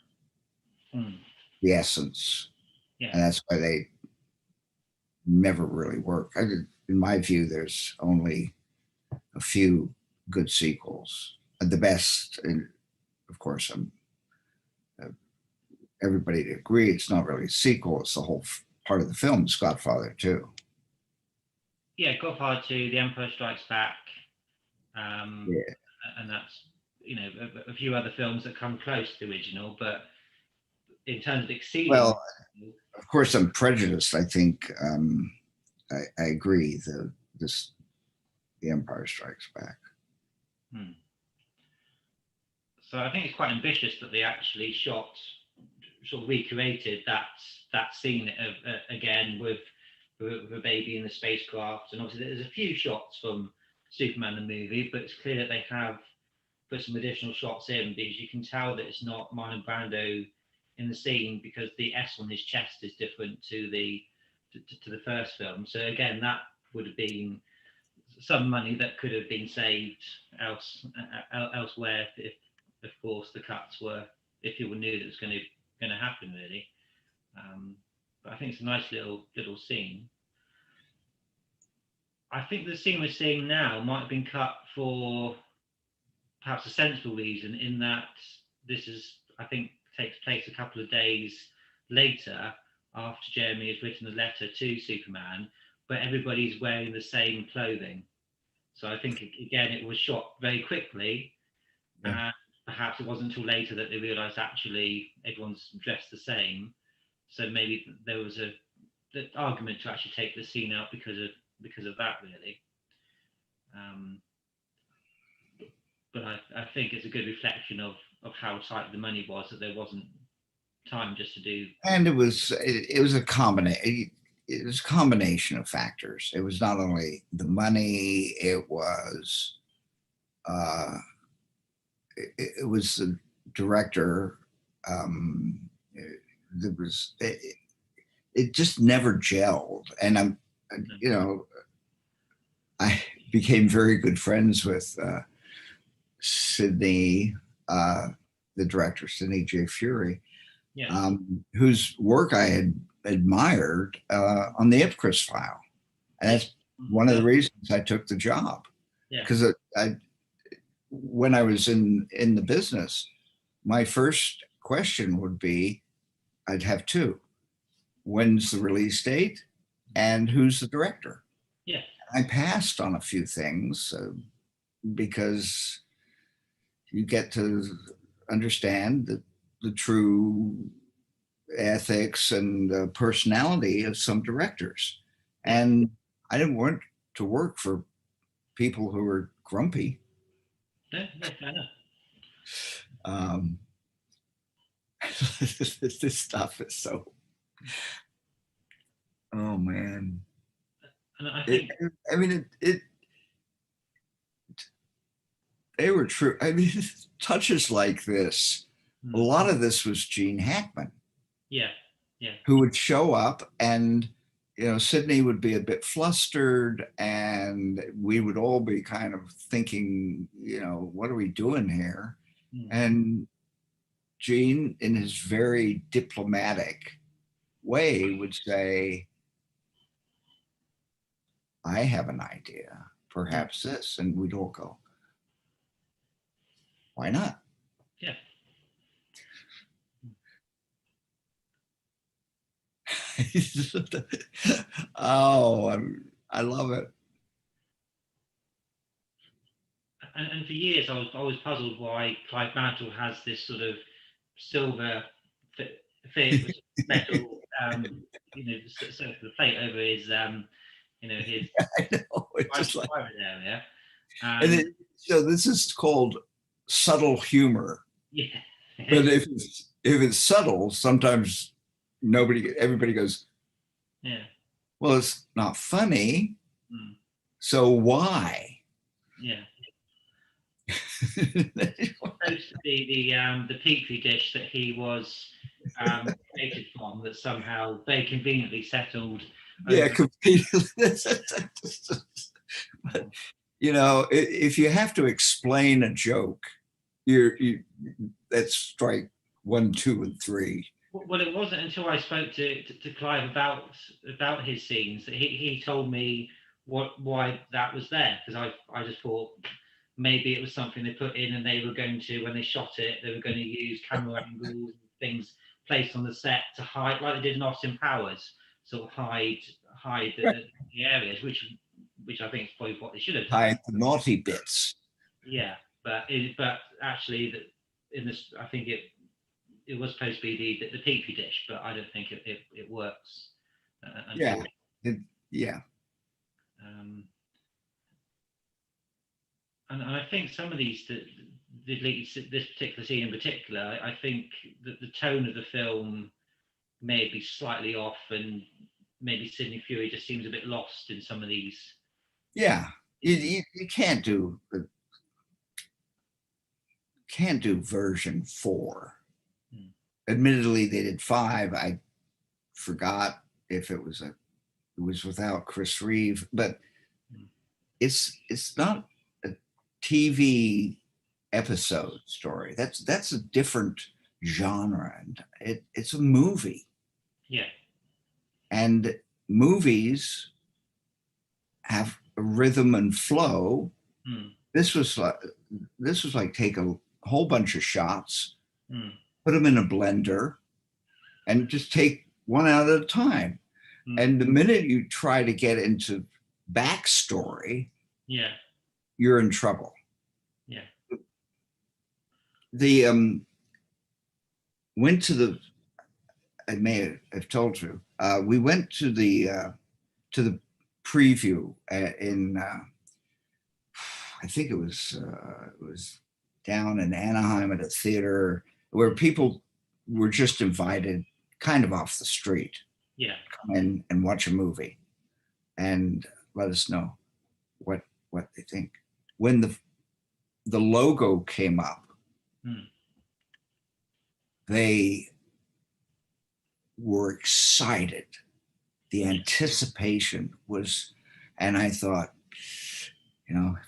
E: the essence.
B: Yeah.
E: And that's why they never really work. In my view, there's only a few good sequels. The best, and of course, everybody to agree, it's not really a sequel, it's the whole part of the film, it's Godfather 2.
B: Yeah, Godfather 2, The Empire Strikes Back,
E: Yeah.
B: and that's, you know, a few other films that come close to the original, but in terms of exceeding.
E: Well, of course, I'm prejudiced. I think I agree. The Empire Strikes Back.
B: So I think it's quite ambitious that they actually sort of recreated that scene of again with a baby in the spacecraft, and obviously there's a few shots from Superman the movie, but it's clear that they have put some additional shots in because you can tell that it's not Marlon Brando in the scene because the S on his chest is different to the first film. So again, that would have been some money that could have been saved elsewhere if of course the cuts were, if people knew that it was going to happen really. But I think it's a nice little scene. I think the scene we're seeing now might have been cut for perhaps a sensible reason, in that this is, I think, takes place a couple of days later after Jeremy has written a letter to Superman, but everybody's wearing the same clothing. So I think, again, it was shot very quickly.
E: Yeah.
B: Perhaps it wasn't until later that they realised actually everyone's dressed the same. So maybe there was the argument to actually take the scene out because of that, really. But I think it's a good reflection of how tight the money was, that there wasn't time just to do.
E: And it was a combination. It was a combination of factors. It was not only the money. It was it was the director. There was it just never gelled, and I became very good friends with Sidney, the director, Sidney J. Furie,
B: Yeah.
E: Whose work I had admired on the Ipcris File, and that's one of the reasons I took the job.
B: Yeah.
E: Because when I was in the business, my first question would be, I'd have two: when's the release date, and who's the director?
B: Yeah.
E: I passed on a few things because you get to understand the true ethics and the personality of some directors. And I didn't want to work for people who were grumpy.
B: Yeah, fair enough.
E: This stuff is so, oh man.
B: And I think
E: they were true. I mean, touches like this, a lot of this was Gene Hackman.
B: Yeah.
E: Who would show up, and Sidney would be a bit flustered, and we would all be kind of thinking, what are we doing here? And Gene, in his very diplomatic way, would say, I have an idea, perhaps this, and we'd all go, why not?
B: Yeah.
E: Oh, I love it.
B: and for years I was always puzzled why Clive Mantle has this sort of silver fit metal, circular plate over his, his
E: I know. It's just like,
B: private area.
E: and so this is called subtle humor.
B: Yeah.
E: But if it's subtle, sometimes everybody goes,
B: Yeah.
E: well, it's not funny.
B: Mm.
E: So why?
B: Yeah. Supposed to be the petri dish that he was created from, that somehow very conveniently settled.
E: Yeah, completely. But, if you have to explain a joke, that's strike 1, 2, and 3.
B: Well, it wasn't until I spoke to Clive about his scenes that he told me why that was there, because I just thought maybe it was something they put in and they were going to, when they shot it, they were going to use camera angles and things placed on the set to hide, like they did in Austin Powers, sort of hide the areas, which I think is probably what they should have done.
E: Hide the naughty bits.
B: Yeah, but actually, in this, I think it was supposed to be the petri dish, but I don't think it works.
E: Yeah. Yeah.
B: And I think some of these, this particular scene in particular, I think that the tone of the film may be slightly off, and maybe Sidney Furie just seems a bit lost in some of these.
E: Yeah, you can't do version 4. Admittedly, they did 5. I forgot if it was without Chris Reeve, but it's not a TV episode story. That's a different genre, and it's a movie.
B: Yeah.
E: And movies have a rhythm and flow. This was like take a whole bunch of shots, put them in a blender, and just take one out at a time. And the minute you try to get into backstory, you're in trouble.
B: Yeah.
E: Went to the, I may have told you, we went to the preview in I think it was down in Anaheim at a theater where people were just invited kind of off the street.
B: Yeah.
E: Come in and watch a movie and let us know what they think. When the logo came up, they were excited. The anticipation was, and I thought,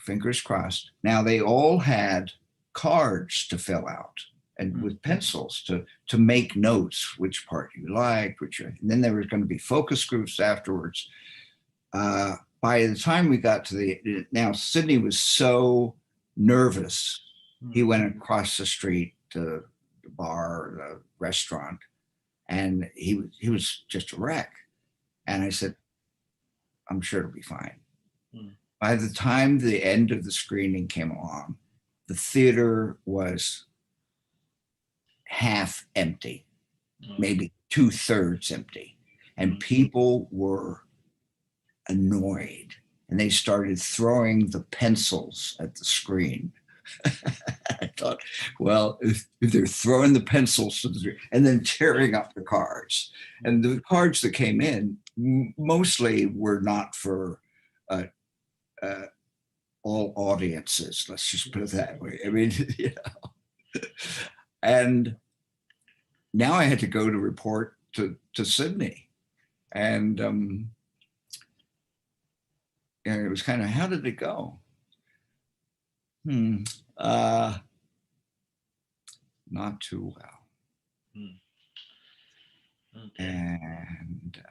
E: fingers crossed. Now they all had cards to fill out and with pencils to make notes, which part you liked, and then there was going to be focus groups afterwards. By the time we got to now Sidney was so nervous, he went across the street to the bar, the restaurant, and he was just a wreck. And I said, I'm sure it'll be fine. By the time the end of the screening came along, the theater was half empty, maybe 2/3 empty. And people were annoyed and they started throwing the pencils at the screen. I thought, well, if they're throwing the pencils and then tearing up the cards, and the cards that came in mostly were not for all audiences. Let's just put it that way. I mean, and now I had to go to report to Sidney, and it was kind of, how did it go? Not too well.
B: Okay.
E: And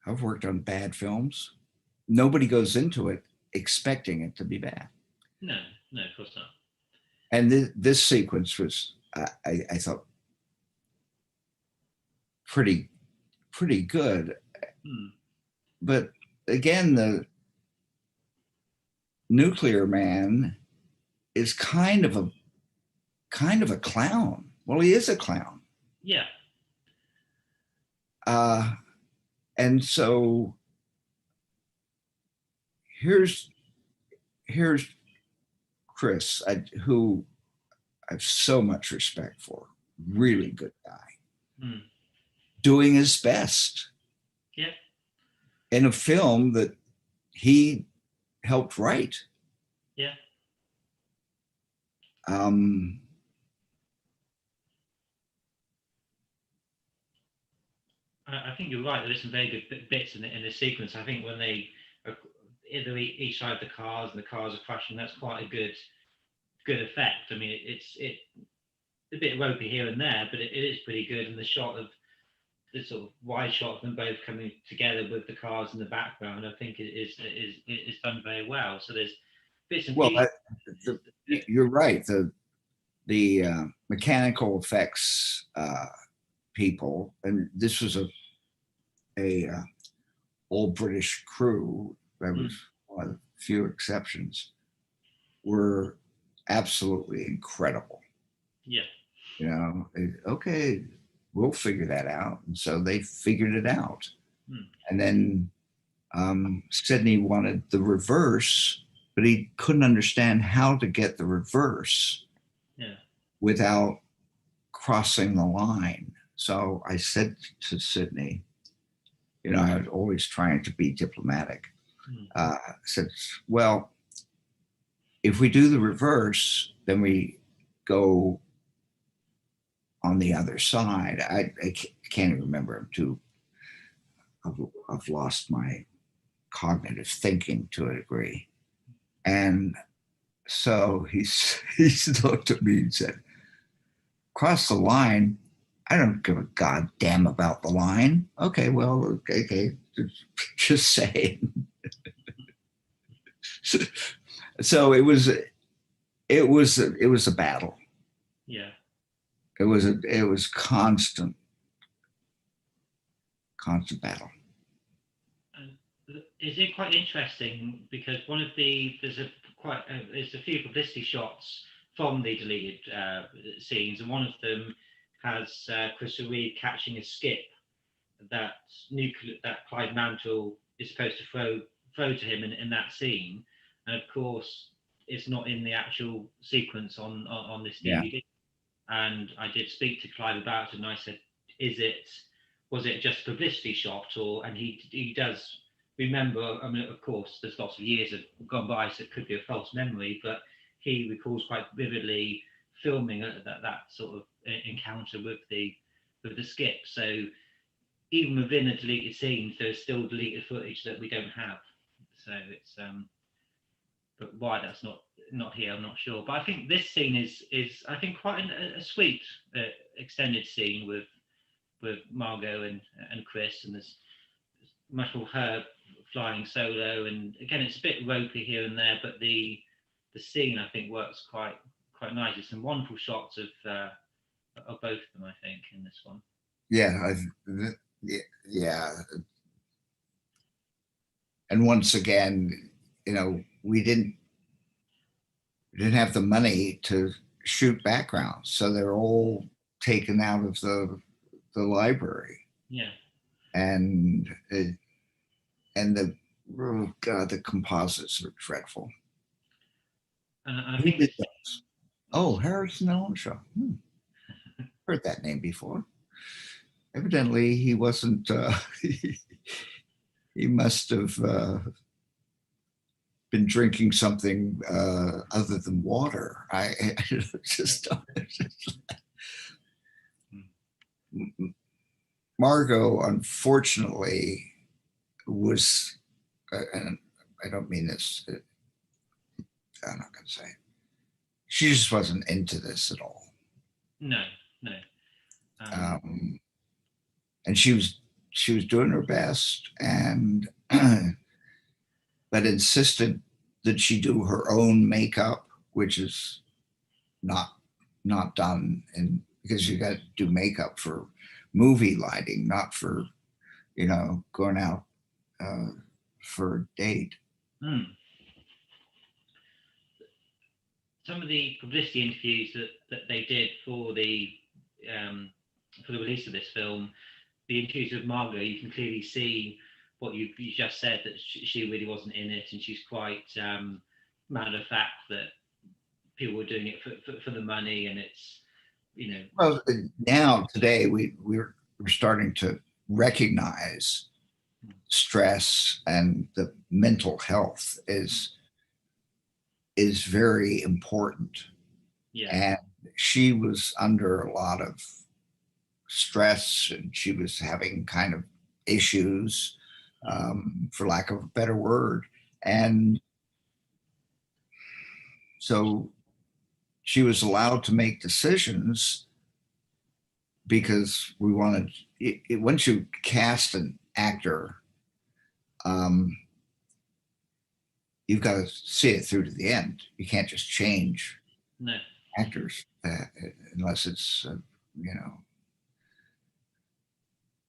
E: I've worked on bad films. Nobody goes into it expecting it to be bad.
B: No, of course not.
E: And this sequence was, I thought, pretty good. But again, the nuclear man is kind of a clown. Well, he is a clown.
B: Yeah.
E: And so here's Chris, who I have so much respect for. Really good guy. Doing his best.
B: Yeah.
E: In a film that he helped write.
B: Yeah. I think you're right. There is some very good bits in the sequence. I think when they are either each side of the cars and the cars are crashing, that's quite a good effect. I mean, it's a bit ropey here and there, but it is pretty good. And the shot of the sort of wide shot of them both coming together with the cars in the background, I think it is done very well. So there's bits and pieces.
E: You're right. The mechanical effects people, and this was a old British crew. There was one of the few exceptions. Were absolutely incredible.
B: Yeah.
E: You know, okay, we'll figure that out. And so they figured it out. And then Sidney wanted the reverse, but he couldn't understand how to get the reverse without crossing the line. So I said to Sidney, you know, I was always trying to be diplomatic. I said, well, if we do the reverse, then we go on the other side. I can't even remember. I've lost my cognitive thinking to a degree. And so he looked at me and said, cross the line. I don't give a goddamn about the line. Okay, well, okay, just saying. So it was a battle.
B: Yeah.
E: It was constant battle.
B: Is it quite interesting because there's a few publicity shots from the deleted scenes, and one of them has Christopher Reeve catching a skip that Clyde Mantle is supposed to throw to him in that scene, and of course it's not in the actual sequence on this DVD. Yeah. And I did speak to Clive about it, and I said, was it just a publicity shot, and he does remember. I mean, of course, there's lots of years have gone by, so it could be a false memory, but he recalls quite vividly filming that sort of encounter with the skip. So even within the deleted scenes, there's still deleted footage that we don't have. So it's but why that's not here, I'm not sure. But I think this scene is I think quite a sweet extended scene with Margot and Chris, and there's much more her flying solo, and again it's a bit ropey here and there, but the scene I think works quite nice. There's some wonderful shots of both of them, I think, in this one.
E: Yeah, and once again, you know, we didn't have the money to shoot backgrounds, so they're all taken out of the library.
B: Yeah.
E: And the composites are dreadful.
B: I think
E: Harrison Ellenshaw. Heard that name before. Evidently, he wasn't. He must have been drinking something other than water. I just don't. Margot, unfortunately, was, and I don't mean this, I'm not going to say it. She just wasn't into this at all.
B: No.
E: And she was doing her best, and but insisted that she do her own makeup, which is not done, and because you got to do makeup for movie lighting, not for, you know, going out for date.
B: Hmm. Some of the publicity interviews that they did for the release of this film, the interviews with Margot, you can clearly see what you just said, that she really wasn't in it, and she's quite matter of fact that people were doing it for the money, and it's, you know.
E: Well, now today we're starting to recognize stress, and the mental health is very important.
B: Yeah.
E: And she was under a lot of stress, and she was having kind of issues, for lack of a better word. And so she was allowed to make decisions because we wanted once you cast an actor, you've got to see it through to the end. You can't just change actors unless it's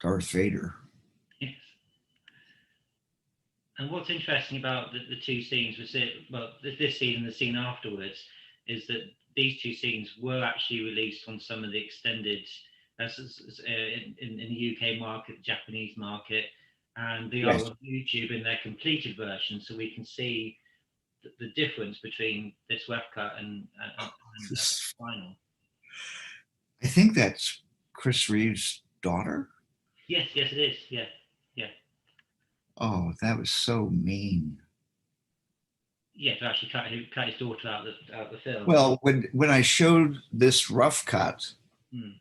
E: Darth Vader.
B: Yes. And what's interesting about the two scenes was this scene and the scene afterwards is that these two scenes were actually released on some of the extended in the UK market, the Japanese market, and they are on YouTube in their completed version, so we can see the difference between this rough cut and final.
E: I think that's Chris Reeves' daughter.
B: Yes, it is. Yeah.
E: Oh, that was so mean.
B: Yeah, to actually cut his daughter out the film.
E: Well, when I showed this rough cut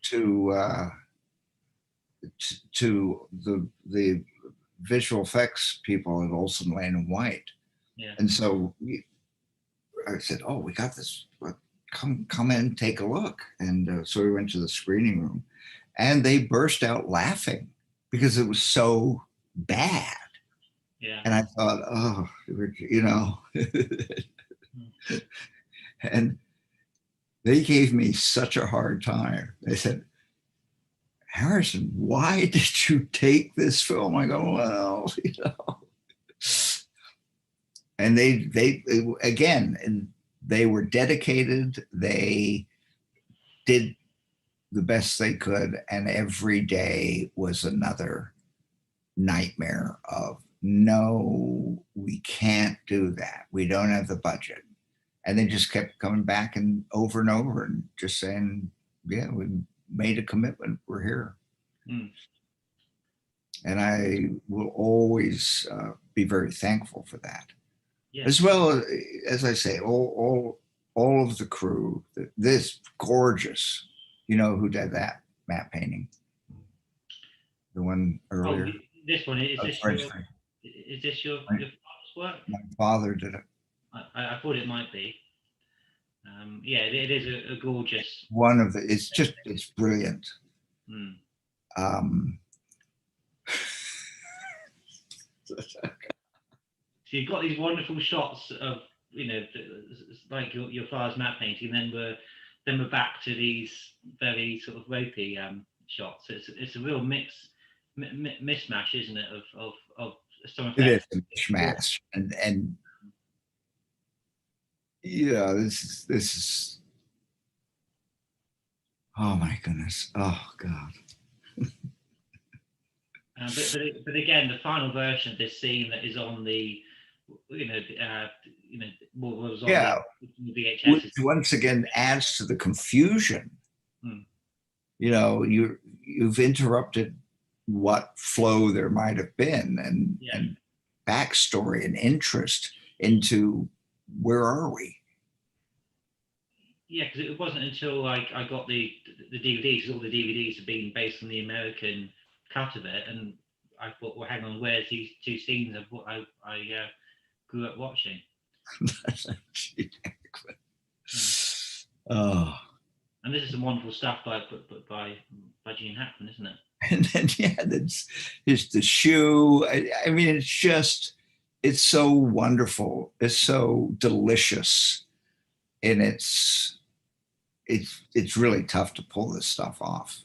E: to the visual effects people at Olsen Lane and White, and so I said, "Oh, we got this. Come in and take a look." And so we went to the screening room, and they burst out laughing because it was so bad.
B: Yeah.
E: And I thought, oh, and they gave me such a hard time. They said, "Harrison, why did you take this film?" I go, "Well, And they again, and they were dedicated. They did the best they could, and every day was another nightmare of, no, we can't do that. We don't have the budget. And they just kept coming back and over and just saying, yeah, we made a commitment. We're here. And I will always be very thankful for that. Yeah. As well as I say, all of the crew, this gorgeous, you know who did that matte painting? The one earlier.
B: Oh, this one, is this your father's work?
E: My father did it.
B: I thought it might be. Yeah, it is a gorgeous.
E: One of the, it's brilliant.
B: So you've got these wonderful shots of, like your father's matte painting, and then we're back to these very sort of ropey shots. So it's a real mismatch, isn't it? Of some effects.
E: It is a mishmash, and yeah, this is. Oh my goodness! Oh God.
B: But again, the final version of this scene that is on the, what was on the VHS.
E: Which once again adds to the confusion. You've interrupted what flow there might have been, and backstory and interest into where are we.
B: Yeah, because it wasn't until I got the DVDs, because all the DVDs have been based on the American cut of it, and I thought, well, hang on, where's these two scenes of what I grew up watching?
E: Oh.
B: And this is some wonderful stuff by Gene Hackman, isn't it?
E: And then it's the shoe. I mean, it's so wonderful. It's so delicious, and it's really tough to pull this stuff off.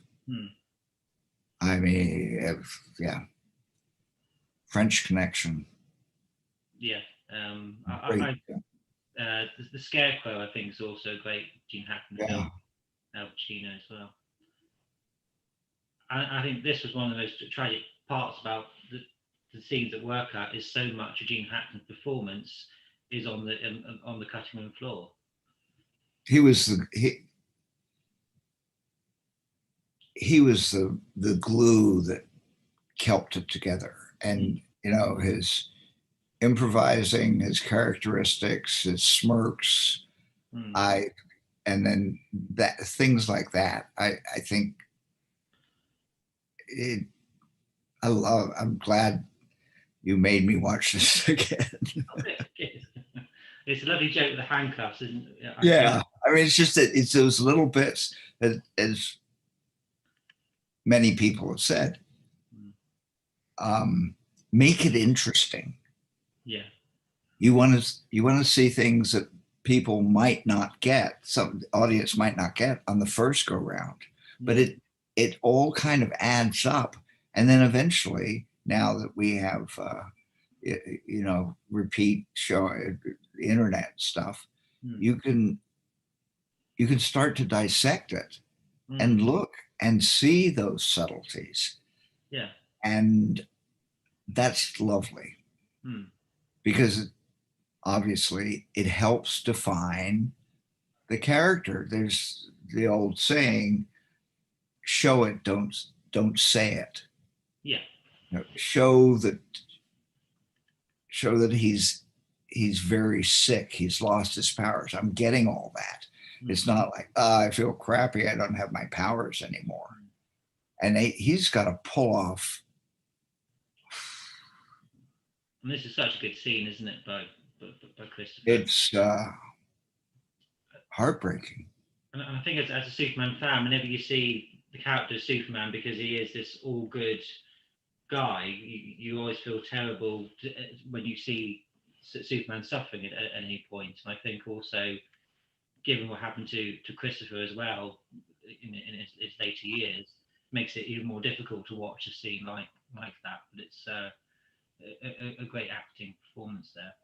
E: I mean, French Connection.
B: Yeah.
E: Great.
B: The Scarecrow, I think, is also a great Gene Hackman film. Al Pacino as well. I think this was one of the most tragic parts about the scenes at work at is so much of Gene Hackman's performance is on the cutting room floor.
E: He was the glue that kept it together, and you know, his improvising, his characteristics, his smirks, and then that things like that. I think it. I'm glad you made me watch this again.
B: It's a lovely joke with the handcuffs, isn't it?
E: Yeah, I mean, it's just that it's those little bits that, as many people have said, make it interesting.
B: Yeah.
E: You want to see things that people might not get, some audience might not get on the first go round, but it all kind of adds up, and then eventually, now that we have you know, repeat show, internet stuff, you can start to dissect it and look and see those subtleties.
B: Yeah.
E: And that's lovely because obviously it helps define the character. There's the old saying, show it, don't say it.
B: Yeah.
E: You know, show that he's very sick, he's lost his powers. I'm getting all that. It's not like, I feel crappy, I don't have my powers anymore. And he's got to pull off.
B: And this is such a good scene, isn't it, by Christopher?
E: It's heartbreaking.
B: And I think as a Superman fan, whenever you see the character of Superman, because he is this all good guy, you always feel terrible when you see Superman suffering at any point. And I think also, given what happened to Christopher as well in his later years, makes it even more difficult to watch a scene like that. But it's a great acting performance there.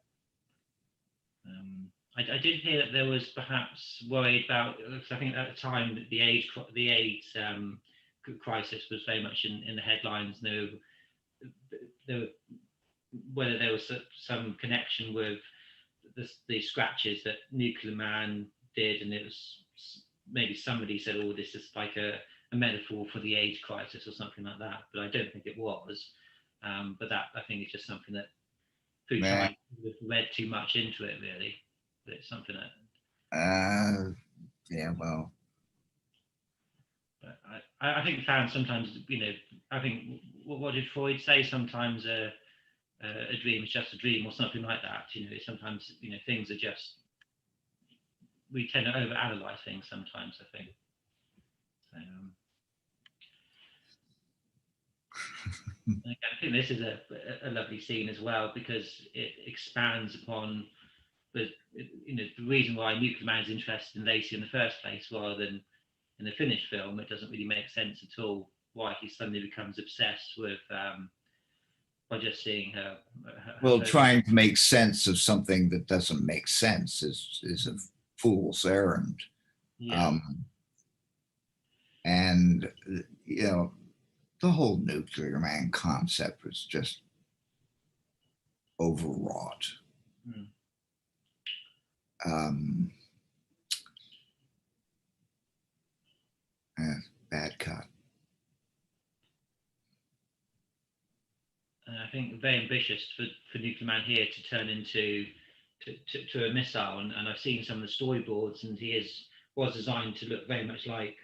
B: I did hear that there was perhaps worried about, because I think at the time that the AIDS crisis was very much in the headlines. Whether there was some connection with the scratches that Nuclear Man did, and it was maybe somebody said, "Oh, this is like a metaphor for the AIDS crisis" or something like that. But I don't think it was. But that, I think, is just something that Futai read too much into it, really. But it's something that.
E: Yeah, well.
B: But I think fans sometimes, you know, I think what did Freud say? Sometimes a dream is just a dream, or something like that. You know, sometimes, you know, things are just, we tend to overanalyze things sometimes, I think. I think this is a lovely scene as well, because it expands upon the reason why Nuclear Man is interested in Lacey in the first place, rather than in the finished film. It doesn't really make sense at all why he suddenly becomes obsessed with by just seeing her.
E: Well, trying to make sense of something that doesn't make sense is a fool's errand.
B: Yeah.
E: And you know, the whole Nuclear Man concept was just overwrought. Bad cut.
B: And I think very ambitious for Nuclear Man here to turn into to a missile, and I've seen some of the storyboards, and he was designed to look very much like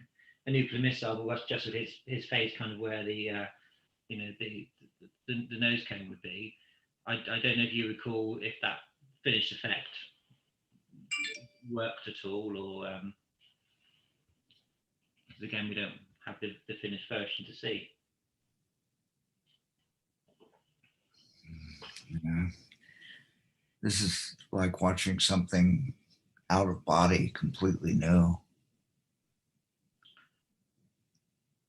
B: a nuclear missile, but was just with his face kind of where the the nose cone would be. I don't know if you recall if that finished effect worked at all, or again, we don't have the finished version to see.
E: Yeah. This is like watching something out of body, completely new.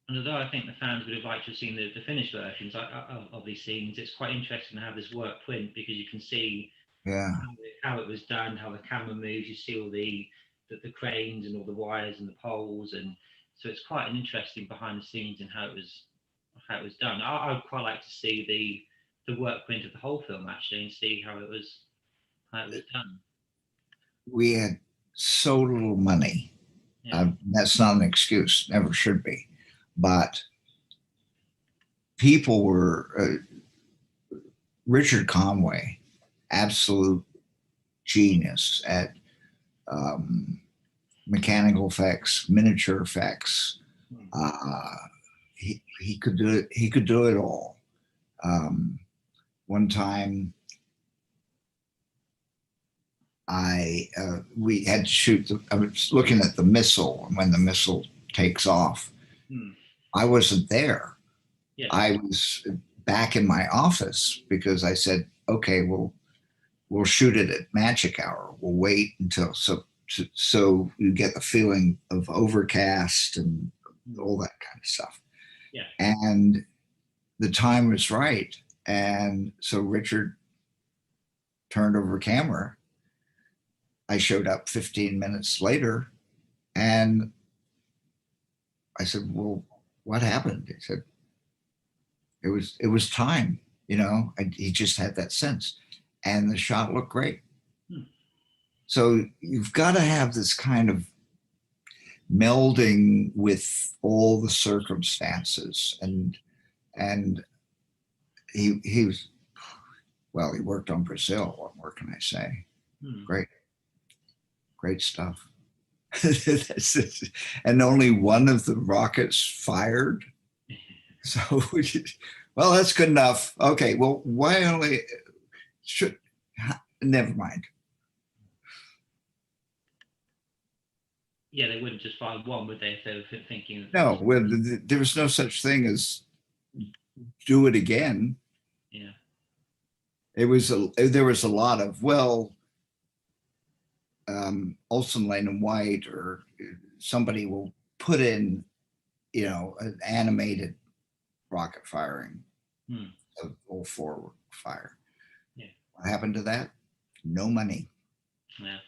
B: And although I think the fans would have liked to have seen the finished versions of these scenes, it's quite interesting to have this work print, because you can see
E: Yeah.
B: how it was done, how the camera moves. You see all the cranes and all the wires and the poles, and so it's quite an interesting behind the scenes and how it was done. I would quite like to see the work print of the whole film actually and see how it was done.
E: We had so little money.
B: Yeah.
E: That's not an excuse, never should be. But people were, Richard Conway, absolute genius at mechanical effects, miniature effects. He could do it. He could do it all. One time, we had to shoot. I was looking at the missile, and when the missile takes off, I wasn't there.
B: Yeah.
E: I was back in my office because I said, "Okay, we'll shoot it at magic hour. We'll wait until so you get the feeling of overcast and all that kind of stuff."
B: Yeah.
E: And the time was right, and so Richard turned over camera. I showed up 15 minutes later, and I said, "Well, what happened?" He said, It was time, he just had that sense, and the shot looked great." So you've got to have this kind of melding with all the circumstances, and he was, well, he worked on Brazil. What more can I say? Great stuff. And only one of the rockets fired. So, well, that's good enough. Okay, well, why only never mind.
B: Yeah, they wouldn't just fire one, would they, if they were thinking?
E: No, well, there was no such thing as do it again.
B: Yeah.
E: There was a lot of, well, Olsen, Lane and White, or somebody will put in, an animated rocket firing of all forward fire.
B: Yeah.
E: What happened to that? No money.
B: Yeah.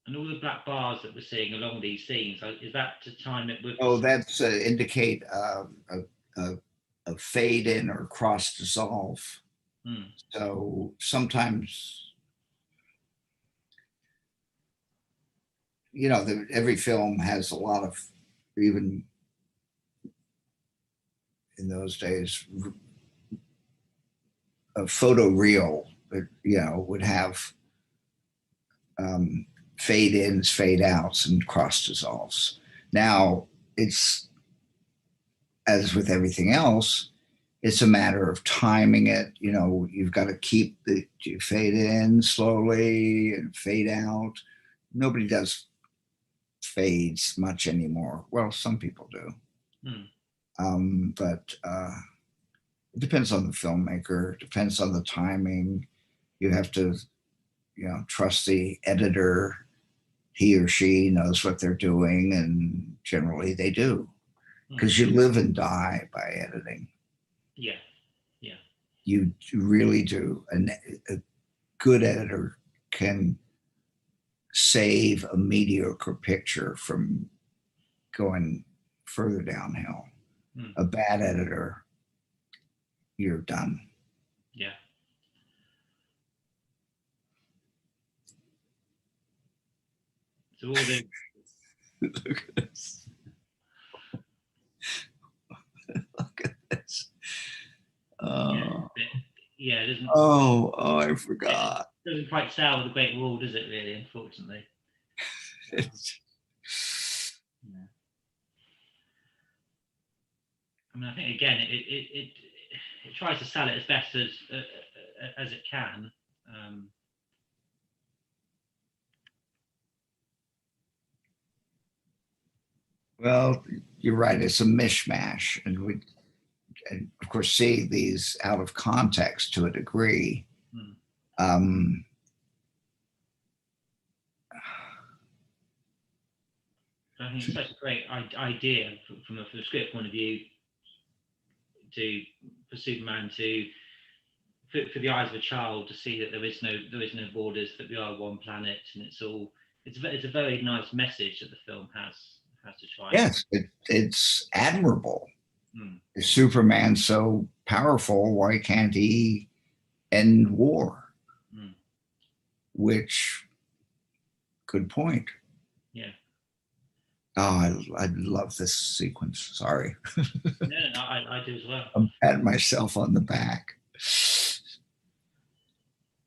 B: And all the black bars that we're seeing along these scenes, is that to time it with?
E: Oh, that's indicate a fade in or cross dissolve. So sometimes, every film has a lot of, even in those days, a photo reel that, would have fade ins, fade outs, and cross dissolves. Now, it's, as with everything else, it's a matter of timing it. You've got to keep you fade in slowly and fade out. Nobody does fades much anymore. Well, some people do. But it depends on the filmmaker, depends on the timing. You have to, trust the editor. He or she knows what they're doing, and generally they do, because you live and die by editing.
B: Yeah.
E: You really do. And a good editor can save a mediocre picture from going further downhill. A bad editor, you're done.
B: Yeah. So all the
E: Look at this. Look at this.
B: Yeah, it doesn't.
E: Oh, I forgot.
B: It doesn't quite sell with the Great Wall, does it? Really, unfortunately. Yeah. I mean, I think again, it tries to sell it as best as it can.
E: Well, you're right. It's a mishmash, and we, of course, see these out of context to a degree.
B: I think it's such a great idea from a script point of view for Superman for the eyes of a child to see that there is no borders, that we are one planet, and it's a very nice message that the film has to try.
E: Yes, it's admirable.
B: Mm.
E: Is Superman so powerful? Why can't he end war?
B: Mm.
E: Which, good point.
B: Yeah.
E: Oh, I love this sequence. Sorry.
B: No, I do as well.
E: I'm patting myself on the back.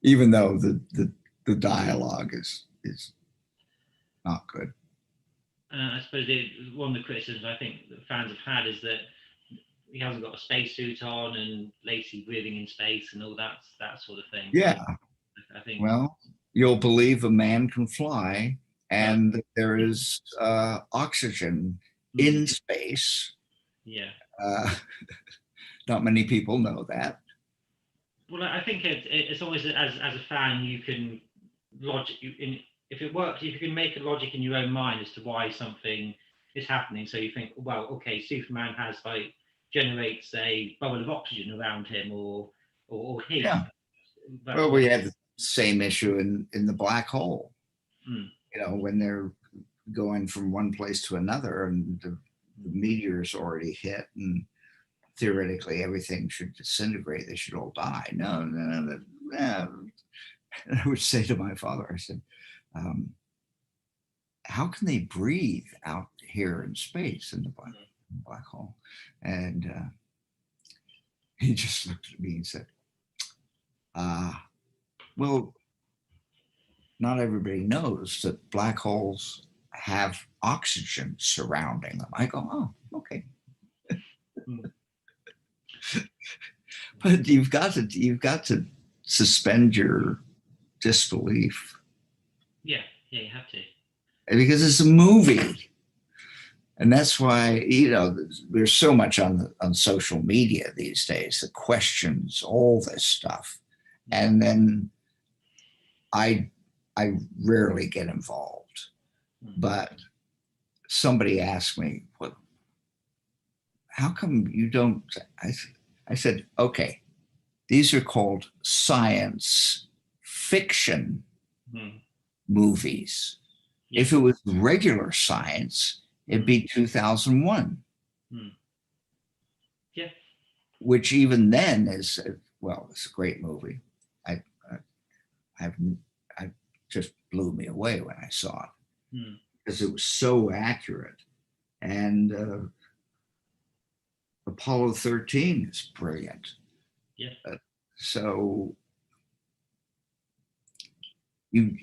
E: Even though the dialogue is not good.
B: I suppose one of the criticisms I think that fans have had is that he hasn't got a spacesuit on and Lacey breathing in space and all that sort of thing.
E: Yeah.
B: I think.
E: Well, you'll believe a man can fly, and that there is oxygen in space.
B: Yeah.
E: Not many people know that.
B: Well, I think it's always as a fan you can if it works, if you can make a logic in your own mind as to why something is happening. So you think, well, okay, Superman generates a bubble of oxygen around him or heat.
E: Yeah. Well, we had the same issue in the black hole.
B: Mm.
E: You know, when they're going from one place to another, and the meteor's already hit, and theoretically everything should disintegrate. They should all die. No. And I would say to my father, I said, how can they breathe out here in space in the black hole? And he just looked at me and said, well, not everybody knows that black holes have oxygen surrounding them. I go, oh, okay. But you've got to suspend your disbelief.
B: Yeah, you have to.
E: Because it's a movie. And that's why, there's so much on social media these days, the questions, all this stuff. And then I rarely get involved. But somebody asked me, "What? How come you don't?" I said, "Okay, these are called science fiction movies. Yeah. If it was regular science, it'd be 2001.
B: Yeah.
E: Which even then is, it's a great movie. I just blew me away when I saw it because it was so accurate. And Apollo 13 is brilliant.
B: Yeah.
E: So you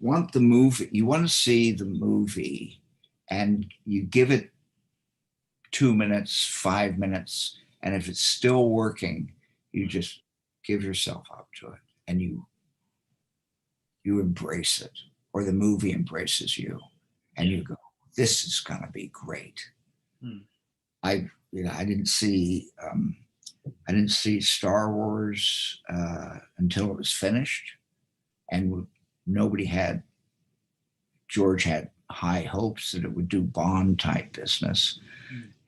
E: want the movie, you want to see the movie, and you give it 2 minutes, 5 minutes, and if it's still working, you just give yourself up to it, and you embrace it, or the movie embraces you, and you go, this is going to be great. I didn't see Star Wars until it was finished, and George had high hopes that it would do Bond type business.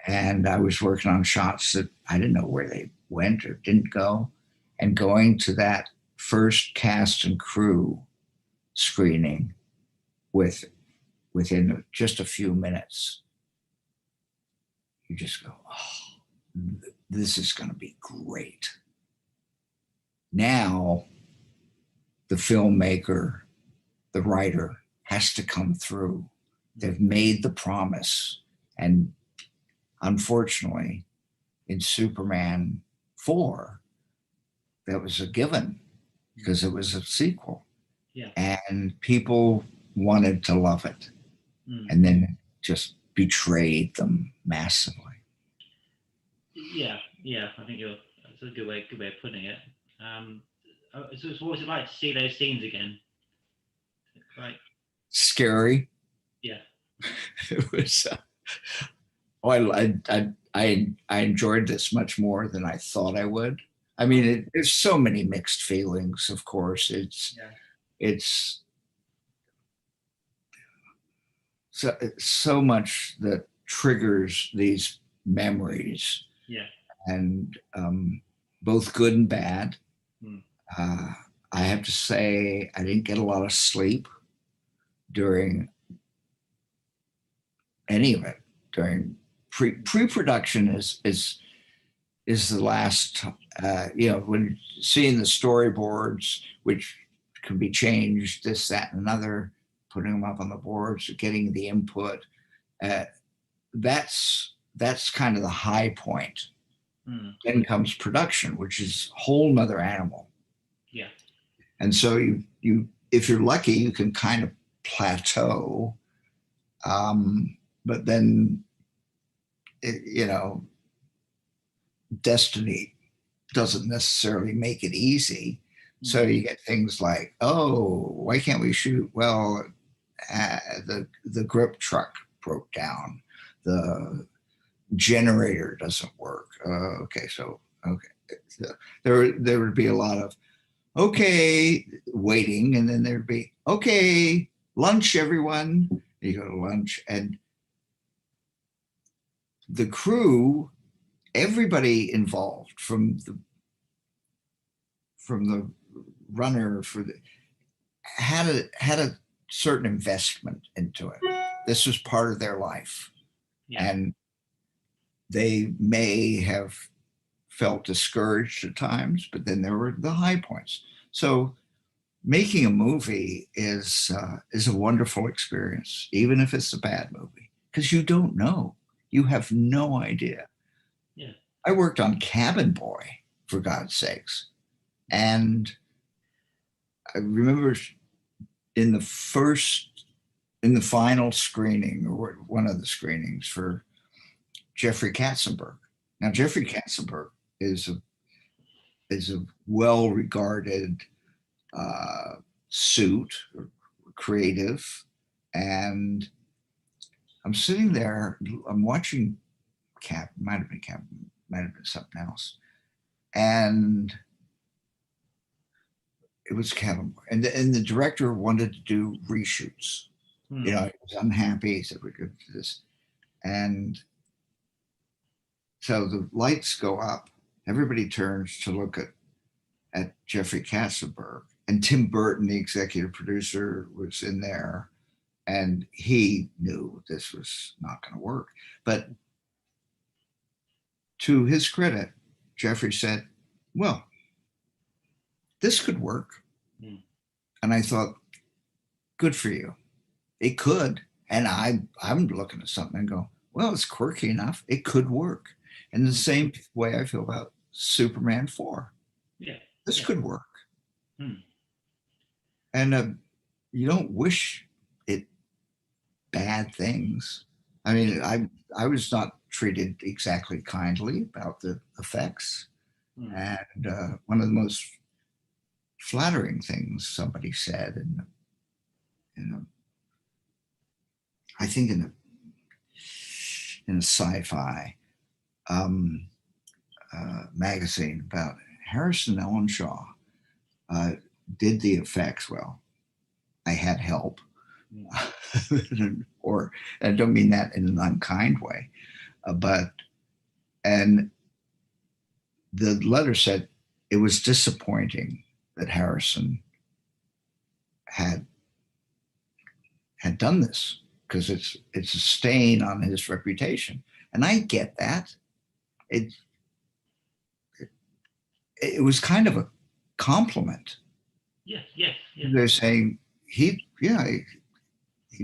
E: And I was working on shots that I didn't know where they went or didn't go. And going to that first cast and crew screening within just a few minutes, you just go, oh, this is going to be great. Now, the filmmaker, the writer has to come through. They've made the promise. And unfortunately, in Superman 4, that was a given because it was a sequel.
B: Yeah. And
E: people wanted to love it. And then it just betrayed them massively.
B: Yeah, I think that's a good way of putting it. So what was it like to see those scenes again? Right.
E: Scary.
B: Yeah.
E: It was. I enjoyed this much more than I thought I would. I mean, there's so many mixed feelings. Of course, it's so much that triggers these memories.
B: Yeah.
E: And both good and bad.
B: Mm.
E: I have to say, I didn't get a lot of sleep during any of it. During pre-production is the last, when seeing the storyboards, which can be changed, this, that, and another, putting them up on the boards, getting the input. That's kind of the high point.
B: Mm.
E: Then comes production, which is a whole nother animal.
B: Yeah.
E: And so you if you're lucky, you can kind of plateau. But then, destiny doesn't necessarily make it easy. So you get things like, oh, why can't we shoot? Well, the grip truck broke down. The generator doesn't work. Okay. So there would be a lot of waiting, and then there'd be lunch, everyone. You go to lunch, and the crew, everybody involved, from the runner had a certain investment into it. This was part of their life.
B: Yeah.
E: And they may have felt discouraged at times, but then there were the high points. So making a movie is a wonderful experience, even if it's a bad movie, because you don't know. You have no idea.
B: Yeah.
E: I worked on Cabin Boy, for God's sakes. And I remember in the final screening, or one of the screenings, for Jeffrey Katzenberg. Now, Jeffrey Katzenberg is a well-regarded suit, or creative, and I'm sitting there, I'm watching might have been something else, and it was Cabin Boy, and the director wanted to do reshoots.
B: Mm.
E: He was unhappy. He said, "We're going to do this," and so the lights go up. Everybody turns to look at Jeffrey Katzenberg, and Tim Burton, the executive producer, was in there, and he knew this was not going to work. But to his credit, Jeffrey said, "Well, this could work."
B: Mm.
E: And I thought, good for you. It could. And I'm looking at something and go, well, it's quirky enough. It could work. And the same way I feel about Superman 4.
B: Yeah.
E: This could work.
B: Hmm.
E: And you don't wish it bad things. I mean, I was not treated exactly kindly about the effects.
B: Hmm.
E: And one of the most flattering things somebody said, I think in a sci-fi magazine, about Harrison Ellenshaw did the effects well. I had help, or I don't mean that in an unkind way, and the letter said it was disappointing that Harrison had done this, because it's a stain on his reputation. And I get that. It was kind of a compliment.
B: Yeah.
E: They're saying he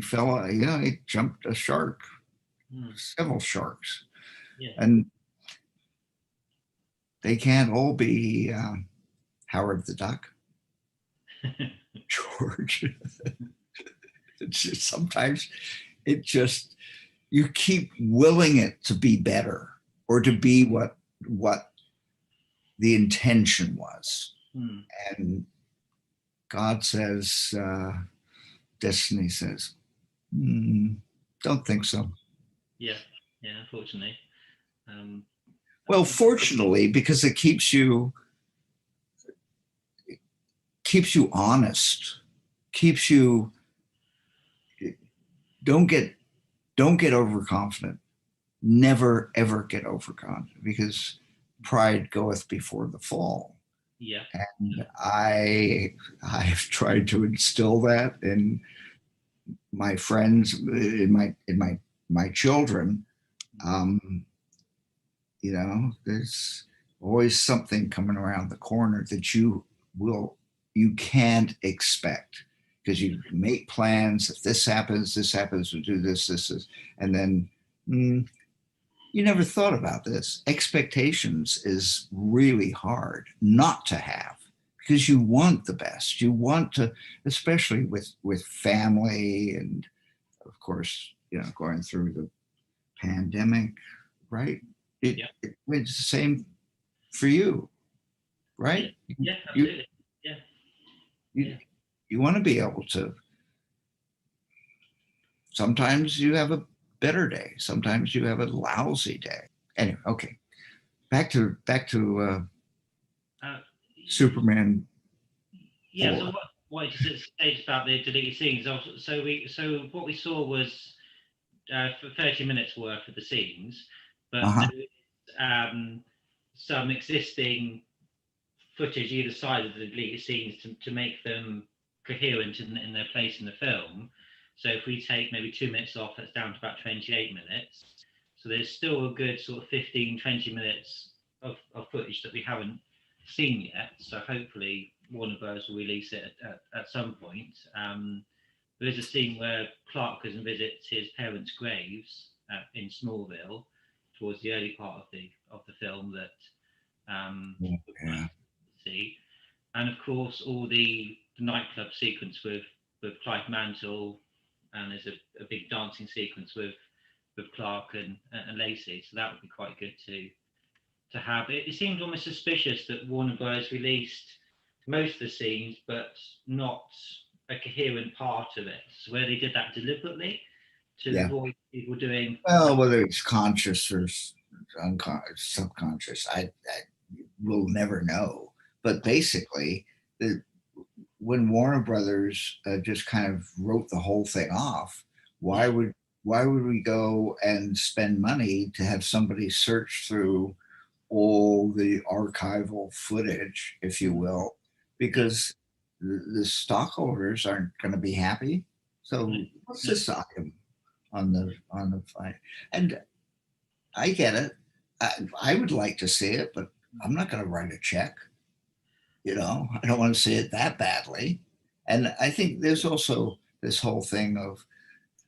E: fell, he jumped a shark, several sharks.
B: Yeah.
E: And they can't all be Howard the Duck, George. It's just, sometimes you keep willing it to be better, or to be what the intention was.
B: Hmm.
E: And God says, destiny says, don't think so.
B: Yeah, unfortunately.
E: Well, fortunately, because it keeps you honest, keeps you, don't get don't get overconfident. Never, ever get overconfident, because pride goeth before the fall.
B: Yeah.
E: And I've tried to instill that in my friends, in my children. You know, there's always something coming around the corner that you can't expect, because you make plans. If this happens, we'll do this, and then you never thought about this. Expectations is really hard not to have, because you want the best. You want to, especially with family, and of course, you know, going through the pandemic, right? It's the same for you, right?
B: Yeah, absolutely.
E: You want to be able to. Sometimes you have a better day. Sometimes you have a lousy day. Anyway, okay. Back to Superman.
B: Yeah. So what you said about the deleted scenes. So what we saw was for 30 minutes worth of the scenes, but there is some existing footage either side of the deleted scenes to make them coherent in their place in the film. So if we take maybe 2 minutes off, that's down to about 28 minutes. So there's still a good sort of 15-20 minutes of footage that we haven't seen yet. So hopefully Warner Bros. Will release it at some point. There is a scene where Clark goes and visits his parents' graves in Smallville towards the early part of the film that see, and of course all the nightclub sequence with Clive Mantle, and there's a big dancing sequence with Clark and Lacey. So that would be quite good to have. It seemed almost suspicious that Warner Bros. Released most of the scenes, but not a coherent part of it. So where they did that deliberately to avoid people doing.
E: Well, whether it's conscious or subconscious, I will never know. But basically, when Warner Brothers just kind of wrote the whole thing off, why would we go and spend money to have somebody search through all the archival footage, if you will, because the stockholders aren't going to be happy. So what's this item on the file? And I get it. I would like to see it, but I'm not going to write a check. You know, I don't want to see it that badly. And I think there's also this whole thing of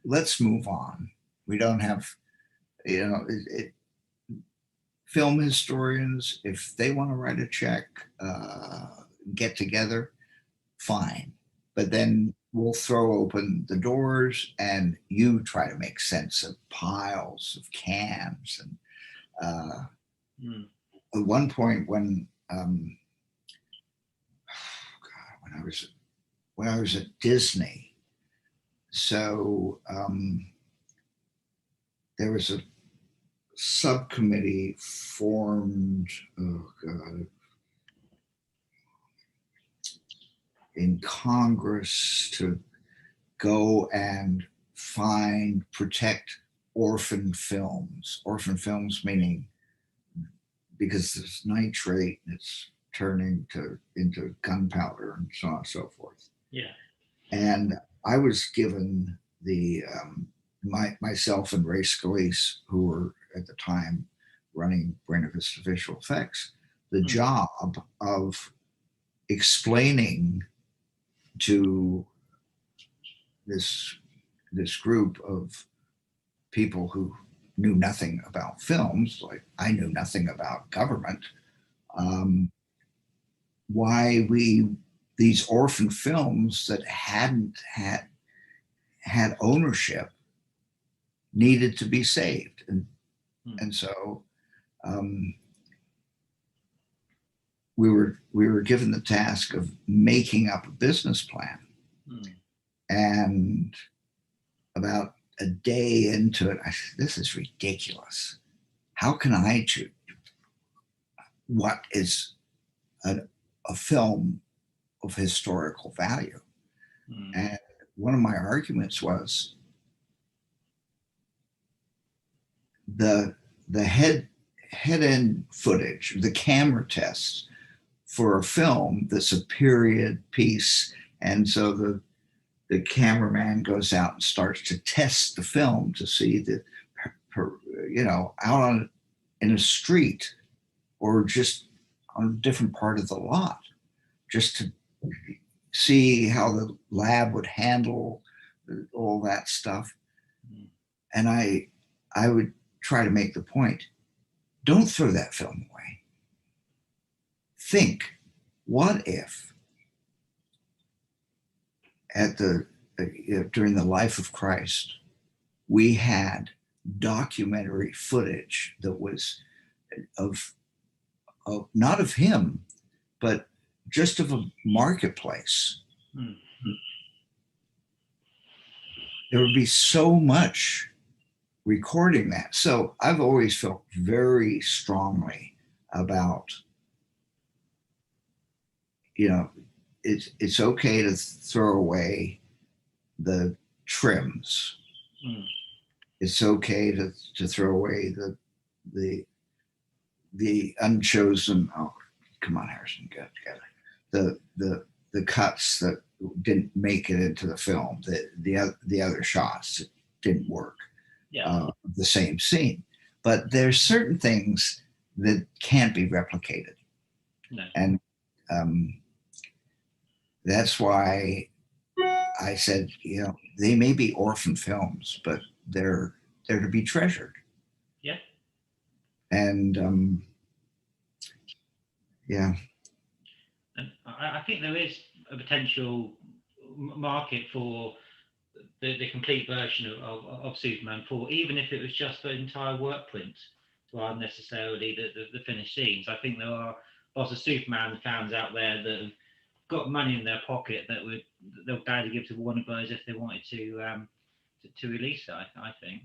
E: let's move on. We don't have, you know, film historians, if they want to write a check, get together, fine. But then we'll throw open the doors and you try to make sense of piles of cans. And at one point when I was at Disney, so there was a subcommittee formed, in Congress to go and protect orphan films. Orphan films meaning because there's nitrate and it's turning into gunpowder and so on and so forth.
B: Yeah.
E: And I was given the myself and Ray Scalise, who were at the time running Buena Vista Visual Effects, the job of explaining to this group of people who knew nothing about films, like I knew nothing about government, why these orphan films that hadn't had ownership needed to be saved. And so we were given the task of making up a business plan. And about a day into it, I said, this is ridiculous. How can I choose what is a film of historical value? And one of my arguments was, the head end footage, the camera tests for a film that's a period piece, and so the cameraman goes out and starts to test the film to see that, out in a street or just on a different part of the lot, just to see how the lab would handle all that stuff. And I would try to make the point, don't throw that film away. Think, what if during the life of Christ, we had documentary footage that was of not of him, but just of a marketplace. There would be so much recording that. So I've always felt very strongly about, it's okay to throw away the trims. It's okay to throw away the unchosen. Oh, come on, Harrison, get together. The cuts that didn't make it into the film. The other shots that didn't work. The same scene, but there's certain things that can't be replicated.
B: No.
E: And that's why I said, they may be orphan films, but they're to be treasured.
B: Yeah.
E: And yeah.
B: And I think there is a potential market for the complete version of Superman 4, even if it was just the entire work print, rather than necessarily the finished scenes. I think there are lots of Superman fans out there that have got money in their pocket that they'll gladly give to Warner Bros. If they wanted to release it. I think.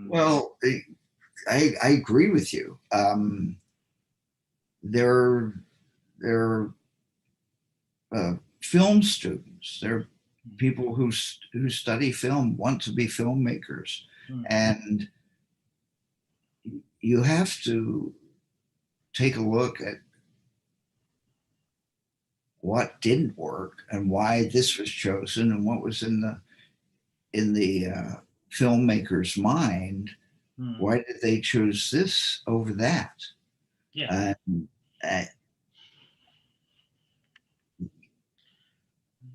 E: Well, I agree with you. They're film students. They're people who study film, want to be filmmakers, and you have to take a look at what didn't work and why this was chosen and what was in the filmmaker's mind. Why did they choose this over that?
B: Yeah.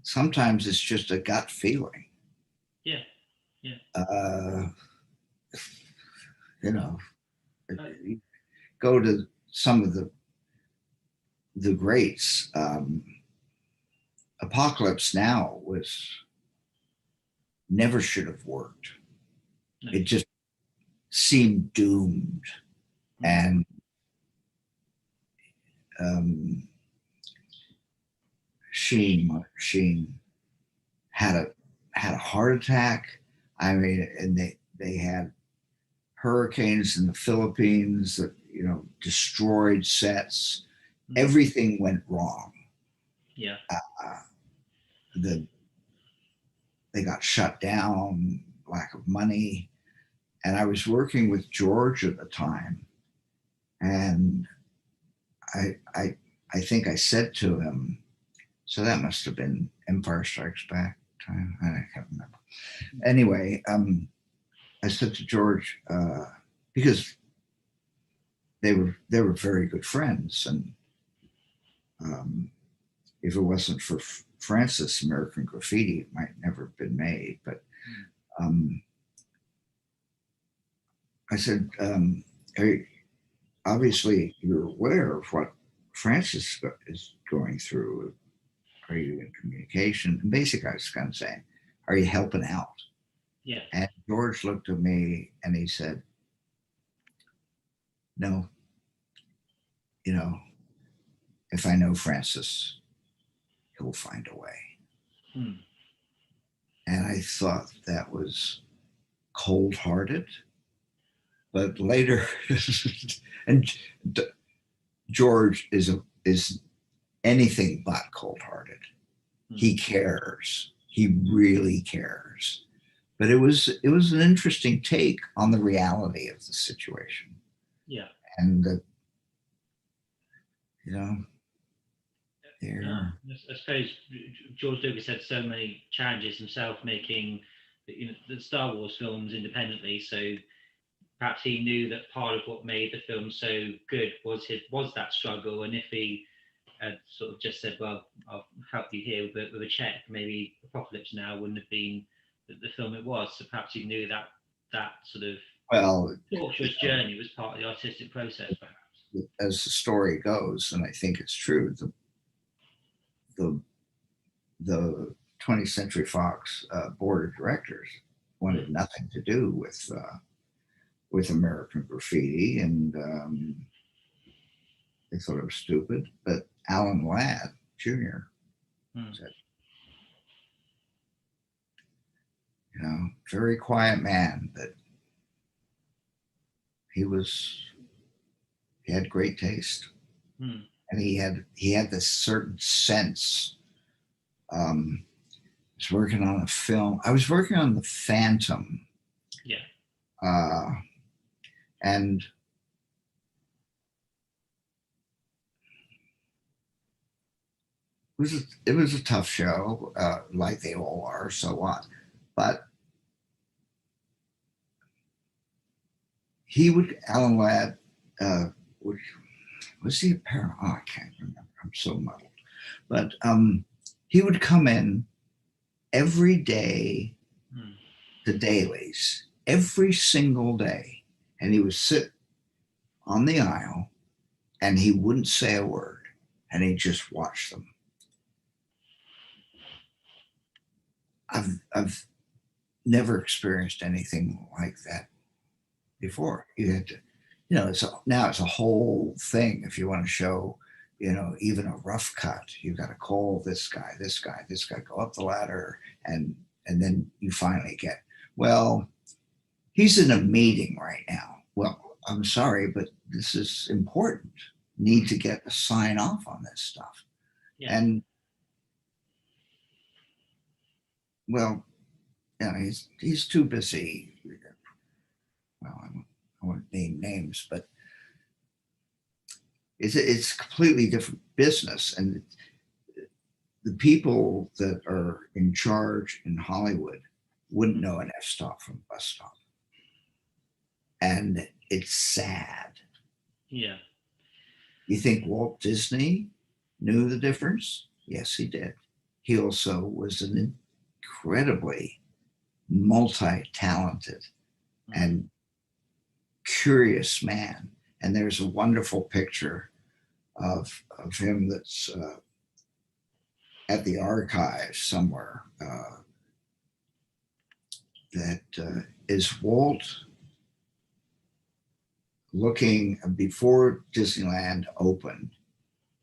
E: Sometimes it's just a gut feeling.
B: Yeah.
E: You go to some of the greats. Apocalypse Now never should have worked. No. It just seemed doomed. And Sheen had a heart attack. I mean, and they had hurricanes in the Philippines that destroyed sets. Everything went wrong.
B: Yeah.
E: They got shut down, lack of money. And I was working with George at the time. And I think I said to him, so that must have been Empire Strikes Back time. I can't remember. Anyway, I said to George, because they were very good friends, and if it wasn't for Francis, American Graffiti, it might never have been made. But I said, obviously you're aware of what Francis is going through. Are you in communication? And basically I was kind of saying, are you helping out?
B: Yeah.
E: And George looked at me and he said, no, if I know Francis, he'll find a way. And I thought that was cold-hearted, but later, and George is anything but cold-hearted. He cares. He really cares. But it was an interesting take on the reality of the situation.
B: Yeah.
E: And you know, there.
B: I suppose George Lucas had so many challenges himself making, the Star Wars films independently. So perhaps he knew that part of what made the film so good was that struggle. And if he had sort of just said, "Well, I'll help you here with a check," maybe Apocalypse Now wouldn't have been the film it was. So perhaps he knew that sort of tortuous journey was part of the artistic process, perhaps.
E: As the story goes, and I think it's true, the 20th Century Fox board of directors wanted nothing to do with American Graffiti, and they thought it was stupid. But Alan Ladd Jr. said, very quiet man, but he had great taste. And he had this certain sense. I was working on a film. I was working on The Phantom.
B: Yeah.
E: And it was a tough show, like they all are. So what? But Alan Ladd was he a parent? Oh, I can't remember. I'm so muddled. But he would come in every day, the dailies, every single day, and he would sit on the aisle, and he wouldn't say a word, and he'd just watch them. I've never experienced anything like that before. You had to, now it's a whole thing. If you want to show, even a rough cut, you got to call this guy, go up the ladder, and then you finally get, well, he's in a meeting right now. Well, I'm sorry, but this is important. Need to get a sign off on this stuff. Yeah. And well, he's too busy. Well, I won't name names, but it's a completely different business. And the people that are in charge in Hollywood wouldn't know an f-stop from a bus stop. And it's sad.
B: Yeah.
E: You think Walt Disney knew the difference? Yes, he did. He also was an incredibly multi-talented and curious man. And there's a wonderful picture of him that's at the archives somewhere that is Walt looking before Disneyland opened.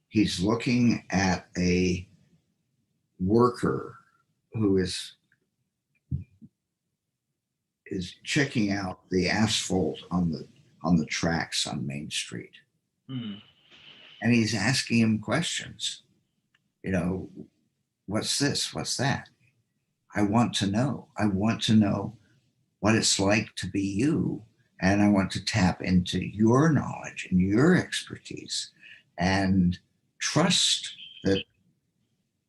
E: He's looking at a worker who is checking out the asphalt on the tracks on Main Street. And he's asking him questions. What's this? What's that? I want to know. I want to know what it's like to be you. And I want to tap into your knowledge and your expertise and trust that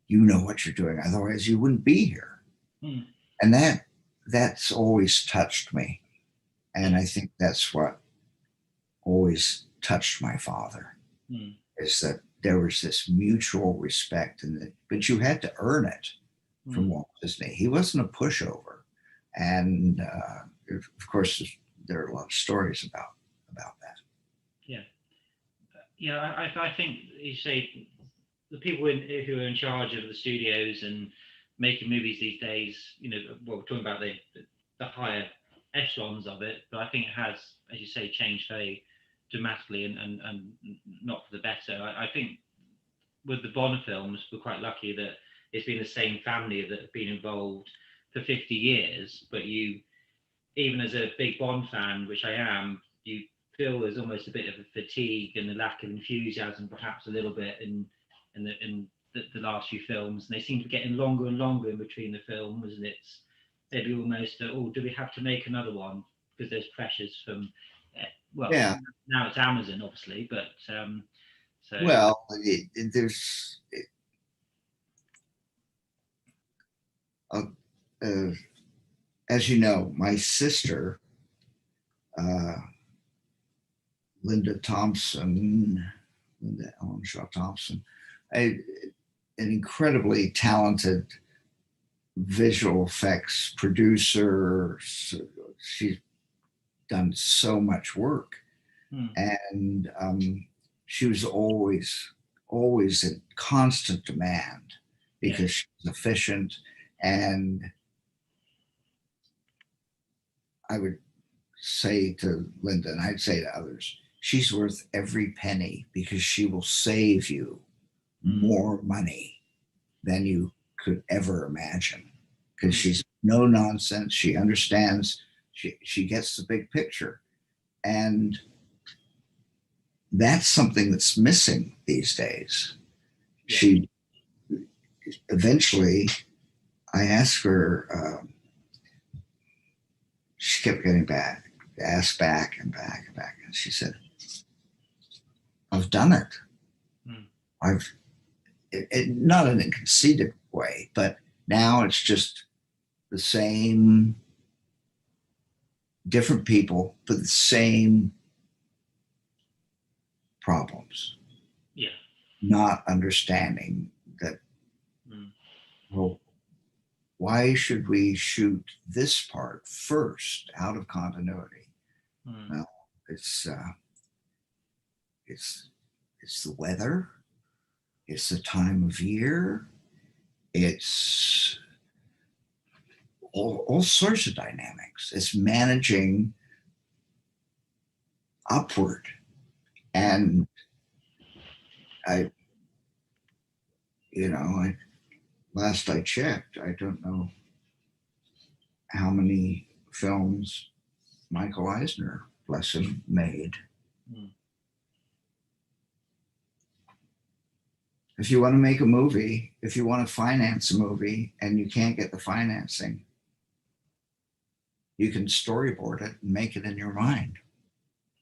E: you know what you're doing. Otherwise you wouldn't be here. And that's always touched me. And I think that's what always touched my father, is that there was this mutual respect, but you had to earn it from Walt Disney. He wasn't a pushover. And of course, there are a lot of stories about that.
B: Yeah. Yeah, I think you say the people who are in charge of the studios and making movies these days, we're talking about the higher echelons of it, but I think it has, as you say, changed very dramatically and not for the better. I think with the Bond films, we're quite lucky that it's been the same family that have been involved for 50 years, but even as a big Bond fan, which I am, you feel there's almost a bit of a fatigue and a lack of enthusiasm, perhaps a little bit in the last few films, and they seem to be getting longer and longer in between the films, and it's maybe almost, oh, do we have to make another one? Because there's pressures from, well,
E: Yeah.
B: now it's Amazon, obviously, but so.
E: Well, as you know, my sister, Linda Ellenshaw Thompson, an incredibly talented visual effects producer. She's done so much work, and she was always in constant demand because she was efficient. And I would say to Linda, and I'd say to others, she's worth every penny because she will save you more money than you could ever imagine, because she's no nonsense. She understands, she gets the big picture. And that's something that's missing these days. She eventually, I asked her, she kept getting asked back and back and back. And she said, I've done it. Not in a conceited way, but now it's just the same, different people, but the same problems.
B: Yeah.
E: Not understanding that, well, why should we shoot this part first out of continuity? Well, it's the weather, it's the time of year, it's all sorts of dynamics. It's managing upward. And last I checked, I don't know how many films Michael Eisner, bless him, made. If you want to make a movie, if you want to finance a movie and you can't get the financing, you can storyboard it and make it in your mind.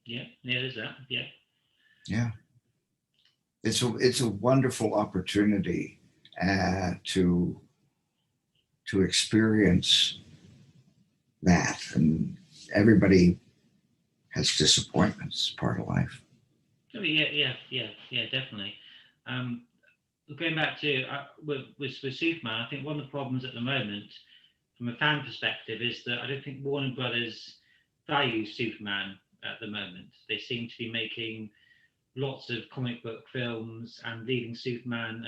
B: Yeah, there's that. Yeah.
E: Yeah. It's a wonderful opportunity to experience that, and everybody has disappointments, part of life.
B: Oh, yeah, definitely. Going back to with Superman, I think one of the problems at the moment, from a fan perspective, is that I don't think Warner Brothers values Superman at the moment. They seem to be making lots of comic book films and leaving Superman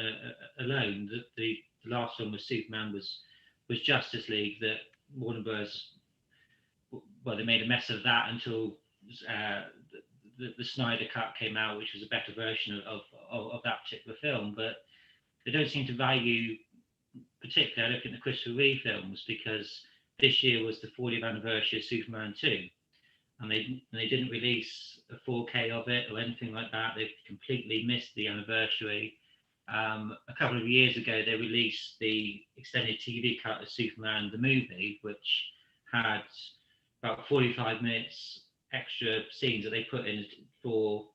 B: alone. The last film with Superman was Justice League, that Warner Bros. Well, they made a mess of that until the Snyder Cut came out, which was a better version of that particular film. But they don't seem to value, particularly, I don't think, the Christopher REEVES films, because this year was the 40th anniversary of Superman 2. And they didn't release a 4K of it or anything like that. They've completely missed the anniversary. A couple of years ago, they released the extended TV cut of Superman the movie, which had about 45 minutes extra scenes that they put in for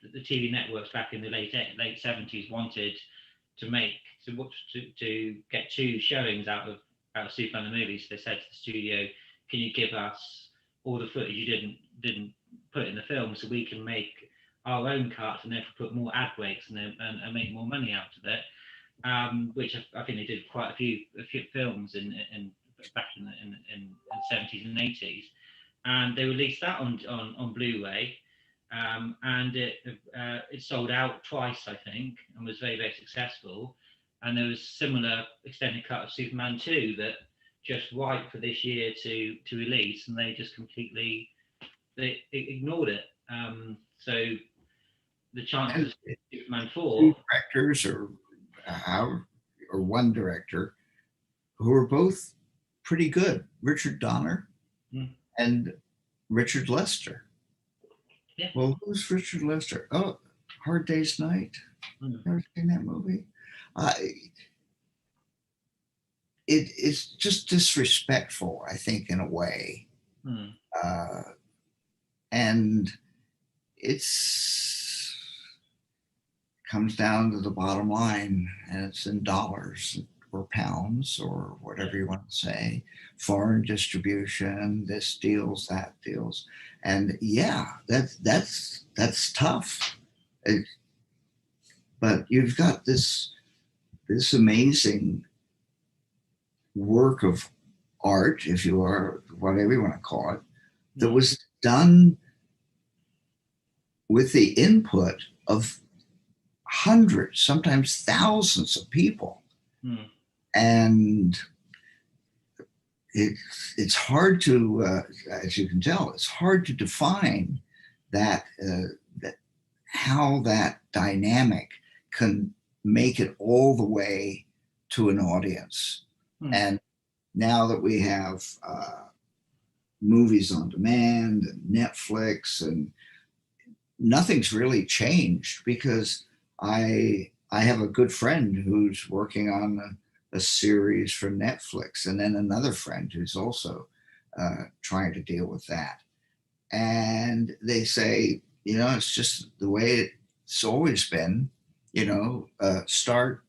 B: the TV networks back in the late 70s wanted to get 2 showings out of Superman the movie. So they said to the studio, "Can you give us all the footage you didn't put in the film, so we can make our own cut and therefore put more ad breaks and make more money out of it," which I think they did quite a few films in back in the 70s and 80s, and they released that on Blu-ray, and it sold out twice, I think, and was very, very successful. And there was similar extended cut of Superman 2 that just right for this year to release, and they just completely ignored it. So the chances of Superman 4,
E: 2 directors or one director who are both pretty good, Richard Donner and Richard Lester.
B: Yeah.
E: Well, who's Richard Lester? Oh, Hard Day's Night. Never seen that movie. it's just disrespectful, I think, in a way.
B: Hmm.
E: And it's comes down to the bottom line, and it's in dollars or pounds or whatever you want to say. Foreign distribution, this deals, that deals, and yeah, that's tough. But you've got this amazing work of art, if you are, whatever you want to call it, that was done with the input of hundreds, sometimes thousands of people.
B: Hmm.
E: And it's hard to, as you can tell, it's hard to define that, that how that dynamic can make it all the way to an audience.
B: Hmm.
E: And now that we have movies on demand and Netflix, and nothing's really changed, because I have a good friend who's working on a series for Netflix, and then another friend who's also trying to deal with that. And they say, it's just the way it's always been, start,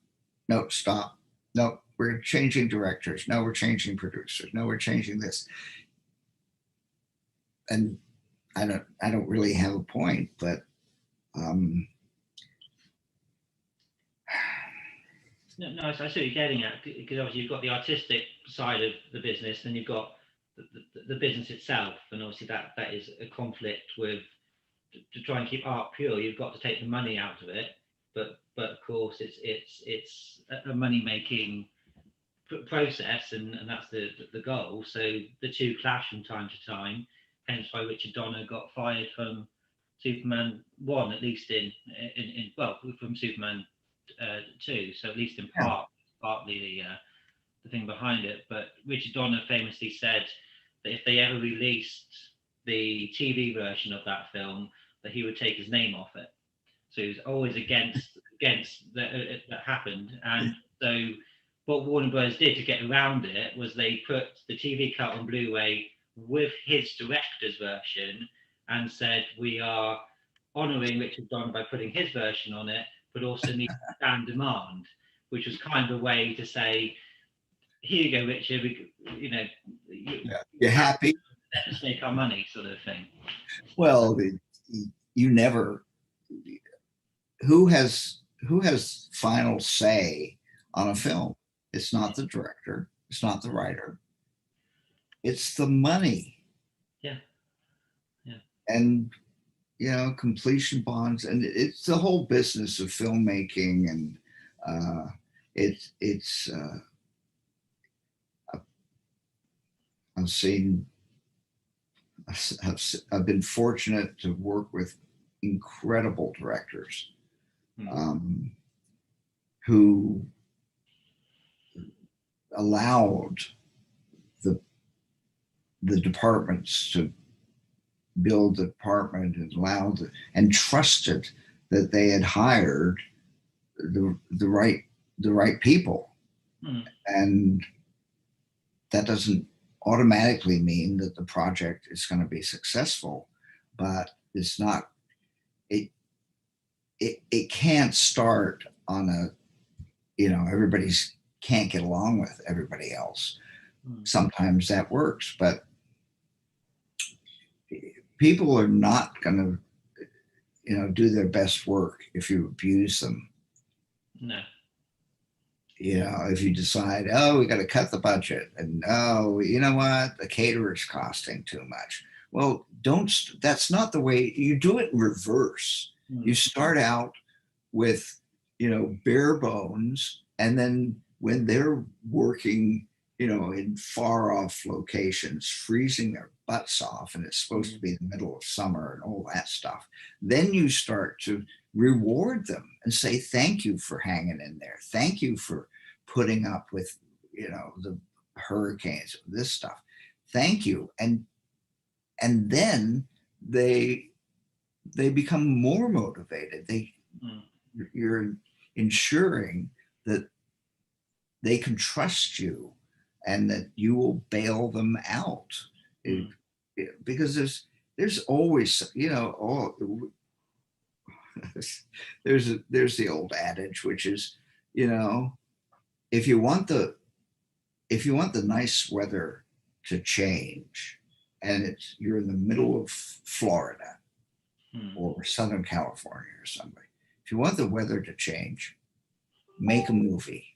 E: no, stop, no, we're changing directors, no, we're changing producers, no, we're changing this. And I don't really have a point, but
B: No, I see what you're getting at, because obviously you've got the artistic side of the business, and you've got the business itself, and obviously that is a conflict with, to try and keep art pure, you've got to take the money out of it, but of course it's a money making process, and that's the goal. So the two clash from time to time, hence why Richard Donner got fired from Superman 1, at least in well, from Superman 2, so at least in part, partly the thing behind it. But Richard Donner famously said that if they ever released the TV version of that film, that he would take his name off it. So he was always against that happened. And so what Warner Bros. Did to get around it was they put the TV cut on Blu-ray with his director's version, and said, we are honouring Richard Donner by putting his version on it, but also need to stand demand, which was kind of a way to say, here you go, Richard,
E: you're happy,
B: let's make our money, sort of thing.
E: well, you never, who has final say on a film? It's not the director, it's not the writer, it's the money.
B: Yeah.
E: And completion bonds, and it's the whole business of filmmaking. And I've been fortunate to work with incredible directors who allowed the departments to build the department, and trusted that they had hired the right people. And that doesn't automatically mean that the project is going to be successful, but it's not, it can't start on everybody's can't get along with everybody else. Sometimes that works, but people are not going to, do their best work if you abuse them.
B: No.
E: If you decide, oh, we got to cut the budget, and oh, you know what, the caterer's costing too much. Well, that's not the way you do it in reverse. You start out with, bare bones, and then when they're working, in far off locations, freezing their butts off, and it's supposed to be the middle of summer and all that stuff, then you start to reward them and say, thank you for hanging in there. Thank you for putting up with, the hurricanes, this stuff. Thank you. And then they become more motivated. You're ensuring that they can trust you and that you will bail them out. Because there's always, there's the old adage, which is, if you want the nice weather to change, and you're in the middle of Florida or Southern California or somebody, if you want the weather to change, make a movie,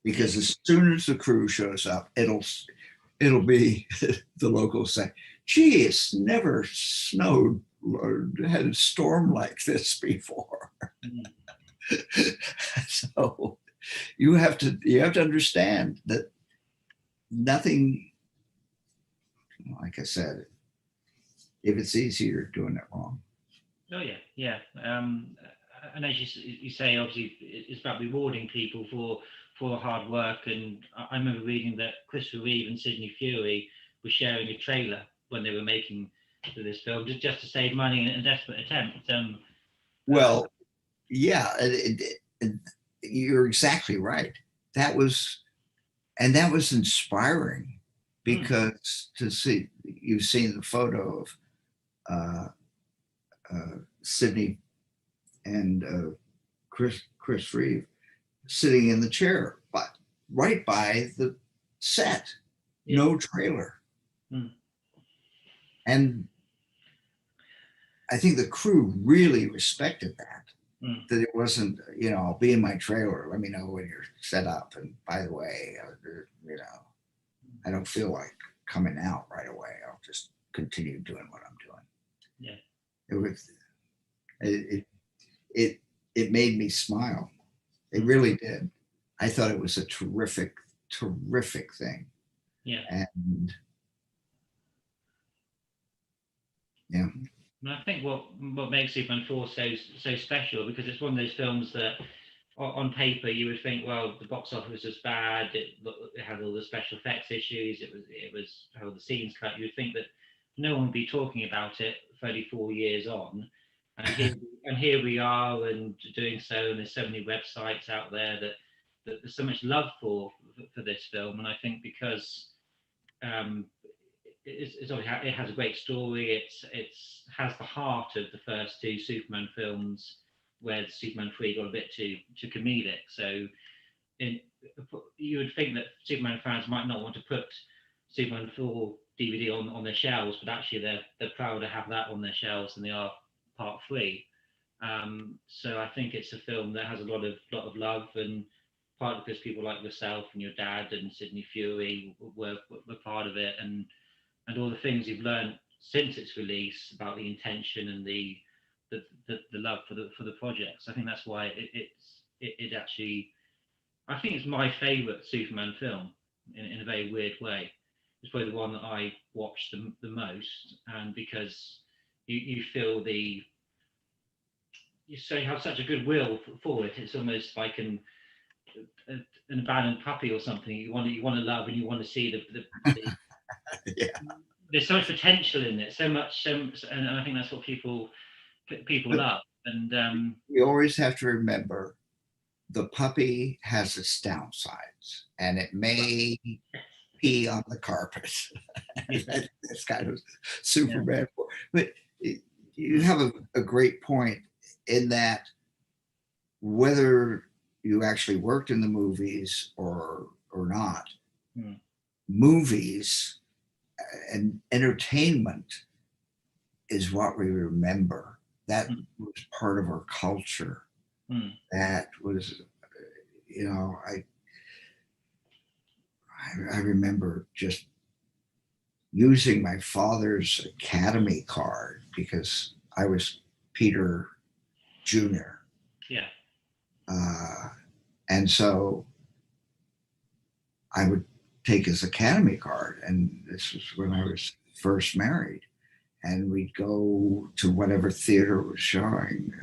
E: because as soon as the crew shows up, it'll be the locals say, gee, it's never snowed or had a storm like this before. So you have to understand that nothing, like I said, if it's easy, you're doing it wrong.
B: Oh yeah. And as you say, obviously, it's about rewarding people for hard work. And I remember reading that Christopher REEVES and Sidney Furie were sharing a trailer when they were making this film, just to save money in a desperate attempt.
E: Well, yeah, you're exactly right. That was inspiring, because to see, you've seen the photo of Sidney and Chris Reeve sitting in the chair, but right by the set, no trailer. And I think the crew really respected that. That it wasn't, I'll be in my trailer, let me know when you're set up. And by the way, I don't feel like coming out right away. I'll just continue doing what I'm doing. Yeah. It made me smile. It really did. I thought it was a terrific thing.
B: Yeah.
E: And yeah.
B: And I think what makes Superman 4 so special, because it's one of those films that on paper you would think, well, the box office was bad, it had all the special effects issues, it was how the scenes cut. You would think that no one would be talking about it 34 years on, and here we are, and doing so, and there's so many websites out there that there's so much love for this film. And I think because it has a great story. It has the heart of the first two Superman films, where Superman 3 got a bit too comedic. So you would think that Superman fans might not want to put Superman 4 DVD on their shelves, but actually they're proud to have that on their shelves, and they are part 3. So I think it's a film that has a lot of love, and partly because people like yourself and your dad and Sidney Furie were part of it, and all the things you've learned since its release about the intention and the love for the project. So I think that's why it actually, I think it's my favorite Superman film in a very weird way. It's probably the one that I watched the most, and because you feel you have such a goodwill for it. It's almost like an abandoned puppy or something. You want to love, and you want to see the
E: Yeah.
B: There's so much potential in it, and I think that's what people love. And
E: you always have to remember, the puppy has its downsides, and it may pee on the carpet. That's kind of Superman. Yeah. But you have a great point in that, whether you actually worked in the movies or not, movies and entertainment is what we remember. That was part of our culture. That was, I remember just using my father's Academy card, because I was Peter Jr.
B: Yeah.
E: And so I would take his Academy card, and this was when I was first married, and we'd go to whatever theater was showing.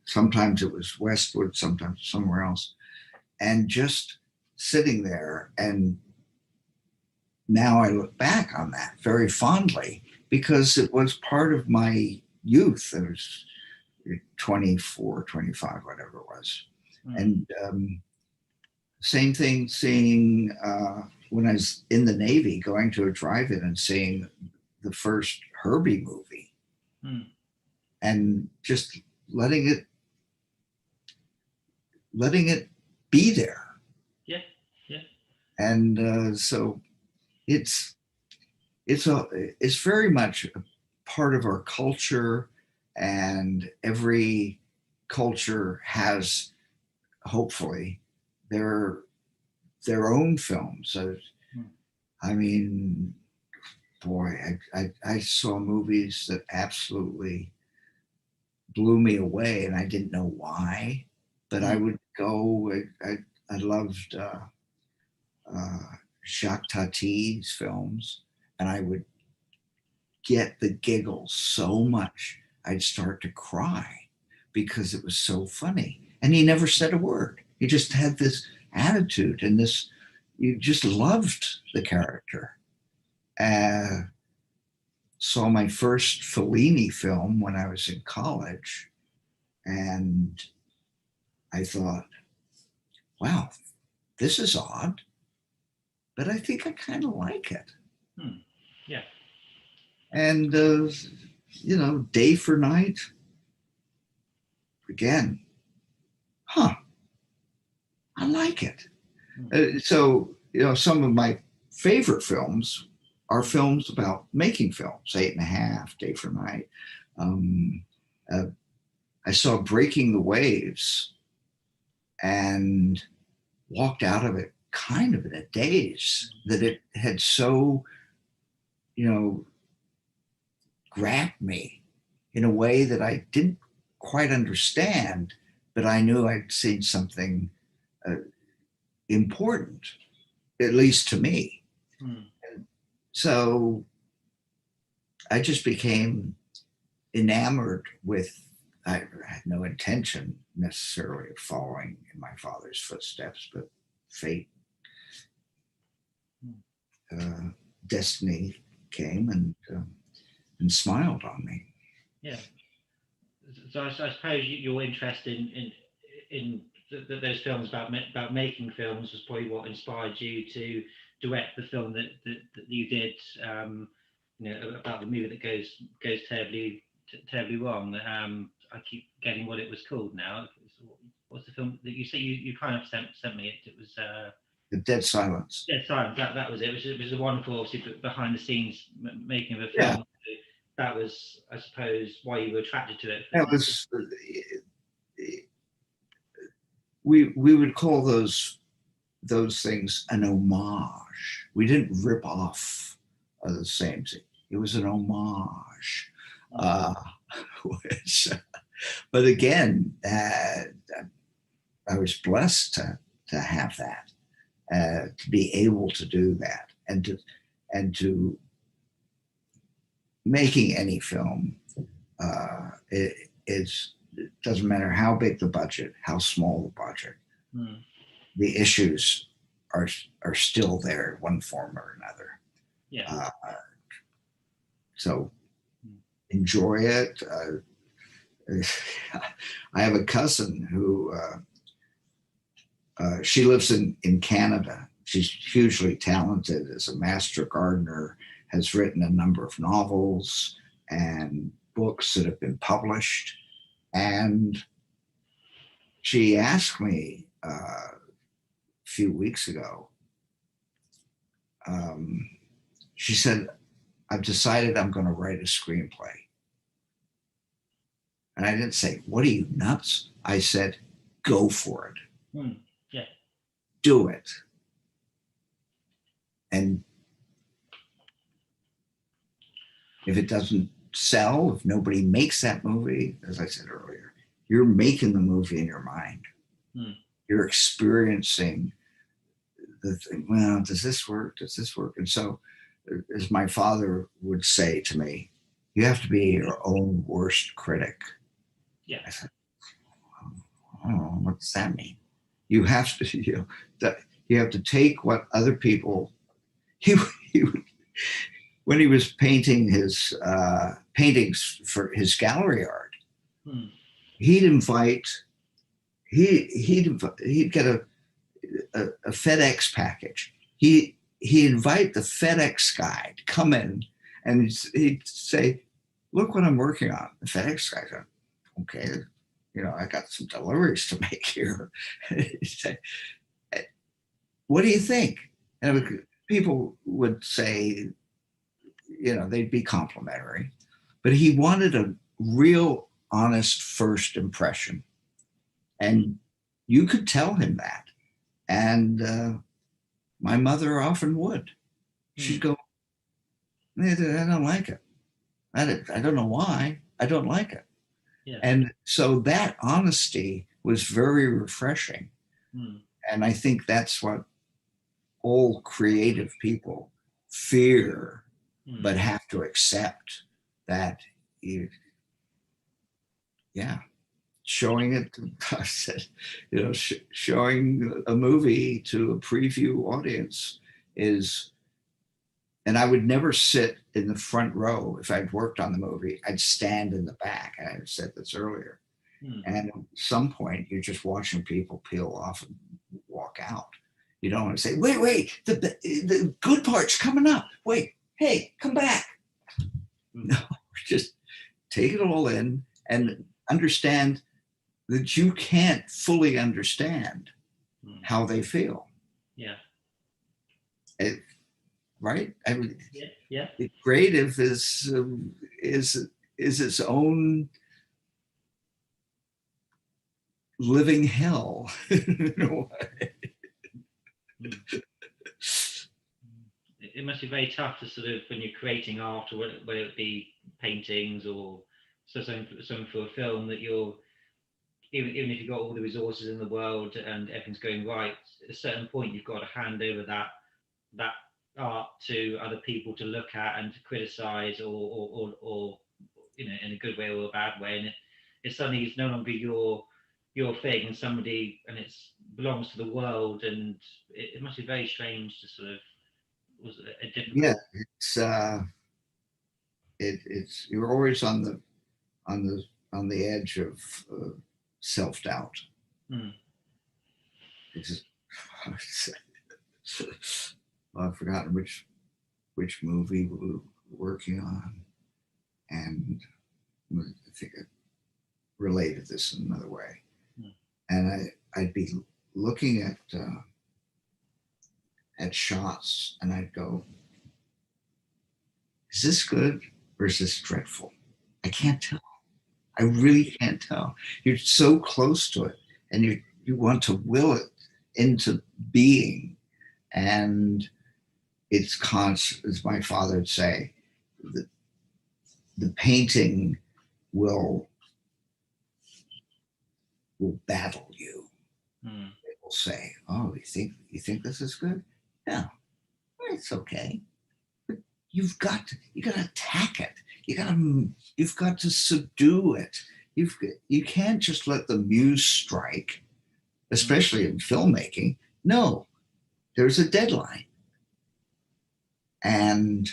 E: Sometimes it was Westwood, sometimes somewhere else, and just sitting there. And now I look back on that very fondly, because it was part of my youth. It was 24, 25, whatever it was. And Same thing seeing when I was in the Navy, going to a drive-in and seeing the first Herbie movie, and just letting it be there.
B: Yeah, yeah.
E: And so it's very much a part of our culture, and every culture has, hopefully, their own films. I mean, boy, I saw movies that absolutely blew me away, and I didn't know why, but I would go. I loved Jacques Tati's films, and I would get the giggles so much I'd start to cry because it was so funny. And he never said a word. He just had this attitude and this, you just loved the character. Saw my first Fellini film when I was in college, and I thought, wow, this is odd, but I think I kind of like it.
B: Yeah.
E: And, Day for Night, again, I like it. So, some of my favorite films are films about making films. 8.5, Day for Night. I saw Breaking the Waves and walked out of it kind of in a daze that it had so, grabbed me in a way that I didn't quite understand, but I knew I'd seen something important, at least to me. So I just became enamored with, I had no intention necessarily of following in my father's footsteps, but fate, destiny came and smiled on me.
B: Yeah. So I suppose your interest in those films about making films was probably what inspired you to direct the film that you did, about the movie that goes terribly wrong. I keep getting what it was called now. What's the film that you say you kind of sent me it? It was
E: The Dead Silence.
B: Dead Silence. That was it. It was a wonderful, obviously, behind the scenes making of a film.
E: Yeah.
B: That was, I suppose, why you were attracted to it.
E: That was, we would call those things an homage. We didn't rip off the same thing. It was an homage. But again, I was blessed to have that, to be able to do that, and to making any film. It doesn't matter how big the budget, how small the budget. The issues are still there in one form or another.
B: Yeah.
E: So enjoy it. I have a cousin who she lives in Canada. She's hugely talented as a master gardener, has written a number of novels and books that have been published. And she asked me a few weeks ago, she said, I've decided I'm going to write a screenplay. And I didn't say, what are you, nuts? I said, go for it.
B: Yeah.
E: Do it. And if it doesn't sell, if nobody makes that movie, as I said earlier, you're making the movie in your mind. You're experiencing the thing. Well, does this work? Does this work? And so, as my father would say to me, you have to be your own worst critic.
B: Yeah.
E: I said, oh, what does that mean? You have to, you have to take what other people. He when he was painting his paintings for his gallery art, he'd invite. He'd get a FedEx package. He'd invite the FedEx guy to come in, and he'd say, "Look what I'm working on." The FedEx guy goes, "Okay, I got some deliveries to make here." He'd say, "What do you think?" And people would say, they'd be complimentary, but he wanted a real honest first impression. And you could tell him that. And my mother often would. She'd go, "I don't like it. I don't know why. I don't like it."
B: Yeah.
E: And so that honesty was very refreshing. And I think that's what all creative people fear, but have to accept that showing it, I said, showing a movie to a preview audience is, and I would never sit in the front row if I'd worked on the movie. I'd stand in the back. I had said this earlier. And at some point, you're just watching people peel off and walk out. You don't want to say, wait, the good part's coming up. Wait, hey, come back. No, just take it all in and understand that you can't fully understand how they feel.
B: Yeah.
E: Right? I mean,
B: yeah.
E: Creative is its own living hell. In a way.
B: It must be very tough to sort of, when you're creating art, or whether it be paintings or something for a film, that you're, even if you've got all the resources in the world and everything's going right, at a certain point you've got to hand over that art to other people to look at and to criticize, or in a good way or a bad way, and it suddenly is no longer your thing, and it belongs to the world, and it must be very strange to sort of, was a difficult.
E: Yeah, it's you're always on the edge of self-doubt. It's just, I've forgotten which movie we were working on, and I think I related this in another way. And I'd be looking at shots, and I'd go, "Is this good or is this dreadful? I can't tell. I really can't tell." You're so close to it, and you want to will it into being. And it's constant, as my father would say, the painting will battle you. It will say, "Oh, you think this is good? No, it's okay. But you've got to attack it. You've got to subdue it. You can't just let the muse strike, especially in filmmaking. No, there's a deadline, and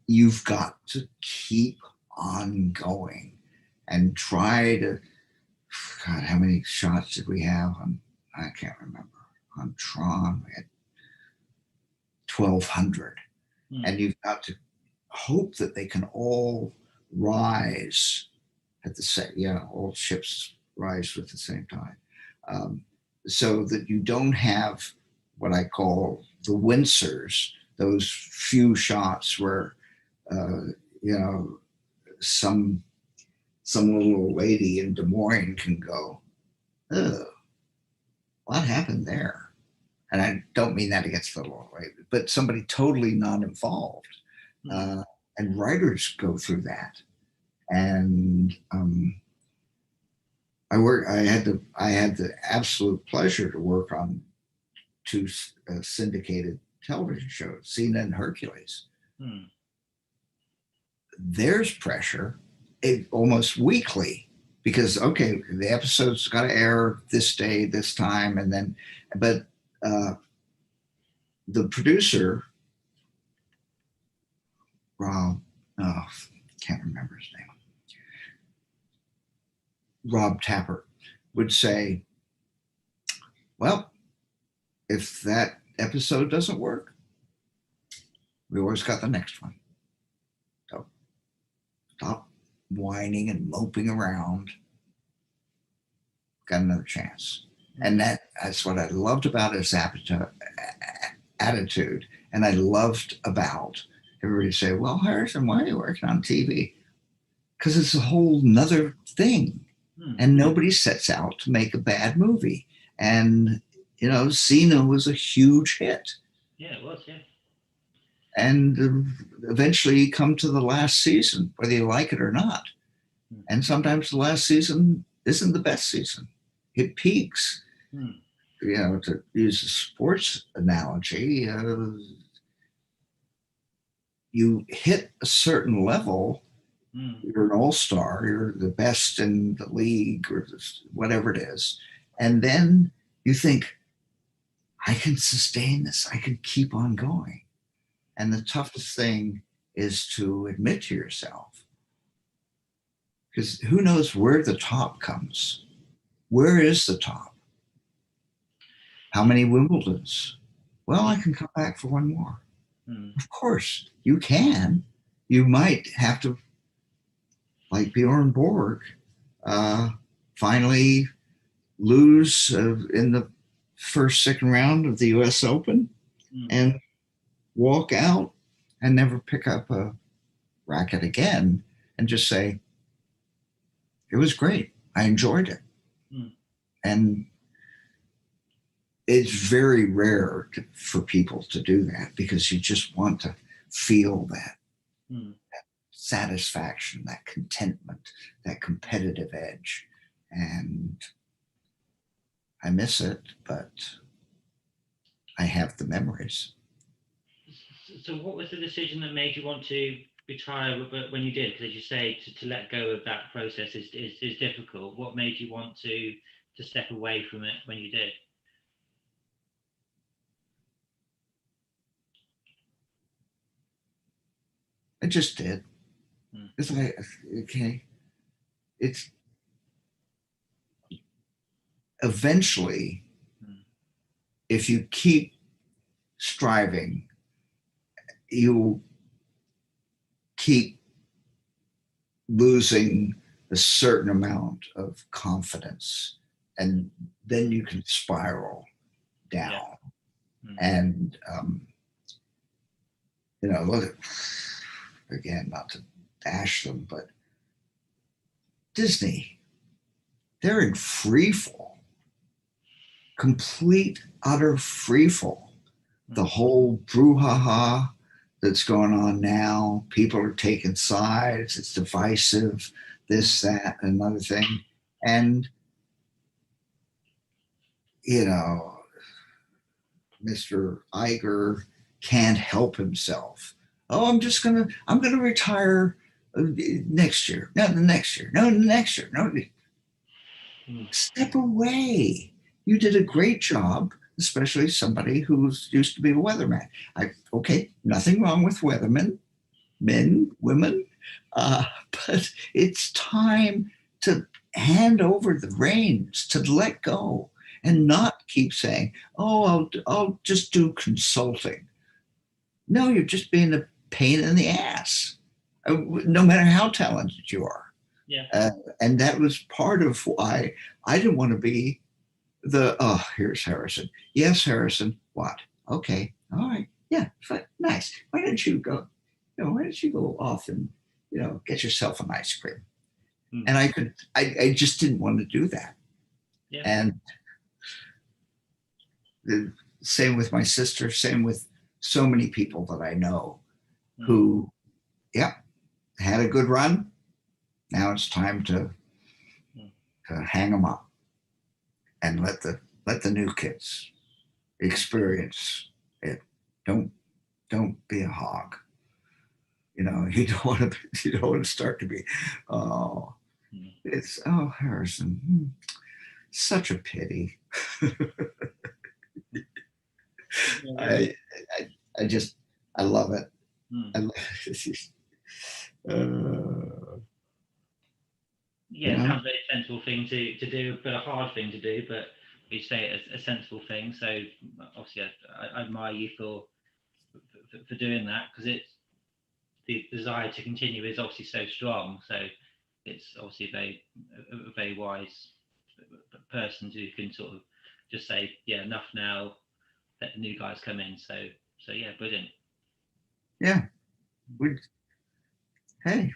E: you've got to keep on going and try to." God, how many shots did we have on? I can't remember. On Tron, we had 1,200, and you've got to hope that they can all rise at the same. Yeah, all ships rise at the same time, so that you don't have what I call the wincers. Those few shots where, some little lady in Des Moines can go, "Oh, what happened there?" And I don't mean that against the little lady, but somebody totally non-involved. And writers go through that. And I had the absolute pleasure to work on 2 syndicated television shows, Xena and Hercules. There's pressure. Almost weekly, because the episode's got to air this day, this time, and then, but the producer, Rob, can't remember his name, Rob Tapper, would say, "Well, if that episode doesn't work, we always got the next one. So stop whining and moping around. Got another chance. And that's what I loved about his attitude. And I loved about everybody say, well, Harrison, why are you working on TV? Because it's a whole nother thing. And nobody sets out to make a bad movie. And, you know, Cena was a huge hit.
B: Yeah, it was, yeah.
E: And eventually you come to the last season, whether you like it or not. And sometimes the last season isn't the best season. It peaks. You know, to use a sports analogy, you hit a certain level, you're an all-star, you're the best in the league or whatever it is. And then you think, I can sustain this. I can keep on going. And the toughest thing is to admit to yourself, because who knows where the top comes? Where is the top? How many Wimbledons? Well, I can come back for one more. Of course, you can. You might have to, like Bjorn Borg, finally lose in the second round of the US Open and walk out and never pick up a racket again and just say, it was great. I enjoyed it. And it's very rare for people to do that, because you just want to feel that, that satisfaction, that contentment, that competitive edge. And I miss it, but I have the memories.
B: So what was the decision that made you want to retire when you did? Because as you say, to let go of that process is difficult. What made you want to step away from it when you did?
E: I just did. It's like, okay, it's eventually, if you keep striving, you keep losing a certain amount of confidence, and then you can spiral down. And you know, look at, again, not to bash them, but Disney, they're in free fall, complete, utter free fall. The whole brouhaha that's going on now, people are taking sides, it's divisive, this, that, another thing. And, you know, Mr. Iger can't help himself. Oh, I'm going to retire next year. No, the next year. No, the next year. No. Step away. You did a great job, especially somebody who's used to be a weatherman. Okay, nothing wrong with weathermen, men, women, but it's time to hand over the reins, to let go, and not keep saying, oh, I'll just do consulting. No, you're just being a pain in the ass, no matter how talented you are.
B: Yeah.
E: And that was part of why I didn't want to be here's Harrison. Yes, Harrison. What? Okay. All right. Yeah. Fine. Nice. Why don't you go? Why don't you go off and get yourself an ice cream? And I just didn't want to do that.
B: Yeah.
E: And the same with my sister. Same with so many people that I know who, had a good run. Now it's time to hang them up and let the new kids experience it. Don't be a hog. You don't want to start to be, it's Harrison, such a pity. I love it. I love it.
B: It sounds like a sensible thing to do, but a hard thing to do. But you say a sensible thing. So obviously, I admire you for doing that, because it's the desire to continue is obviously so strong. So it's obviously a very wise person who can sort of just say, yeah, enough now, let the new guys come in. So yeah, brilliant.
E: Yeah. Hey,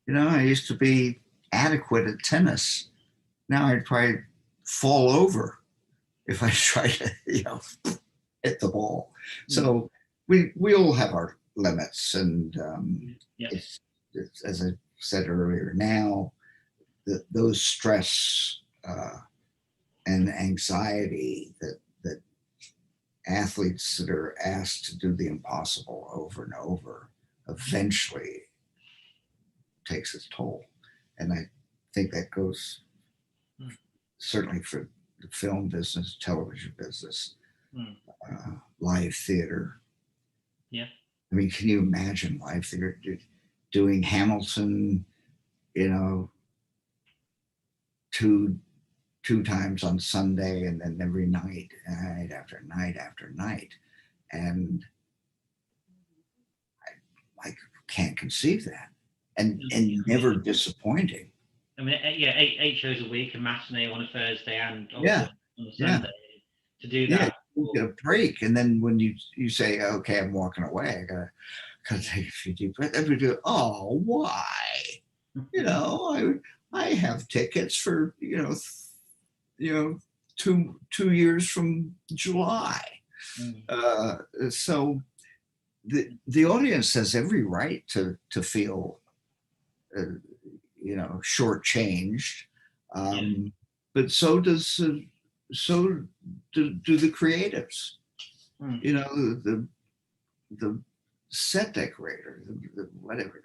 E: I used to be adequate at tennis. Now I'd probably fall over if I try to, hit the ball. So we all have our limits, and it's, as I said earlier, now those stress and anxiety that athletes that are asked to do the impossible over and over eventually takes its toll. And I think that goes certainly for the film business, television business, live theater.
B: Yeah.
E: I mean, can you imagine live theater doing Hamilton, two times on Sunday, and then every night after night after night. And I can't conceive that. And never disappointing.
B: I mean, eight shows a week, a matinee on a Thursday and on a Sunday.
E: Yeah.
B: To do that.
E: You get a break. And then when you say, okay, I'm walking away, I gotta take a few deep breaths. Everybody do, oh, why? I have tickets for, 2 years from July. So the audience has every right to feel, shortchanged, but so do the creatives. The set decorator, the whatever.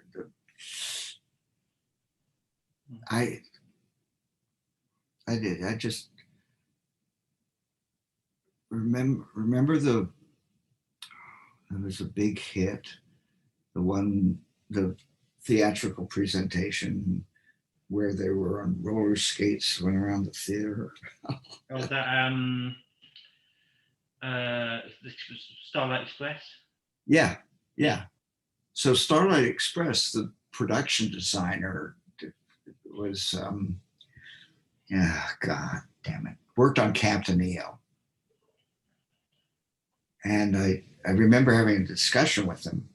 E: I just remember there was a big hit, the theatrical presentation where they were on roller skates, went around the theater.
B: Oh, that Starlight Express. Yeah.
E: So Starlight Express, the production designer was, God damn it, worked on Captain EO. And I remember having a discussion with him,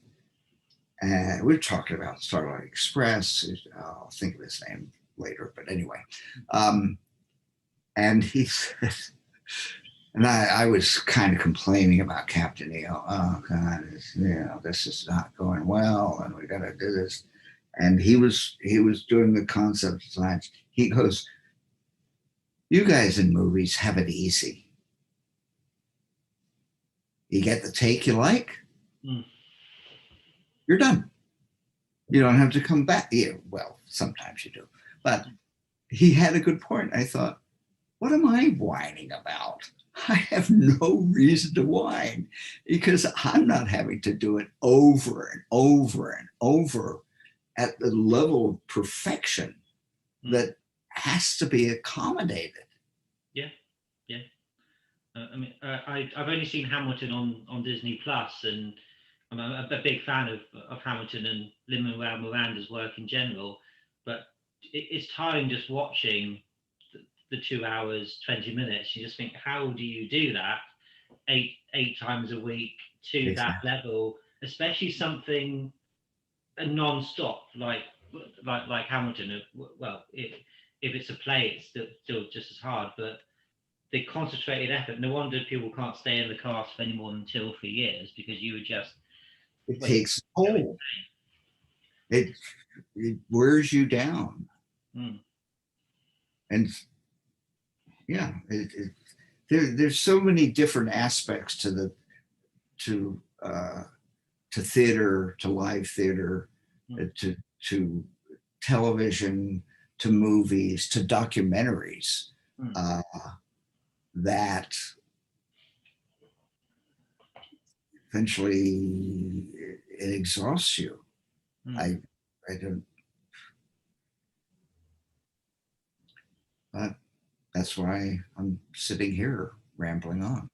E: and we were talking about Starlight Express. I'll think of his name later, but anyway. And he said, and I was kind of complaining about Captain EO. Oh God, this is not going well, and we got to do this. And he was doing the concept designs. He goes, "You guys in movies have it easy. You get the take you like, you're done. You don't have to come back." Yeah, well, sometimes you do. But he had a good point. I thought, what am I whining about? I have no reason to whine, because I'm not having to do it over and over and over at the level of perfection that has to be accommodated.
B: Yeah. I've only seen Hamilton on Disney Plus, and I'm a big fan of Hamilton and Lin-Manuel Miranda's work in general. But it's tiring just watching the 2 hours 20 minutes. You just think, how do you do that eight times a week to that level, especially something non-stop like Hamilton? Well, if it's a play, it's still just as hard, but the concentrated effort. No wonder people can't stay in the cast for any more than 2 or 3 years, because you would just
E: takes a toll. It wears you down. And there's so many different aspects to theater, to live theater, to television, to movies, to documentaries, that eventually it exhausts you. I don't. But that's why I'm sitting here rambling on.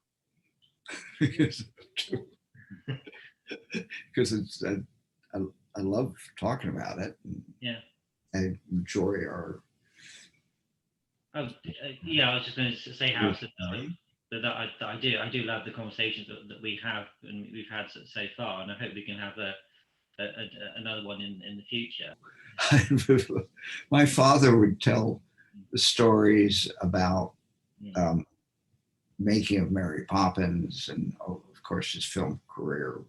E: because it's I love talking about it.
B: Yeah.
E: I enjoy our.
B: Yeah, I was just going to say how that I do love the conversations that we have and we've had so far, and I hope we can have another one in the future.
E: My father would tell the stories about making of Mary Poppins, and of course his film career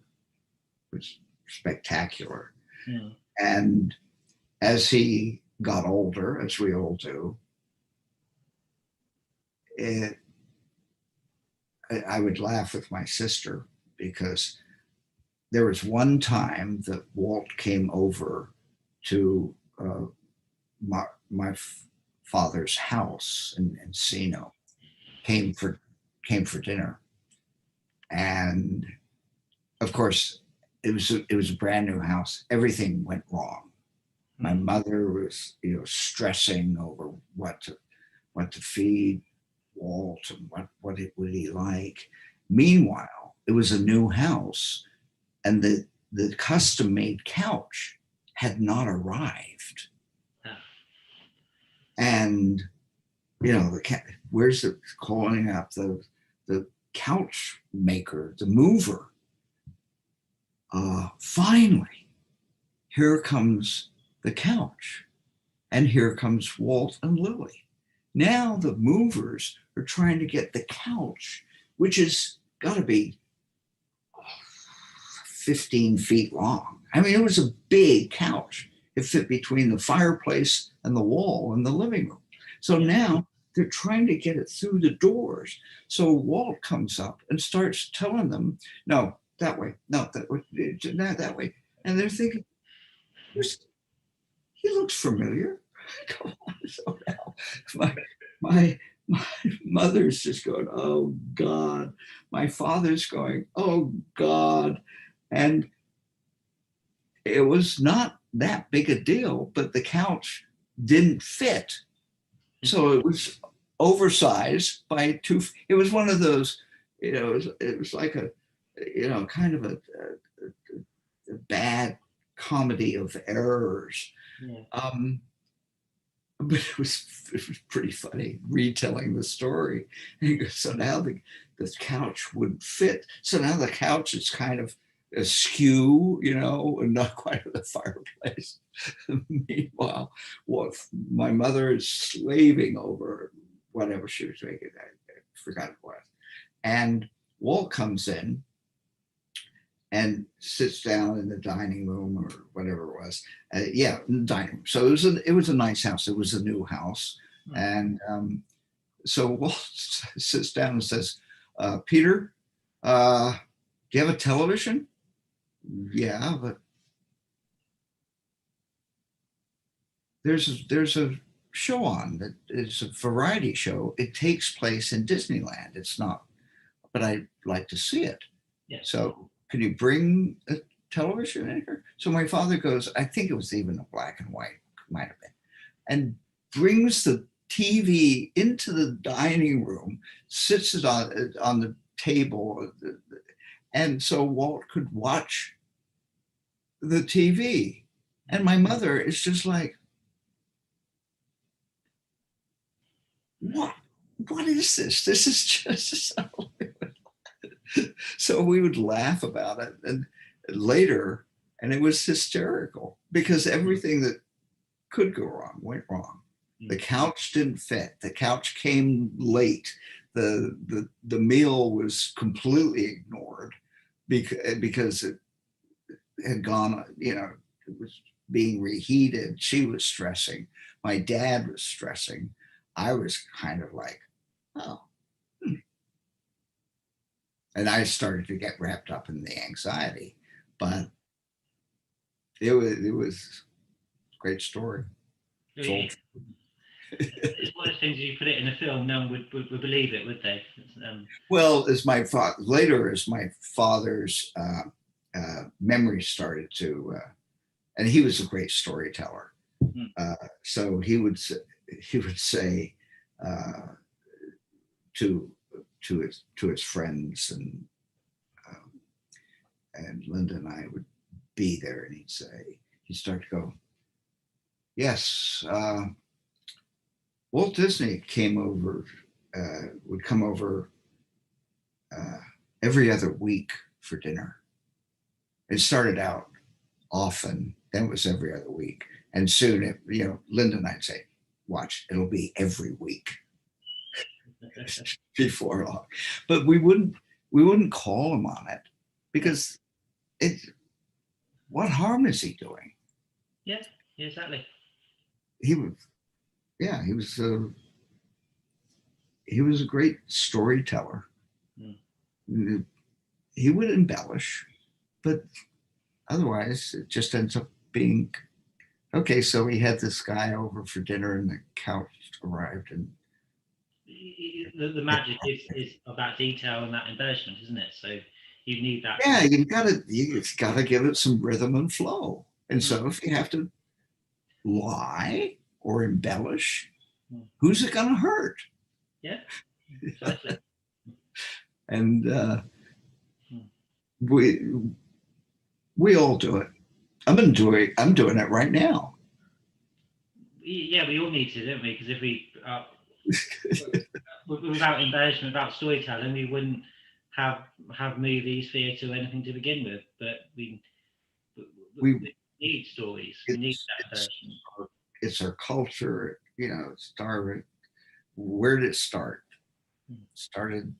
E: was spectacular.
B: Mm.
E: And as he got older, as we all do, I would laugh with my sister because there was one time that Walt came over to my father's house in Encino, came for dinner, and of course it was a brand new house. Everything went wrong. My mother was stressing over what to feed Walt and what it would he like. Meanwhile, it was a new house, and the custom-made couch had not arrived. And where's the calling up the couch maker, the mover? Finally, here comes the couch, and here comes Walt and Lily. Now the movers are trying to get the couch, which has got to be 15 feet long. I mean, it was a big couch. It fit between the fireplace and the wall in the living room. So now they're trying to get it through the doors. So Walt comes up and starts telling them, no, that way, no, that way. And they're thinking, he looks familiar. Come on. So now my mother's just going, oh God. My father's going, oh God. And it was not that big a deal, but the couch didn't fit. So it was oversized by two. It was one of those, it was like a, kind of a bad comedy of errors. Yeah. But it was pretty funny retelling the story. And he goes, so now the couch wouldn't fit. So now the couch is kind of askew, and not quite at the fireplace. Meanwhile, my mother is slaving over whatever she was making. I forgot what. And Walt comes in and sits down in the dining room or whatever it was. In the dining room. So it was a nice house. It was a new house. And so Walt sits down and says, Peter, do you have a television? Yeah, but there's a show on that is a variety show. It takes place in Disneyland. It's not, but I'd like to see it. Yeah. So can you bring a television in here? So my father goes, I think it was even a black and white, might have been, and brings the TV into the dining room, sits it on the table, and so Walt could watch the TV. And my mother is just like, what is this? This is just so we would laugh about it, and later, and it was hysterical because everything that could go wrong went wrong. The couch didn't fit. The couch came late. The meal was completely ignored because it had gone, it was being reheated. She was stressing. My dad was stressing. I was kind of like, oh. And I started to get wrapped up in the anxiety, but it was a great story.
B: It's one of the things, you put it in a film, no one would believe it, would they?
E: Well, as my father's memory started to, and he was a great storyteller. So he would say, to his friends, and Linda and I would be there, and he'd start to go, yes, Walt Disney would come over every other week for dinner. It started out often, then it was every other week. And soon, Linda and I'd say, watch, it'll be every week before long. But we wouldn't call him on it, because what harm is he doing?
B: Yeah, exactly.
E: He was a great storyteller. Mm. He would embellish, but otherwise it just ends up being, okay, so we had this guy over for dinner and the couch arrived, and
B: the magic is of that detail and that embellishment, isn't it? So you need that.
E: Yeah, you've got to give it some rhythm and flow. And so if you have to lie or embellish, who's it going to hurt?
B: Yeah, exactly.
E: And we all do it. I'm doing it right now.
B: Yeah, we all need to, don't we? Because if we without embellishment, without storytelling, we wouldn't have movies, theatre, or anything to begin with. But we need stories. We need that embellishment.
E: It's our culture, where did it start? It started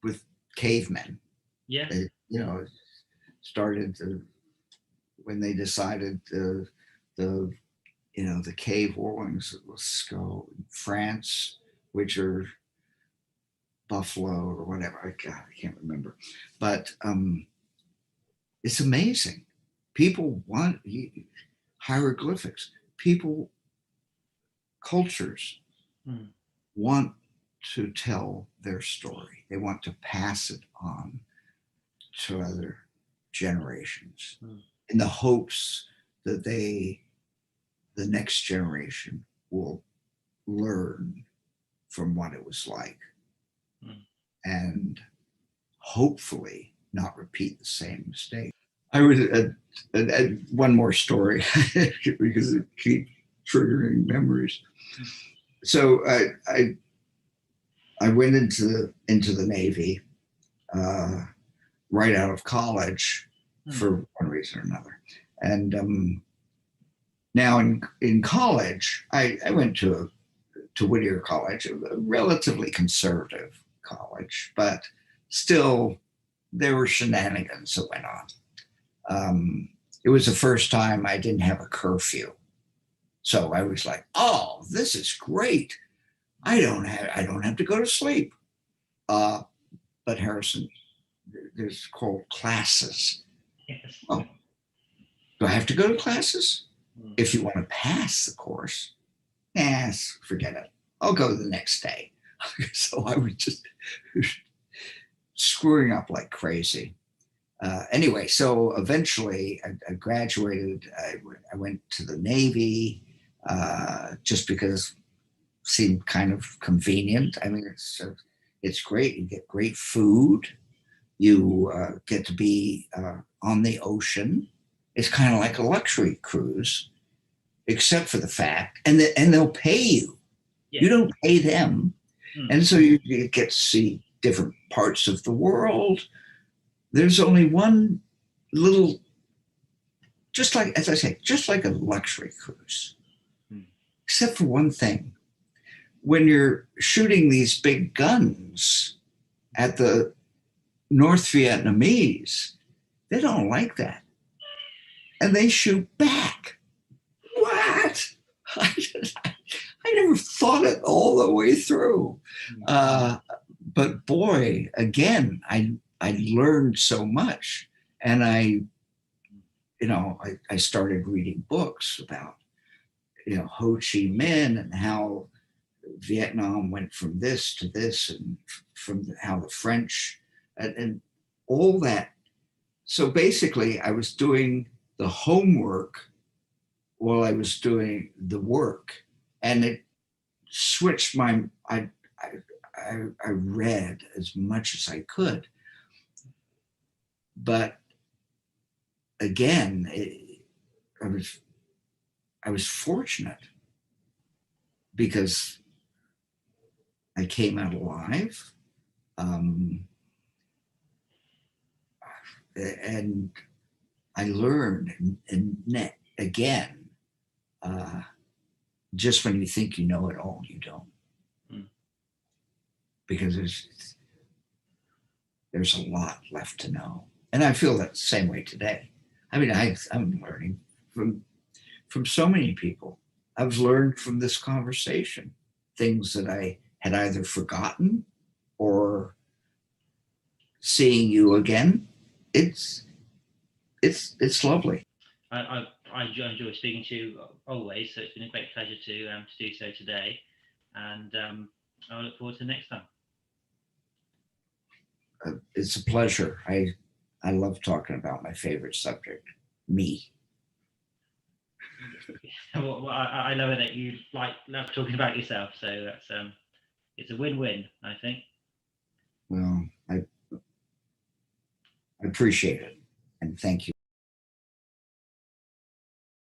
E: with cavemen.
B: Yeah.
E: It started when they decided the cave dwellings, let's go France, which are buffalo or whatever. I can't remember. But it's amazing. People want hieroglyphics. Cultures want to tell their story. They want to pass it on to other generations in the hopes that the next generation will learn from what it was like and hopefully not repeat the same mistake. I would add one more story because it keeps triggering memories. So I went into the Navy right out of college for one reason or another. And now in college, I went to Whittier College, a relatively conservative college, but still there were shenanigans that went on. It was the first time I didn't have a curfew. So I was like, oh, this is great. I don't have to go to sleep. But Harrison, there's called classes.
B: Yes.
E: Oh, do I have to go to classes? If you want to pass the course, forget it. I'll go the next day. So I was just screwing up like crazy. Anyway, so eventually I graduated. I went to the Navy just because it seemed kind of convenient. I mean, it's great. You get great food. You get to be on the ocean. It's kind of like a luxury cruise, except for the fact, and they'll pay you. Yeah. You don't pay them. And so you get to see different parts of the world. There's only one little, just like, as I say, just like a luxury cruise, except for one thing. When you're shooting these big guns at the North Vietnamese, they don't like that. And they shoot back. What? I never thought it all the way through. But boy, again, I learned so much. And I started reading books about, Ho Chi Minh and how Vietnam went from this to this, and from how the French and all that. So basically, I was doing the homework while I was doing the work, and it switched I I read as much as I could. But again, I was fortunate because I came out alive. And I learned, and again, just when you think you know it all, you don't. Because there's a lot left to know. And I feel that the same way today. I mean, I'm learning from so many people. I've learned from this conversation things that I had either forgotten or seeing you again. It's lovely.
F: I enjoy speaking to you always, so it's been a great pleasure to do so today, and I look forward to the next time.
E: It's a pleasure. I love talking about my favorite subject, me.
F: Well, I love it that you love talking about yourself, so that's it's a win-win, I think.
E: Well, I appreciate it, and thank you.